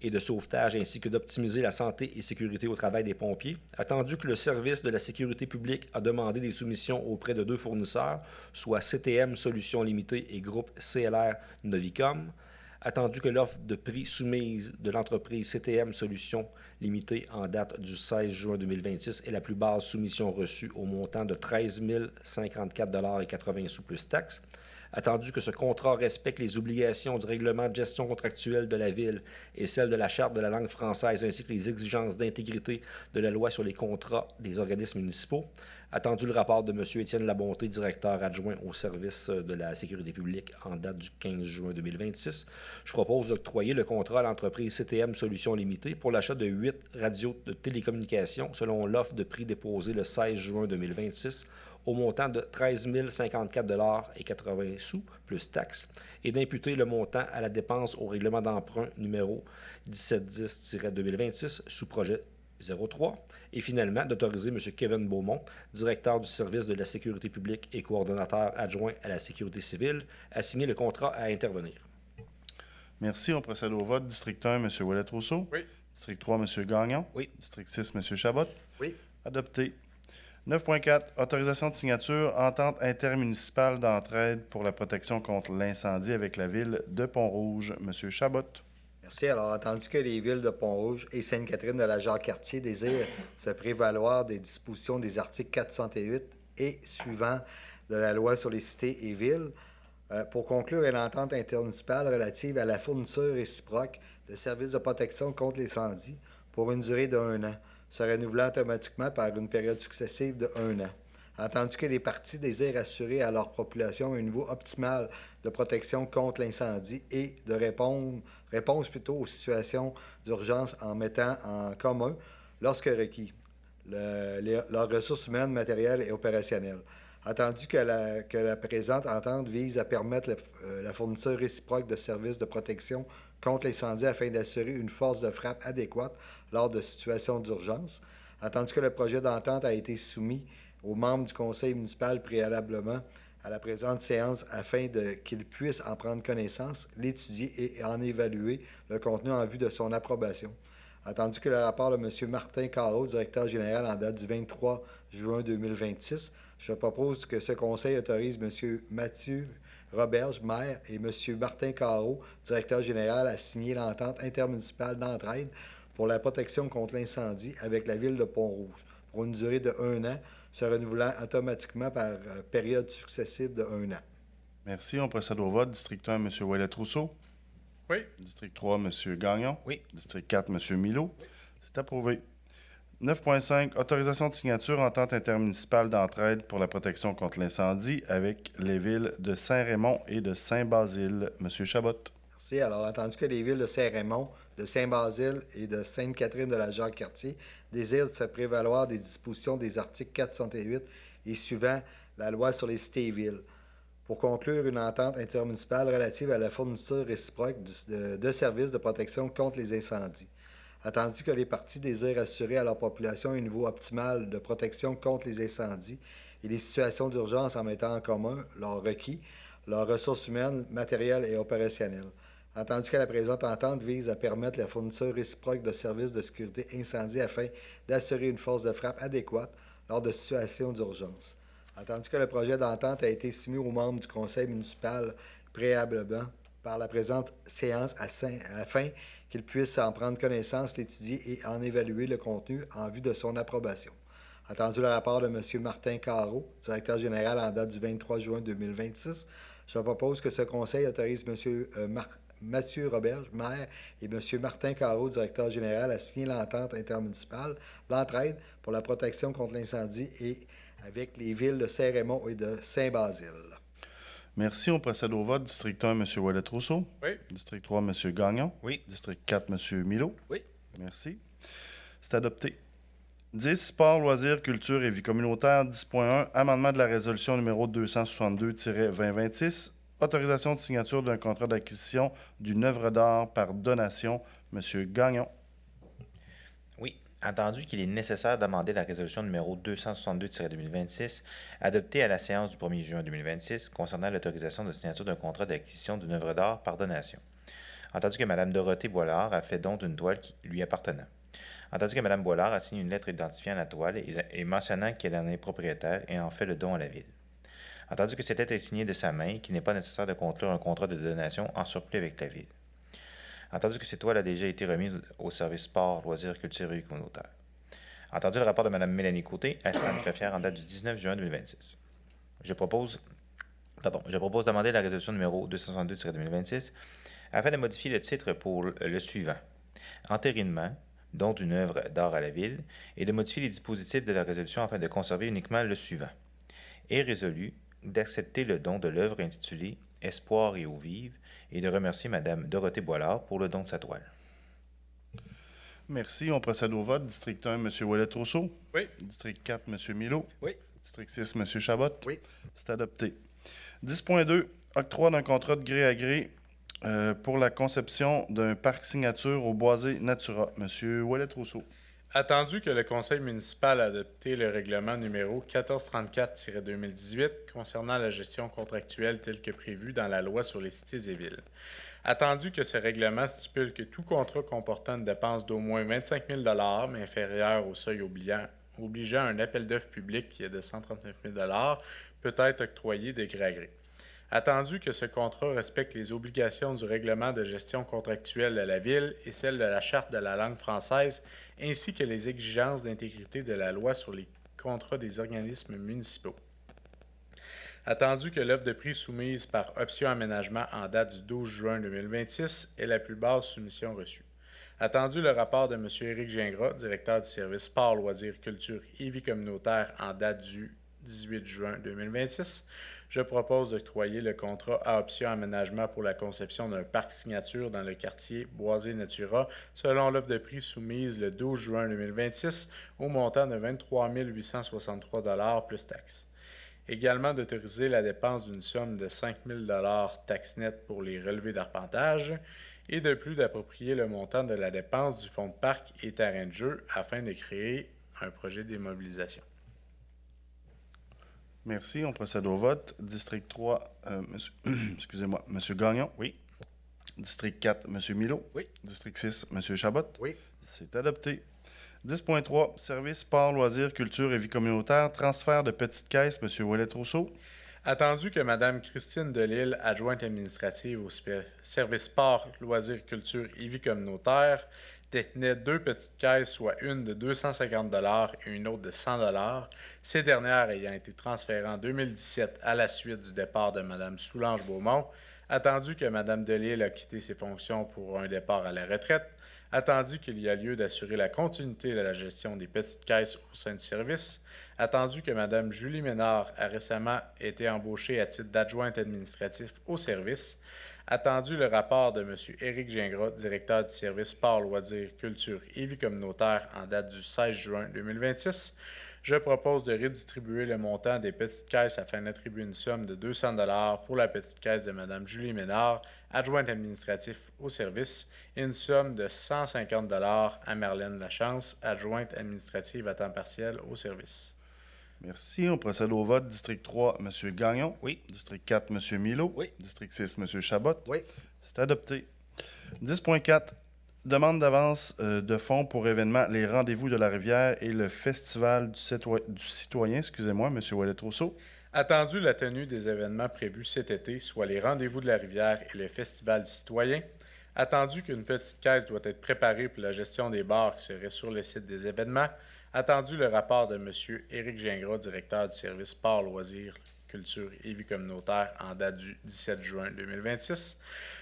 et de sauvetage, ainsi que d'optimiser la santé et sécurité au travail des pompiers, attendu que le service de la sécurité publique a demandé des soumissions auprès de 2 fournisseurs, soit CTM Solutions Limitées et groupe CLR Novicom, attendu que l'offre de prix soumise de l'entreprise CTM Solutions Limitées en date du 16 juin 2026 est la plus basse soumission reçue au montant de 13 054,80 $ plus taxes, attendu que ce contrat respecte les obligations du règlement de gestion contractuelle de la Ville et celles de la Charte de la langue française, ainsi que les exigences d'intégrité de la loi sur les contrats des organismes municipaux, attendu le rapport de M. Étienne Labonté, directeur adjoint au service de la sécurité publique en date du 15 juin 2026, je propose d'octroyer le contrat à l'entreprise CTM Solutions Limitées pour l'achat de 8 radios de télécommunications selon l'offre de prix déposée le 16 juin 2026 au montant de 13 054,80 $ plus taxes et d'imputer le montant à la dépense au règlement d'emprunt numéro 1710-2026 sous projet 03 et finalement d'autoriser M. Kevin Beaumont, directeur du service de la sécurité publique et coordonnateur adjoint à la sécurité civile, à signer le contrat à intervenir. Merci. On procède au vote. District 1, M. Ouellet-Rousseau. Oui. District 3, M. Gagnon. Oui. District 6, M. Chabot. Oui. Adopté. 9.4. Autorisation de signature, entente intermunicipale d'entraide pour la protection contre l'incendie avec la ville de Pont-Rouge. M. Chabot. Merci. Alors, entendu que les villes de Pont-Rouge et Sainte-Catherine de la Jacques-Cartier désirent se prévaloir des dispositions des articles 468 et suivants de la loi sur les cités et villes, pour conclure une entente intermunicipale relative à la fourniture réciproque de services de protection contre l'incendie pour une durée d'1 an, se renouvelant automatiquement par une période successive de 1 an. Entendu que les parties désirent assurer à leur population un niveau optimal de protection contre l'incendie et de réponse plutôt aux situations d'urgence en mettant en commun, lorsque requis, leurs ressources humaines, matérielles et opérationnelles. Entendu que la présente entente vise à permettre la fourniture réciproque de services de protection contre l'incendie afin d'assurer une force de frappe adéquate lors de situations d'urgence, entendu que le projet d'entente a été soumis aux membres du conseil municipal préalablement à la présente séance afin qu'ils puissent en prendre connaissance, l'étudier et en évaluer le contenu en vue de son approbation. Entendu que le rapport de M. Martin Carreau, directeur général en date du 23 juin 2026, je propose que ce conseil autorise M. Mathieu Roberge, maire, et M. Martin Carreau, directeur général, à signer l'entente intermunicipale d'entraide pour la protection contre l'incendie avec la ville de Pont-Rouge pour une durée de 1 an, se renouvelant automatiquement par période successive de 1 an. Merci. On procède au vote. District 1, M. Ouellet-Rousseau. Oui. District 3, M. Gagnon. Oui. District 4, M. Milo. Oui. C'est approuvé. 9.5. Autorisation de signature entente intermunicipale d'entraide pour la protection contre l'incendie avec les villes de Saint-Raymond et de Saint-Basile. M. Chabot. Merci. Alors, entendu que les villes de Saint-Raymond, de Saint-Basile et de Sainte-Catherine de la Jacques-Cartier désirent se prévaloir des dispositions des articles 468 et suivant la loi sur les cités et villes, pour conclure une entente intermunicipale relative à la fourniture réciproque de services de protection contre les incendies. Attendu que les parties désirent assurer à leur population un niveau optimal de protection contre les incendies et les situations d'urgence en mettant en commun leurs requis, leurs ressources humaines, matérielles et opérationnelles. Entendu que la présente entente vise à permettre la fourniture réciproque de services de sécurité incendie afin d'assurer une force de frappe adéquate lors de situations d'urgence. Entendu que le projet d'entente a été soumis aux membres du conseil municipal préalablement par la présente séance afin qu'ils puissent en prendre connaissance, l'étudier et en évaluer le contenu en vue de son approbation. Entendu le rapport de M. Martin Carreau, directeur général en date du 23 juin 2026, je propose que ce conseil autorise M. Mathieu Roberge, maire, et M. Martin Carreau, directeur général, à signer l'entente intermunicipale d'entraide pour la protection contre l'incendie et avec les villes de Saint-Raymond et de Saint-Basile. Merci. On procède au vote. District 1, M. Ouellet-Rousseau. Oui. District 3, M. Gagnon. Oui. District 4, M. Milot. Oui. Merci. C'est adopté. 10. Sport, loisirs, culture et vie communautaire. 10.1. Amendement de la résolution numéro 262-2026. Autorisation de signature d'un contrat d'acquisition d'une œuvre d'art par donation. M. Gagnon. Oui. Entendu qu'il est nécessaire d'amender la résolution numéro 262-2026, adoptée à la séance du 1er juin 2026, concernant l'autorisation de signature d'un contrat d'acquisition d'une œuvre d'art par donation. Entendu que Mme Dorothée Boilard a fait don d'une toile lui appartenant. Entendu que Mme Boilard a signé une lettre identifiant la toile et mentionnant qu'elle en est propriétaire et en fait le don à la Ville. Entendu que cette lettre est signée de sa main et qu'il n'est pas nécessaire de conclure un contrat de donation en surplus avec la Ville. Entendu que cette toile a déjà été remise au service sport, loisirs, culture et vie communautaire. Entendu le rapport de Mme Mélanie Côté, assistante greffière en date du 19 juin 2026. Je propose d'amender la résolution numéro 262-2026 afin de modifier le titre pour le suivant. Entérinement, don d'une œuvre d'art à la Ville, et de modifier les dispositifs de la résolution afin de conserver uniquement le suivant. Est résolu d'accepter le don de l'œuvre intitulée Espoir et eau vive et de remercier Mme Dorothée Boilard pour le don de sa toile. Merci. On procède au vote. District 1, M. Ouellet-Rousseau. Oui. District 4, M. Milot. Oui. District 6, M. Chabot. Oui. C'est adopté. 10.2. Octroi d'un contrat de gré à gré pour la conception d'un parc signature au Boisé Natura. M. Ouellet-Rousseau. Attendu que le conseil municipal a adopté le règlement numéro 1434-2018 concernant la gestion contractuelle telle que prévue dans la loi sur les cités et villes. Attendu que ce règlement stipule que tout contrat comportant une dépense d'au moins 25 000 $ mais inférieure au seuil obligeant un appel d'offres public qui est de 139 000 $ peut être octroyé de gré à gré. Attendu que ce contrat respecte les obligations du règlement de gestion contractuelle de la Ville et celles de la Charte de la langue française, ainsi que les exigences d'intégrité de la loi sur les contrats des organismes municipaux. Attendu que l'offre de prix soumise par option aménagement en date du 12 juin 2026 est la plus basse soumission reçue. Attendu le rapport de M. Éric Gingras, directeur du service Sport, Loisirs, Culture et Vie communautaire en date du 18 juin 2026, je propose d'octroyer le contrat à option aménagement pour la conception d'un parc signature dans le quartier Boisé Natura selon l'offre de prix soumise le 12 juin 2026 au montant de 23 863 $ plus taxes. Également d'autoriser la dépense d'une somme de 5 000 $ taxe nette pour les relevés d'arpentage et de plus d'approprier le montant de la dépense du fonds de parc et terrain de jeu afin de créer un projet d'immobilisation. Merci. On procède au vote. District 3, excusez-moi, M. Gagnon. Oui. District 4, M. Milot. Oui. District 6, M. Chabot. Oui. C'est adopté. 10.3. Services, sport, loisirs, culture et vie communautaire. Transfert de petites caisses, M. Ouellet-Rousseau. Attendu que Mme Christine Delisle, adjointe administrative au service sport, loisirs, culture et vie communautaire, détenait 2 petites caisses, soit une de 250 $ et une autre de 100 $, ces dernières ayant été transférées en 2017 à la suite du départ de Mme Soulanges-Beaumont, attendu que Mme Delisle a quitté ses fonctions pour un départ à la retraite, attendu qu'il y a lieu d'assurer la continuité de la gestion des petites caisses au sein du service, attendu que Mme Julie Ménard a récemment été embauchée à titre d'adjointe administratif au service, attendu le rapport de M. Éric Gingras, directeur du service Sport, Loisirs, Culture et Vie communautaire en date du 16 juin 2026, je propose de redistribuer le montant des petites caisses afin d'attribuer une somme de 200 $ pour la petite caisse de Mme Julie Ménard, adjointe administratif au service, et une somme de 150 $ à Marlène Lachance, adjointe administrative à temps partiel au service. Merci. On procède au vote. District 3, M. Gagnon. Oui. District 4, M. Milot. Oui. District 6, M. Chabot. Oui. C'est adopté. 10.4. Demande d'avance de fonds pour événements Les Rendez-vous de la Rivière et le Festival du Citoyen. Excusez-moi, M. Ouellet-Rousseau. Attendu la tenue des événements prévus cet été, soit les Rendez-vous de la Rivière et le Festival du Citoyen, attendu qu'une petite caisse doit être préparée pour la gestion des bars qui seraient sur le site des événements, attendu le rapport de M. Éric Gingras, directeur du service Sport, Loisirs, Culture et Vie communautaire en date du 17 juin 2026,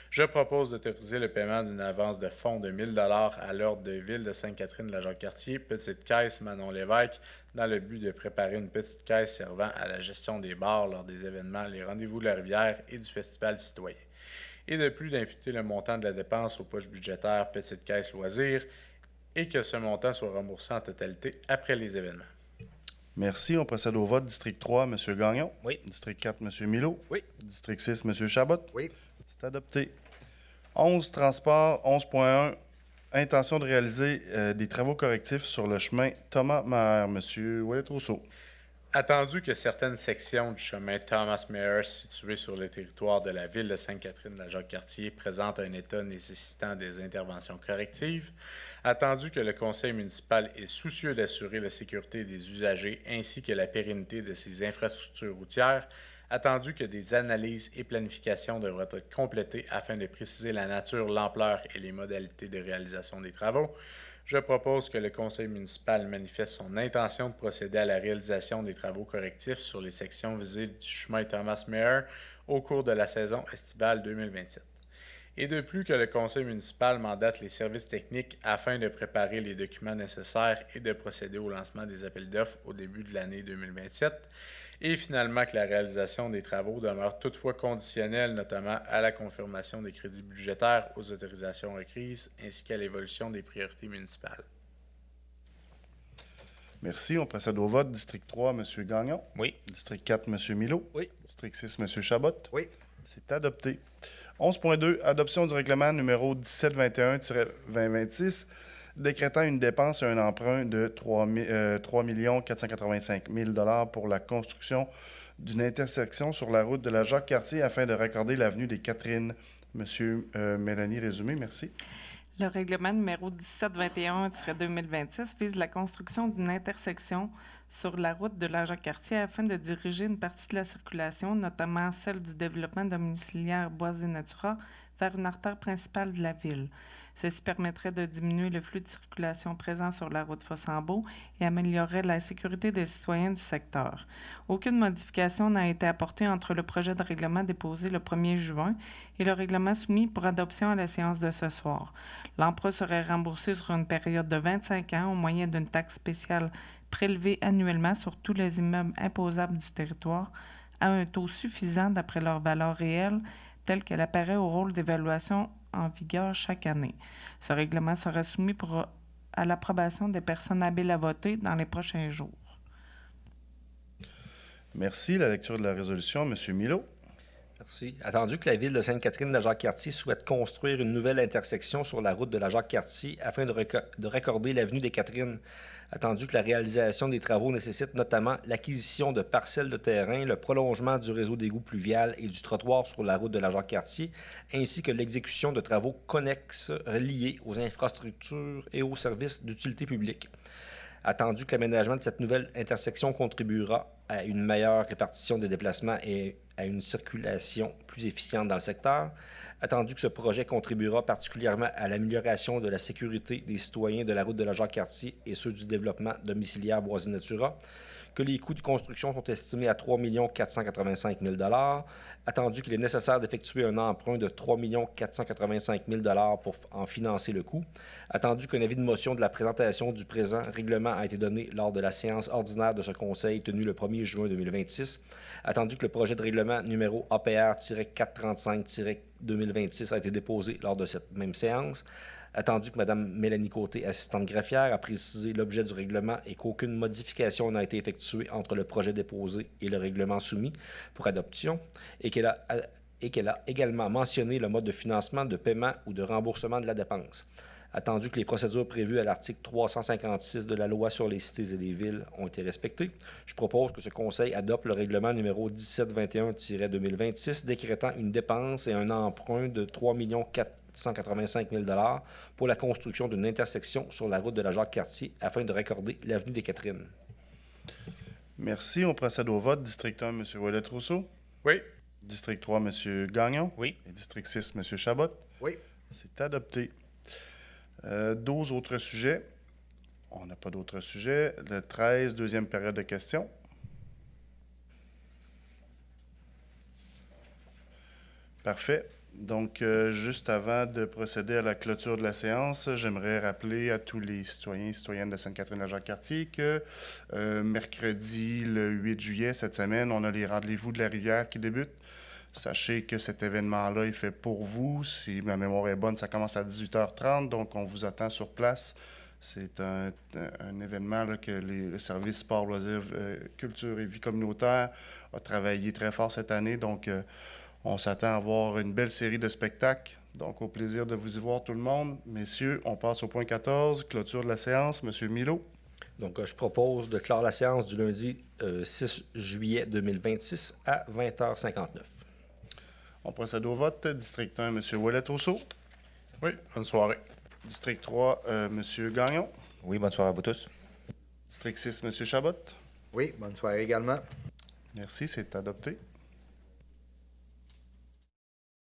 je propose d'autoriser le paiement d'une avance de fonds de 1 000 $ à l'Ordre de Ville de Sainte-Catherine-de-la-Jacques-Cartier, petite caisse Manon Lévesque, dans le but de préparer une petite caisse servant à la gestion des bars lors des événements Les Rendez-vous de la Rivière et du Festival du Citoyen. Et de plus d'imputer le montant de la dépense aux poches budgétaires petite caisse loisirs et que ce montant soit remboursé en totalité après les événements. Merci. On procède au vote. District 3, M. Gagnon. Oui. District 4, M. Milo. Oui. District 6, M. Chabot. Oui. C'est adopté. 11, transport. 11.1, intention de réaliser des travaux correctifs sur le chemin Thomas-Maher. M. Ouellet-Rousseau. Attendu que certaines sections du chemin Thomas-Maher situées sur le territoire de la ville de Sainte-Catherine-de-la-Jacques-Cartier présentent un état nécessitant des interventions correctives, attendu que le conseil municipal est soucieux d'assurer la sécurité des usagers ainsi que la pérennité de ses infrastructures routières, attendu que des analyses et planifications devraient être complétées afin de préciser la nature, l'ampleur et les modalités de réalisation des travaux, je propose que le conseil municipal manifeste son intention de procéder à la réalisation des travaux correctifs sur les sections visées du chemin Thomas-Maher au cours de la saison estivale 2027. Et de plus que le conseil municipal mandate les services techniques afin de préparer les documents nécessaires et de procéder au lancement des appels d'offres au début de l'année 2027. Et finalement que la réalisation des travaux demeure toutefois conditionnelle, notamment à la confirmation des crédits budgétaires aux autorisations requises, ainsi qu'à l'évolution des priorités municipales. Merci. On procède au vote. District 3, M. Gagnon. Oui. District 4, M. Milo. Oui. District 6, M. Chabot. Oui. C'est adopté. 11.2, adoption du règlement numéro 1721-2026, décrétant une dépense et un emprunt de 3 485 000 $ pour la construction d'une intersection sur la route de la Jacques-Cartier afin de raccorder l'avenue des Catherines. Monsieur Mélanie Résumé, merci. Le règlement numéro 1721-2026 vise la construction d'une intersection sur la route de la Jacques-Cartier afin de diriger une partie de la circulation, notamment celle du développement domiciliaire Bois et Natura, vers une artère principale de la ville. Ceci permettrait de diminuer le flux de circulation présent sur la route Fossambeau et améliorerait la sécurité des citoyens du secteur. Aucune modification n'a été apportée entre le projet de règlement déposé le 1er juin et le règlement soumis pour adoption à la séance de ce soir. L'emprunt serait remboursé sur une période de 25 ans au moyen d'une taxe spéciale prélevée annuellement sur tous les immeubles imposables du territoire à un taux suffisant d'après leur valeur réelle telle qu'elle apparaît au rôle d'évaluation en vigueur chaque année. Ce règlement sera soumis à l'approbation des personnes habiles à voter dans les prochains jours. Merci. La lecture de la résolution, M. Milo. Merci. Attendu que la ville de Sainte-Catherine-de-la-Jacques-Cartier souhaite construire une nouvelle intersection sur la route de la Jacques-Cartier afin de raccorder l'avenue des Catherines, attendu que la réalisation des travaux nécessite notamment l'acquisition de parcelles de terrain, le prolongement du réseau d'égouts pluvial et du trottoir sur la route de la Jacques-Cartier, ainsi que l'exécution de travaux connexes liés aux infrastructures et aux services d'utilité publique. Attendu que l'aménagement de cette nouvelle intersection contribuera à une meilleure répartition des déplacements et à une circulation plus efficiente dans le secteur, attendu que ce projet contribuera particulièrement à l'amélioration de la sécurité des citoyens de la route de la Jacques-Cartier et ceux du développement domiciliaire Bois et Natura, que les coûts de construction sont estimés à 3 485 000 $, attendu qu'il est nécessaire d'effectuer un emprunt de 3 485 000 $ pour en financer le coût, attendu qu'un avis de motion de la présentation du présent règlement a été donné lors de la séance ordinaire de ce Conseil tenue le 1er juin 2026, attendu que le projet de règlement numéro APR-435-2026 a été déposé lors de cette même séance, attendu que Mme Mélanie Côté, assistante greffière, a précisé l'objet du règlement et qu'aucune modification n'a été effectuée entre le projet déposé et le règlement soumis pour adoption, et qu'elle a également mentionné le mode de financement, de paiement ou de remboursement de la dépense. Attendu que les procédures prévues à l'article 356 de la loi sur les cités et les villes ont été respectées, je propose que ce Conseil adopte le règlement numéro 1721-2026 décrétant une dépense et un emprunt de 3 485 000 $ pour la construction d'une intersection sur la route de la Jacques-Cartier afin de raccorder l'avenue des Catherines. Merci. On procède au vote. District 1, M. Ouellet-Rousseau. Oui. District 3, M. Gagnon. Oui. Et District 6, M. Chabot. Oui. C'est adopté. 12 autres sujets. On n'a pas d'autres sujets. Le 13, deuxième période de questions. Parfait. Donc, juste avant de procéder à la clôture de la séance, j'aimerais rappeler à tous les citoyens et citoyennes de Sainte-Catherine-la-Jacques-Cartier que mercredi, le 8 juillet, cette semaine, on a les rendez-vous de la rivière qui débutent. Sachez que cet événement-là est fait pour vous. Si ma mémoire est bonne, ça commence à 18h30, donc on vous attend sur place. C'est un événement là, que le service sport, loisirs, culture et vie communautaire a travaillé très fort cette année. Donc, on s'attend à avoir une belle série de spectacles. Donc, au plaisir de vous y voir tout le monde. Messieurs, on passe au point 14, clôture de la séance. Monsieur Milot. Donc, je propose de clore la séance du lundi 6 juillet 2026 à 20h59. On procède au vote. District 1, M. Ouellet-Rousseau. Oui, bonne soirée. District 3, M. Gagnon. Oui, bonne soirée à vous tous. District 6, M. Chabot. Oui, bonne soirée également. Merci, c'est adopté.